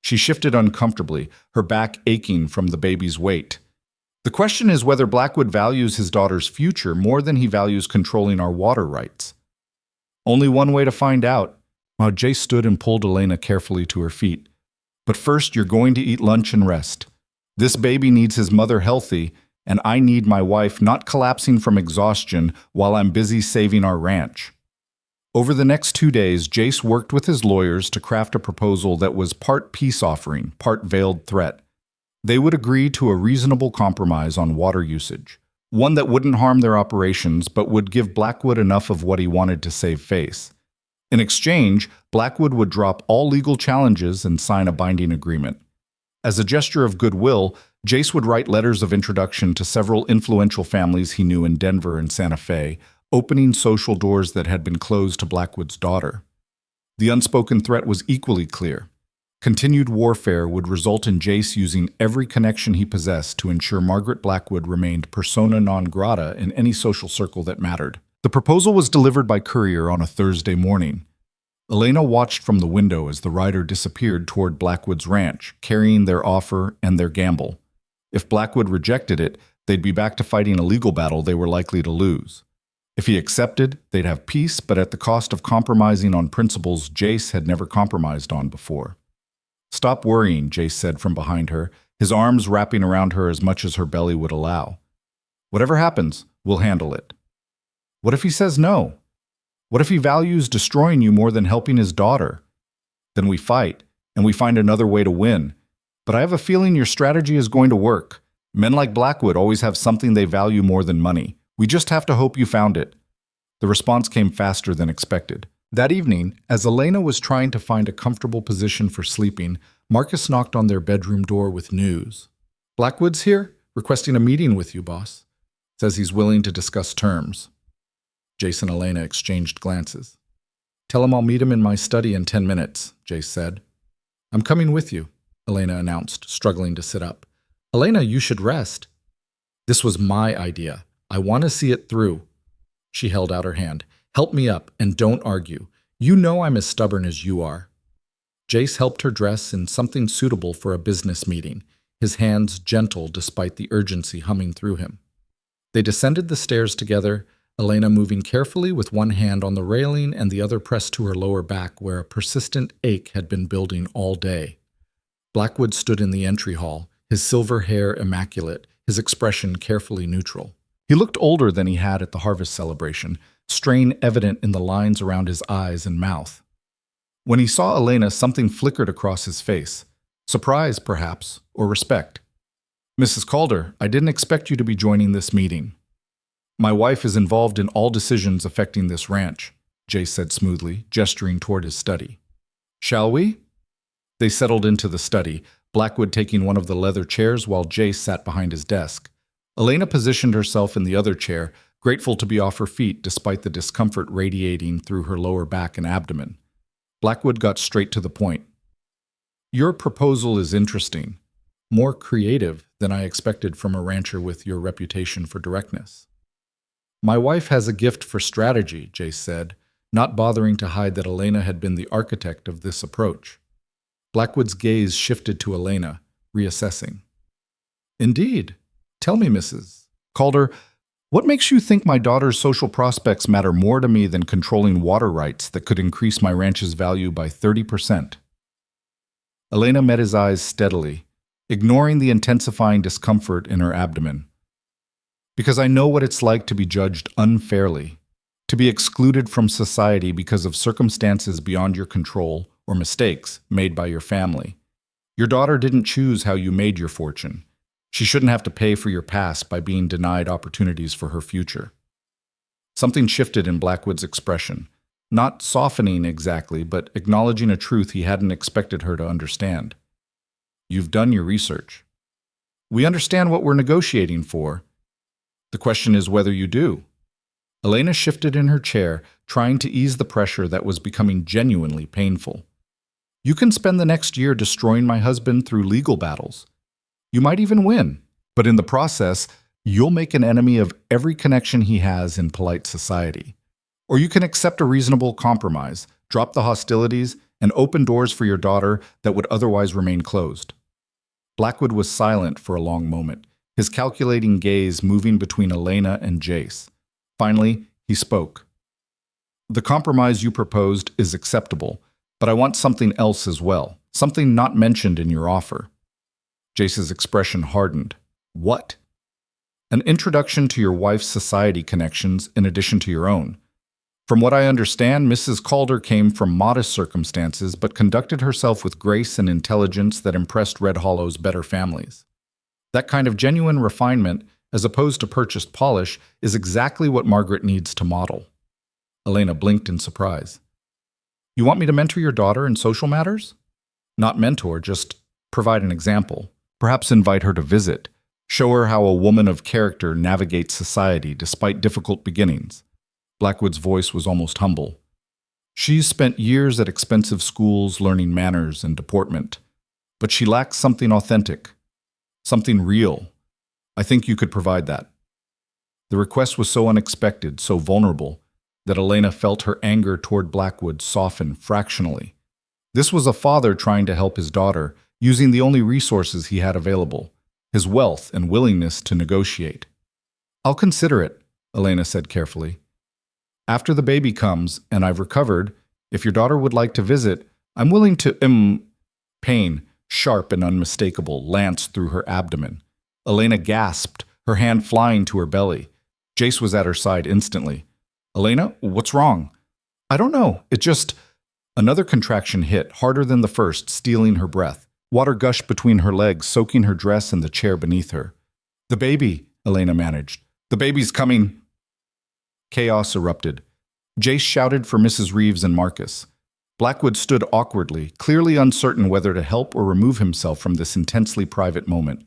She shifted uncomfortably, her back aching from the baby's weight. "The question is whether Blackwood values his daughter's future more than he values controlling our water rights." "Only one way to find out." Jace stood and pulled Elena carefully to her feet. "But first, you're going to eat lunch and rest. This baby needs his mother healthy, and I need my wife not collapsing from exhaustion while I'm busy saving our ranch." Over the next 2 days, Jace worked with his lawyers to craft a proposal that was part peace offering, part veiled threat. They would agree to a reasonable compromise on water usage, one that wouldn't harm their operations but would give Blackwood enough of what he wanted to save face. In exchange, Blackwood would drop all legal challenges and sign a binding agreement. As a gesture of goodwill, Jace would write letters of introduction to several influential families he knew in Denver and Santa Fe, opening social doors that had been closed to Blackwood's daughter. The unspoken threat was equally clear. Continued warfare would result in Jace using every connection he possessed to ensure Margaret Blackwood remained persona non grata in any social circle that mattered. The proposal was delivered by courier on a Thursday morning. Elena watched from the window as the rider disappeared toward Blackwood's ranch, carrying their offer and their gamble. If Blackwood rejected it, they'd be back to fighting a legal battle they were likely to lose. If he accepted, they'd have peace, but at the cost of compromising on principles Jace had never compromised on before. "Stop worrying," Jace said from behind her, his arms wrapping around her as much as her belly would allow. "Whatever happens, we'll handle it." "What if he says no? What if he values destroying you more than helping his daughter?" "Then we fight, and we find another way to win. But I have a feeling your strategy is going to work. Men like Blackwood always have something they value more than money. We just have to hope you found it." The response came faster than expected. That evening, as Elena was trying to find a comfortable position for sleeping, Marcus knocked on their bedroom door with news. "Blackwood's here? Requesting a meeting with you, boss. Says he's willing to discuss terms. Jace and Elena exchanged glances. Tell him I'll meet him in my study in 10 minutes, Jace said. I'm coming with you, Elena announced, struggling to sit up. Elena, you should rest. This was my idea. I want to see it through. She held out her hand. Help me up, and don't argue. You know I'm as stubborn as you are. Jace helped her dress in something suitable for a business meeting, his hands gentle despite the urgency humming through him. They descended the stairs together, Elena moving carefully with one hand on the railing and the other pressed to her lower back where a persistent ache had been building all day. Blackwood stood in the entry hall, his silver hair immaculate, his expression carefully neutral. He looked older than he had at the harvest celebration, strain evident in the lines around his eyes and mouth. When he saw Elena, something flickered across his face. Surprise, perhaps, or respect. Mrs. Calder, I didn't expect you to be joining this meeting. My wife is involved in all decisions affecting this ranch, Jace said smoothly, gesturing toward his study. Shall we? They settled into the study, Blackwood taking one of the leather chairs while Jace sat behind his desk. Elena positioned herself in the other chair, grateful to be off her feet despite the discomfort radiating through her lower back and abdomen. Blackwood got straight to the point. Your proposal is interesting, more creative than I expected from a rancher with your reputation for directness. My wife has a gift for strategy, Jace said, not bothering to hide that Elena had been the architect of this approach. Blackwood's gaze shifted to Elena, reassessing. Indeed. Tell me, Mrs. Calder, what makes you think my daughter's social prospects matter more to me than controlling water rights that could increase my ranch's value by 30%? Elena met his eyes steadily, ignoring the intensifying discomfort in her abdomen. Because I know what it's like to be judged unfairly, to be excluded from society because of circumstances beyond your control or mistakes made by your family. Your daughter didn't choose how you made your fortune. She shouldn't have to pay for your past by being denied opportunities for her future. Something shifted in Blackwood's expression, not softening exactly, but acknowledging a truth he hadn't expected her to understand. You've done your research. We understand what we're negotiating for. The question is whether you do. Elena shifted in her chair, trying to ease the pressure that was becoming genuinely painful. You can spend the next year destroying my husband through legal battles. You might even win, but in the process, you'll make an enemy of every connection he has in polite society. Or you can accept a reasonable compromise, drop the hostilities, and open doors for your daughter that would otherwise remain closed. Blackwood was silent for a long moment, his calculating gaze moving between Elena and Jace. Finally, he spoke. The compromise you proposed is acceptable, but I want something else as well, something not mentioned in your offer. Jace's expression hardened. What? An introduction to your wife's society connections in addition to your own. From what I understand, Mrs. Calder came from modest circumstances but conducted herself with grace and intelligence that impressed Red Hollow's better families. That kind of genuine refinement, as opposed to purchased polish, is exactly what Margaret needs to model. Elena blinked in surprise. You want me to mentor your daughter in social matters? Not mentor, just provide an example. Perhaps invite her to visit. Show her how a woman of character navigates society despite difficult beginnings. Blackwood's voice was almost humble. She's spent years at expensive schools learning manners and deportment, but she lacks something authentic, something real. I think you could provide that. The request was so unexpected, so vulnerable, that Elena felt her anger toward Blackwood soften fractionally. This was a father trying to help his daughter, using the only resources he had available, his wealth and willingness to negotiate. I'll consider it, Elena said carefully. After the baby comes and I've recovered, if your daughter would like to visit, I'm willing to, Pain, sharp and unmistakable, lanced through her abdomen. Elena gasped, her hand flying to her belly. Jace was at her side instantly. Elena, what's wrong? I don't know, it just... Another contraction hit, harder than the first, stealing her breath. Water gushed between her legs, soaking her dress and the chair beneath her. The baby, Elena managed. The baby's coming. Chaos erupted. Jace shouted for Mrs. Reeves and Marcus. Blackwood stood awkwardly, clearly uncertain whether to help or remove himself from this intensely private moment.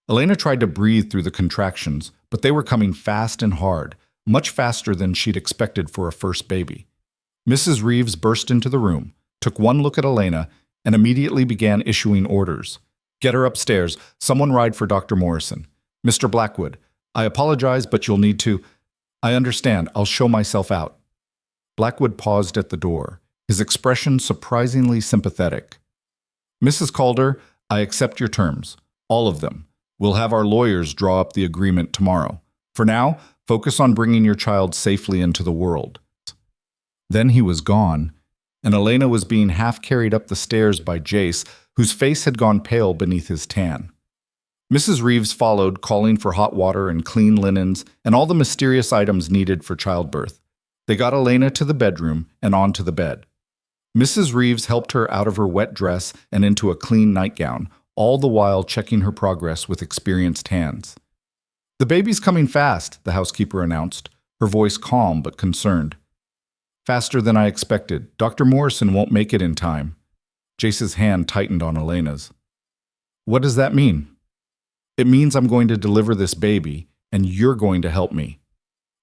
Elena tried to breathe through the contractions, but they were coming fast and hard, much faster than she'd expected for a first baby. Mrs. Reeves burst into the room, took one look at Elena, and immediately began issuing orders. Get her upstairs. Someone ride for Dr. Morrison. Mr. Blackwood, I apologize, but you'll need to. I understand. I'll show myself out. Blackwood paused at the door, his expression surprisingly sympathetic. Mrs. Calder, I accept your terms. All of them. We'll have our lawyers draw up the agreement tomorrow. For now, focus on bringing your child safely into the world. Then he was gone, and Elena was being half carried up the stairs by Jace, whose face had gone pale beneath his tan. Mrs. Reeves followed, calling for hot water and clean linens and all the mysterious items needed for childbirth. They got Elena to the bedroom and onto the bed. Mrs. Reeves helped her out of her wet dress and into a clean nightgown, all the while checking her progress with experienced hands. The baby's coming fast, the housekeeper announced, her voice calm but concerned. Faster than I expected. Dr. Morrison won't make it in time. Jace's hand tightened on Elena's. What does that mean? It means I'm going to deliver this baby, and you're going to help me.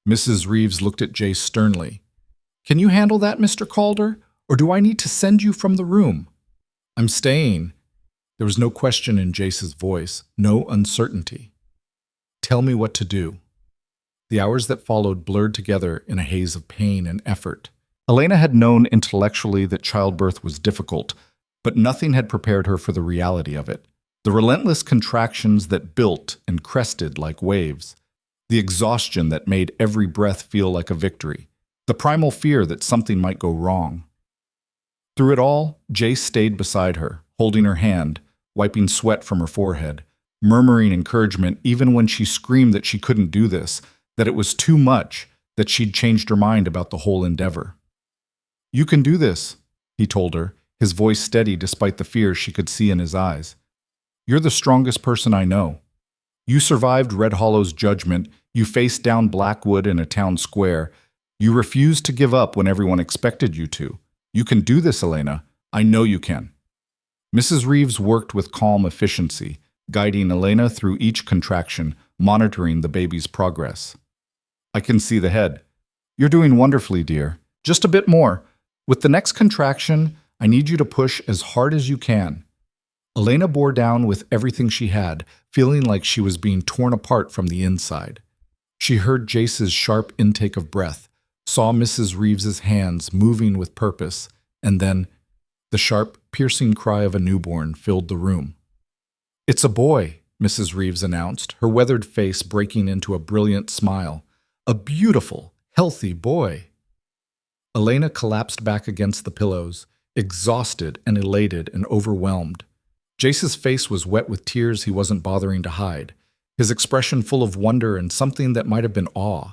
Mrs. Reeves looked at Jace sternly. Can you handle that, Mr. Calder, or do I need to send you from the room? I'm staying. There was no question in Jace's voice, no uncertainty. Tell me what to do. The hours that followed blurred together in a haze of pain and effort. Elena had known intellectually that childbirth was difficult, but nothing had prepared her for the reality of it. The relentless contractions that built and crested like waves. The exhaustion that made every breath feel like a victory. The primal fear that something might go wrong. Through it all, Jace stayed beside her, holding her hand, wiping sweat from her forehead, murmuring encouragement even when she screamed that she couldn't do this, that it was too much, that she'd changed her mind about the whole endeavor. You can do this, he told her, his voice steady despite the fear she could see in his eyes. You're the strongest person I know. You survived Red Hollow's judgment, you faced down Blackwood in a town square, you refused to give up when everyone expected you to. You can do this, Elena. I know you can. Mrs. Reeves worked with calm efficiency, guiding Elena through each contraction, monitoring the baby's progress. I can see the head. You're doing wonderfully, dear. Just a bit more. With the next contraction, I need you to push as hard as you can. Elena bore down with everything she had, feeling like she was being torn apart from the inside. She heard Jace's sharp intake of breath, saw Mrs. Reeves's hands moving with purpose, and then the sharp, piercing cry of a newborn filled the room. It's a boy, Mrs. Reeves announced, her weathered face breaking into a brilliant smile. A beautiful, healthy boy. Elena collapsed back against the pillows, exhausted and elated and overwhelmed. Jace's face was wet with tears he wasn't bothering to hide, his expression full of wonder and something that might have been awe.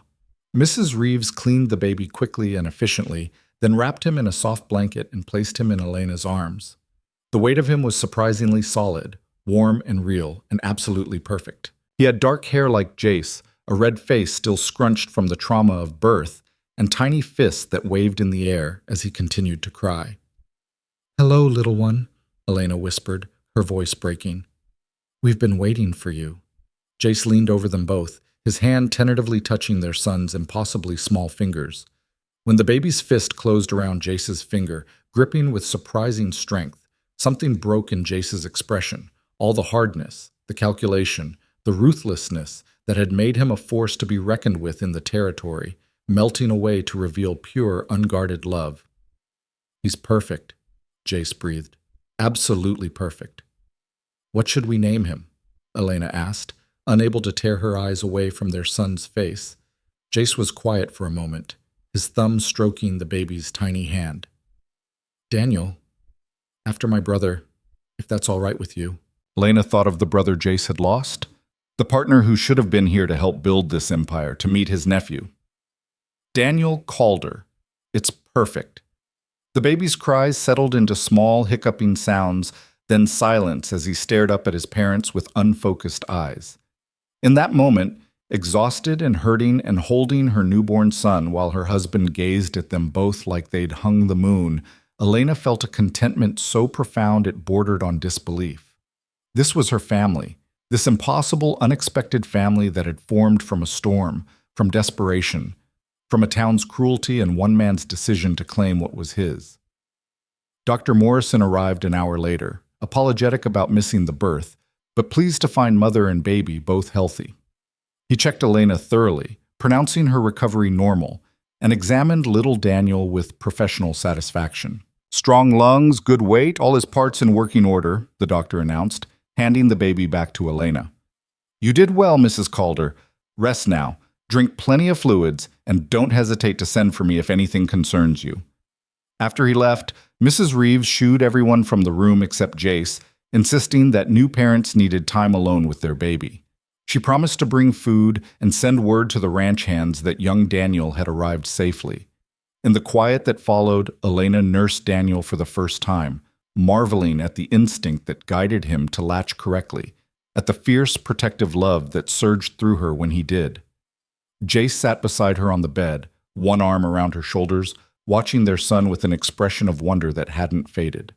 Mrs. Reeves cleaned the baby quickly and efficiently, then wrapped him in a soft blanket and placed him in Elena's arms. The weight of him was surprisingly solid, warm and real, and absolutely perfect. He had dark hair like Jace, a red face still scrunched from the trauma of birth, and tiny fists that waved in the air as he continued to cry. Hello, little one, Elena whispered, her voice breaking. We've been waiting for you. Jace leaned over them both, his hand tentatively touching their son's impossibly small fingers. When the baby's fist closed around Jace's finger, gripping with surprising strength, something broke in Jace's expression, all the hardness, the calculation, the ruthlessness that had made him a force to be reckoned with in the territory, melting away to reveal pure, unguarded love. He's perfect, Jace breathed. Absolutely perfect. What should we name him? Elena asked, unable to tear her eyes away from their son's face. Jace was quiet for a moment, his thumb stroking the baby's tiny hand. Daniel, after my brother, if that's all right with you. Elena thought of the brother Jace had lost, the partner who should have been here to help build this empire, to meet his nephew. Daniel Calder. It's perfect. The baby's cries settled into small, hiccuping sounds, then silence as he stared up at his parents with unfocused eyes. In that moment, exhausted and hurting and holding her newborn son while her husband gazed at them both like they'd hung the moon, Elena felt a contentment so profound it bordered on disbelief. This was her family, This impossible, unexpected family that had formed from a storm, from desperation, from a town's cruelty and one man's decision to claim what was his. Dr. Morrison arrived an hour later, apologetic about missing the birth, but pleased to find mother and baby both healthy. He checked Elena thoroughly, pronouncing her recovery normal, and examined little Daniel with professional satisfaction. Strong lungs, good weight, all his parts in working order, the doctor announced, handing the baby back to Elena. You did well, Mrs. Calder. Rest now, drink plenty of fluids, and don't hesitate to send for me if anything concerns you. After he left, Mrs. Reeves shooed everyone from the room except Jace, insisting that new parents needed time alone with their baby. She promised to bring food and send word to the ranch hands that young Daniel had arrived safely. In the quiet that followed, Elena nursed Daniel for the first time, marveling at the instinct that guided him to latch correctly, at the fierce protective love that surged through her when he did. Jace sat beside her on the bed, one arm around her shoulders, watching their son with an expression of wonder that hadn't faded.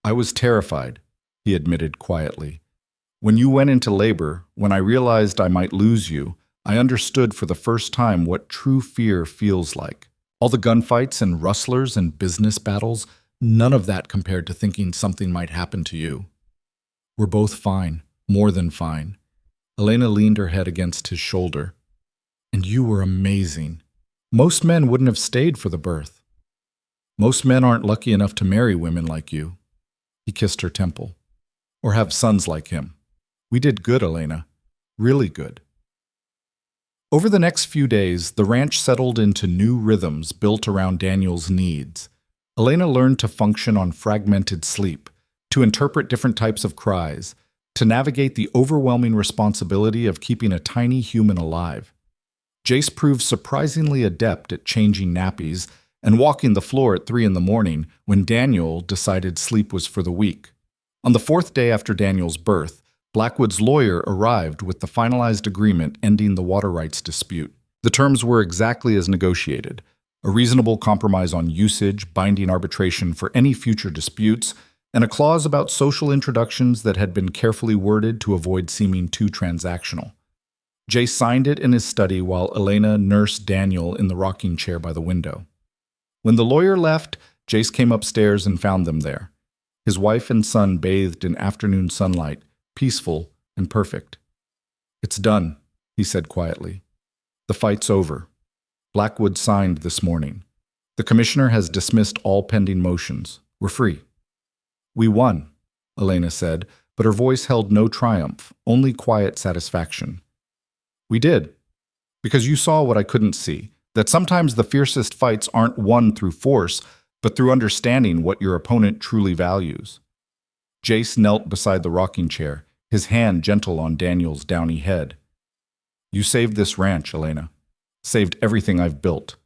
I was terrified, he admitted quietly. When you went into labor, when I realized I might lose you, I understood for the first time what true fear feels like. All the gunfights and rustlers and business battles, none of that compared to thinking something might happen to you. We're both fine, more than fine. Elena leaned her head against his shoulder. And you were amazing. Most men wouldn't have stayed for the birth. Most men aren't lucky enough to marry women like you. He kissed her temple. Or have sons like him. We did good, Elena. Really good. Over the next few days, the ranch settled into new rhythms built around Daniel's needs. Elena learned to function on fragmented sleep, to interpret different types of cries, to navigate the overwhelming responsibility of keeping a tiny human alive. Jace proved surprisingly adept at changing nappies and walking the floor at 3 a.m. when Daniel decided sleep was for the weak. On the 4th day after Daniel's birth, Blackwood's lawyer arrived with the finalized agreement ending the water rights dispute. The terms were exactly as negotiated: a reasonable compromise on usage, binding arbitration for any future disputes, and a clause about social introductions that had been carefully worded to avoid seeming too transactional. Jay signed it in his study while Elena nursed Daniel in the rocking chair by the window. When the lawyer left, Jace came upstairs and found them there. His wife and son bathed in afternoon sunlight, peaceful and perfect. It's done, he said quietly. The fight's over. Blackwood signed this morning. The commissioner has dismissed all pending motions. We're free. We won, Elena said, but her voice held no triumph, only quiet satisfaction. We did, because you saw what I couldn't see, that sometimes the fiercest fights aren't won through force, but through understanding what your opponent truly values. Jace knelt beside the rocking chair, his hand gentle on Daniel's downy head. You saved this ranch, Elena. Saved everything I've built.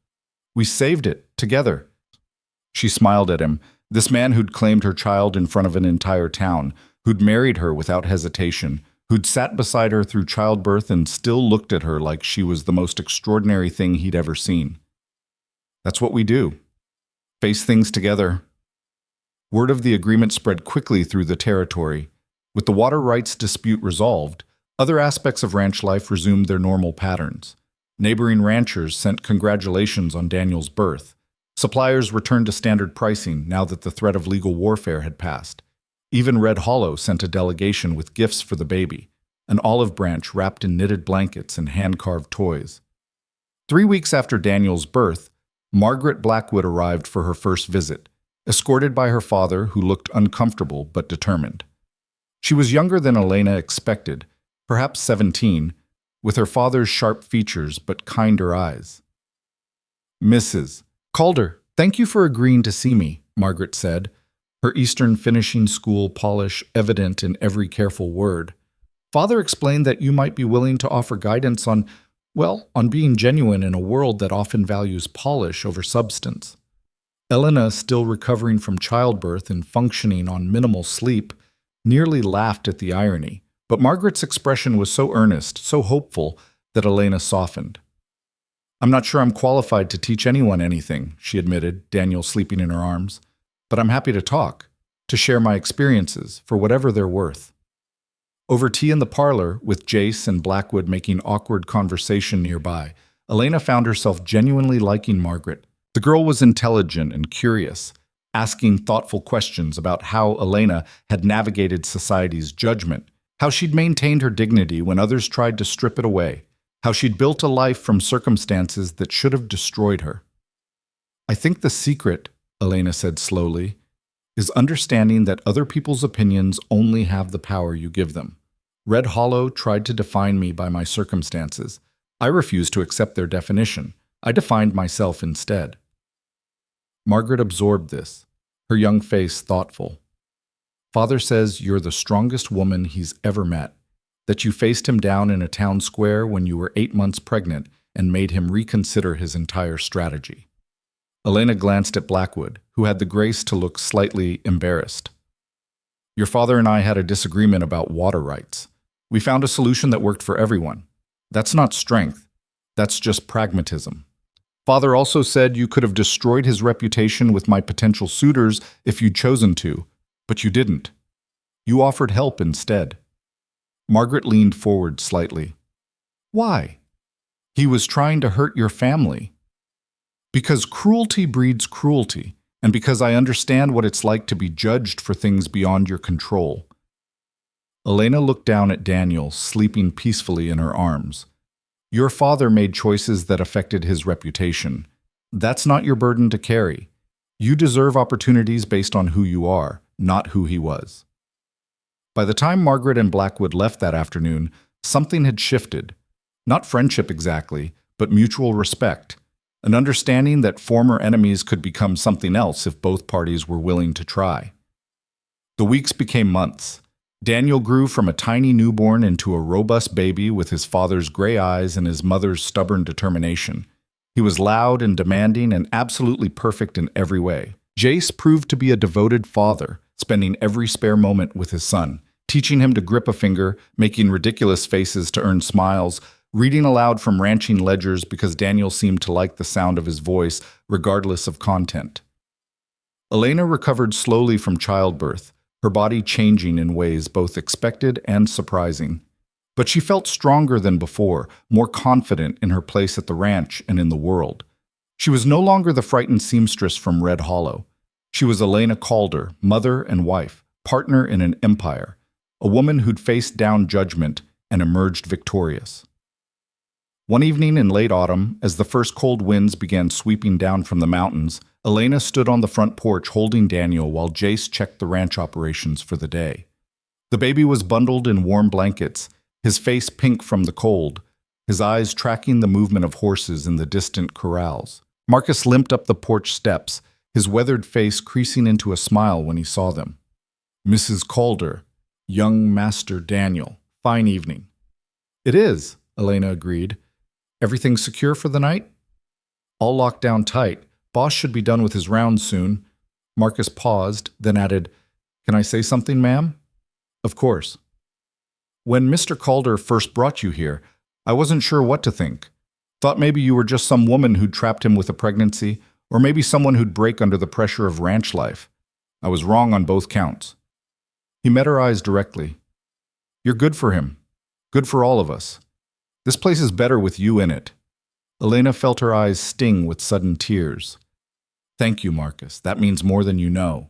We saved it, together. She smiled at him, this man who'd claimed her child in front of an entire town, who'd married her without hesitation, who'd sat beside her through childbirth and still looked at her like she was the most extraordinary thing he'd ever seen. That's what we do. Face things together. Word of the agreement spread quickly through the territory. With the water rights dispute resolved, other aspects of ranch life resumed their normal patterns. Neighboring ranchers sent congratulations on Daniel's birth. Suppliers returned to standard pricing now that the threat of legal warfare had passed. Even Red Hollow sent a delegation with gifts for the baby, an olive branch wrapped in knitted blankets and hand-carved toys. 3 weeks after Daniel's birth, Margaret Blackwood arrived for her first visit, escorted by her father, who looked uncomfortable but determined. She was younger than Elena expected, perhaps 17, with her father's sharp features but kinder eyes. Mrs. Calder, thank you for agreeing to see me, Margaret said, her Eastern finishing school polish evident in every careful word. Father explained that you might be willing to offer guidance on being genuine in a world that often values polish over substance. Elena, still recovering from childbirth and functioning on minimal sleep, nearly laughed at the irony, but Margaret's expression was so earnest, so hopeful, that Elena softened. I'm not sure I'm qualified to teach anyone anything, she admitted, Daniel sleeping in her arms, but I'm happy to talk, to share my experiences, for whatever they're worth. Over tea in the parlor, with Jace and Blackwood making awkward conversation nearby, Elena found herself genuinely liking Margaret. The girl was intelligent and curious, asking thoughtful questions about how Elena had navigated society's judgment, how she'd maintained her dignity when others tried to strip it away, how she'd built a life from circumstances that should have destroyed her. "I think the secret," Elena said slowly, "is understanding that other people's opinions only have the power you give them. Red Hollow tried to define me by my circumstances. I refused to accept their definition. I defined myself instead." Margaret absorbed this, her young face thoughtful. "Father says you're the strongest woman he's ever met, that you faced him down in a town square when you were 8 months pregnant and made him reconsider his entire strategy." Elena glanced at Blackwood, who had the grace to look slightly embarrassed. "Your father and I had a disagreement about water rights. We found a solution that worked for everyone. That's not strength. That's just pragmatism. Father also said you could have destroyed his reputation with my potential suitors if you'd chosen to, but you didn't. You offered help instead." Margaret leaned forward slightly. "Why?" "He was trying to hurt your family." "Because cruelty breeds cruelty, and because I understand what it's like to be judged for things beyond your control." Elena looked down at Daniel, sleeping peacefully in her arms. "Your father made choices that affected his reputation. That's not your burden to carry. You deserve opportunities based on who you are, not who he was." By the time Margaret and Blackwood left that afternoon, something had shifted. Not friendship exactly, but mutual respect. An understanding that former enemies could become something else if both parties were willing to try. The weeks became months. Daniel grew from a tiny newborn into a robust baby with his father's gray eyes and his mother's stubborn determination. He was loud and demanding and absolutely perfect in every way. Jace proved to be a devoted father, spending every spare moment with his son, teaching him to grip a finger, making ridiculous faces to earn smiles, reading aloud from ranching ledgers because Daniel seemed to like the sound of his voice, regardless of content. Elena recovered slowly from childbirth, her body changing in ways both expected and surprising. But she felt stronger than before, more confident in her place at the ranch and in the world. She was no longer the frightened seamstress from Red Hollow. She was Elena Calder, mother and wife, partner in an empire, a woman who'd faced down judgment and emerged victorious. One evening in late autumn, as the first cold winds began sweeping down from the mountains, Elena stood on the front porch holding Daniel while Jace checked the ranch operations for the day. The baby was bundled in warm blankets, his face pink from the cold, his eyes tracking the movement of horses in the distant corrals. Marcus limped up the porch steps, his weathered face creasing into a smile when he saw them. "Mrs. Calder, young Master Daniel, fine evening." "It is," Elena agreed. "Everything secure for the night?" "All locked down tight. Boss should be done with his rounds soon." Marcus paused, then added, "Can I say something, ma'am?" "Of course." "When Mr. Calder first brought you here, I wasn't sure what to think. Thought maybe you were just some woman who'd trapped him with a pregnancy, or maybe someone who'd break under the pressure of ranch life. I was wrong on both counts." He met her eyes directly. "You're good for him. Good for all of us. This place is better with you in it." Elena felt her eyes sting with sudden tears. "Thank you, Marcus. That means more than you know."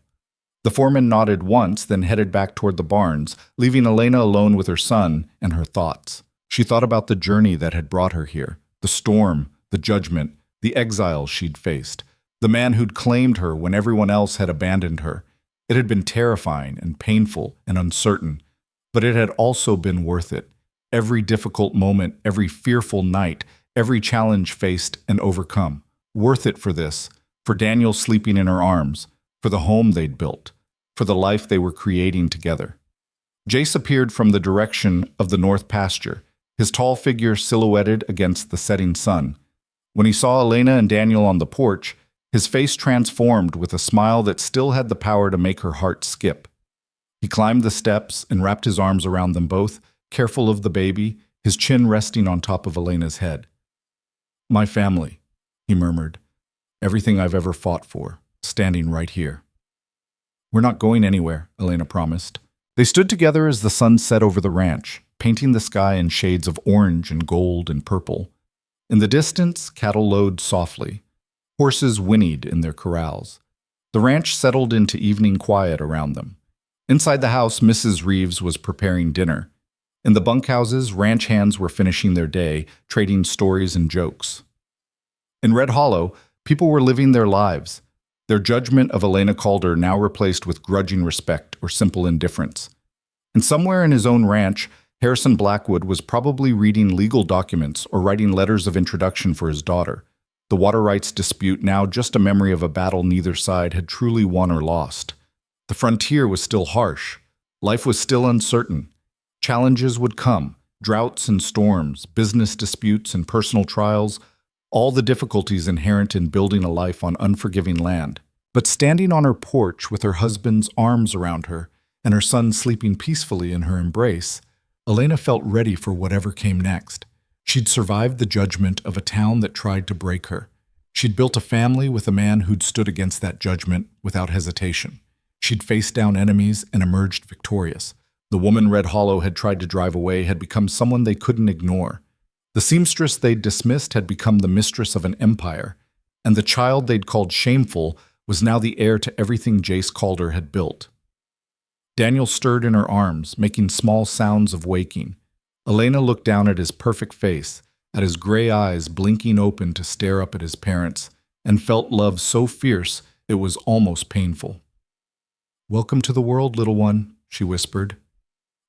The foreman nodded once, then headed back toward the barns, leaving Elena alone with her son and her thoughts. She thought about the journey that had brought her here, the storm, the judgment, the exile she'd faced, the man who'd claimed her when everyone else had abandoned her. It had been terrifying and painful and uncertain, but it had also been worth it. Every difficult moment, every fearful night, every challenge faced and overcome. Worth it for this, for Daniel sleeping in her arms, for the home they'd built, for the life they were creating together. Jace appeared from the direction of the north pasture, his tall figure silhouetted against the setting sun. When he saw Elena and Daniel on the porch, his face transformed with a smile that still had the power to make her heart skip. He climbed the steps and wrapped his arms around them both, careful of the baby, his chin resting on top of Elena's head. "My family," he murmured. "Everything I've ever fought for, standing right here." "We're not going anywhere," Elena promised. They stood together as the sun set over the ranch, painting the sky in shades of orange and gold and purple. In the distance, cattle lowed softly. Horses whinnied in their corrals. The ranch settled into evening quiet around them. Inside the house, Mrs. Reeves was preparing dinner. In the bunkhouses, ranch hands were finishing their day, trading stories and jokes. In Red Hollow, people were living their lives, their judgment of Elena Calder now replaced with grudging respect or simple indifference. And somewhere in his own ranch, Harrison Blackwood was probably reading legal documents or writing letters of introduction for his daughter, the water rights dispute now just a memory of a battle neither side had truly won or lost. The frontier was still harsh. Life was still uncertain. Challenges would come, droughts and storms, business disputes and personal trials, all the difficulties inherent in building a life on unforgiving land. But standing on her porch with her husband's arms around her and her son sleeping peacefully in her embrace, Elena felt ready for whatever came next. She'd survived the judgment of a town that tried to break her. She'd built a family with a man who'd stood against that judgment without hesitation. She'd faced down enemies and emerged victorious. The woman Red Hollow had tried to drive away had become someone they couldn't ignore. The seamstress they'd dismissed had become the mistress of an empire, and the child they'd called shameful was now the heir to everything Jace Calder had built. Daniel stirred in her arms, making small sounds of waking. Elena looked down at his perfect face, at his gray eyes blinking open to stare up at his parents, and felt love so fierce it was almost painful. "Welcome to the world, little one," she whispered.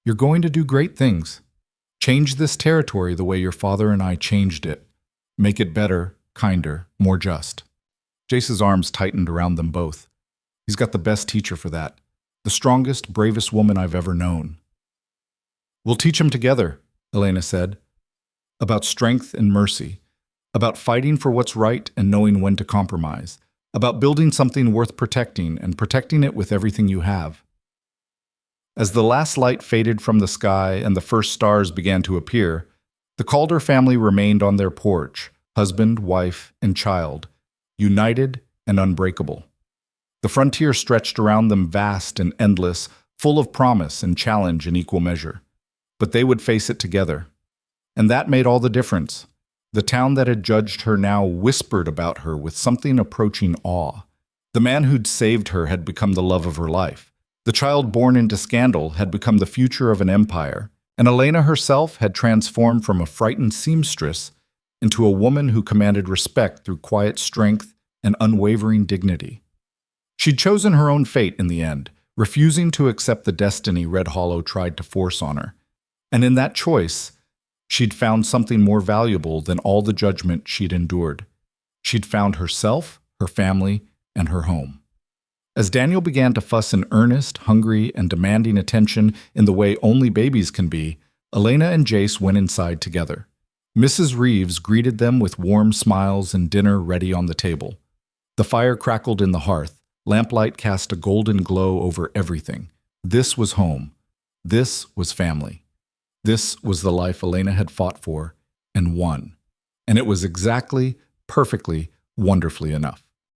"You're going to do great things. Change this territory the way your father and I changed it. Make it better, kinder, more just." Jace's arms tightened around them both. He's got the best teacher for that. The strongest, bravest woman I've ever known. "We'll teach him together," Elena said. "About strength and mercy. About fighting for what's right and knowing when to compromise. About building something worth protecting and protecting it with everything you have." As the last light faded from the sky and the first stars began to appear, the Calder family remained on their porch, husband, wife, and child, united and unbreakable. The frontier stretched around them vast and endless, full of promise and challenge in equal measure. But they would face it together. And that made all the difference. The town that had judged her now whispered about her with something approaching awe. The man who'd saved her had become the love of her life. The child born into scandal had become the future of an empire. And Elena herself had transformed from a frightened seamstress into a woman who commanded respect through quiet strength and unwavering dignity. She'd chosen her own fate in the end, refusing to accept the destiny Red Hollow tried to force on her. And in that choice, she'd found something more valuable than all the judgment she'd endured. She'd found herself, her family, and her home. As Daniel began to fuss in earnest, hungry, and demanding attention in the way only babies can be, Elena and Jace went inside together. Mrs. Reeves greeted them with warm smiles and dinner ready on the table. The fire crackled in the hearth. Lamplight cast a golden glow over everything. This was home. This was family. This was the life Elena had fought for and won. And it was exactly, perfectly, wonderfully enough.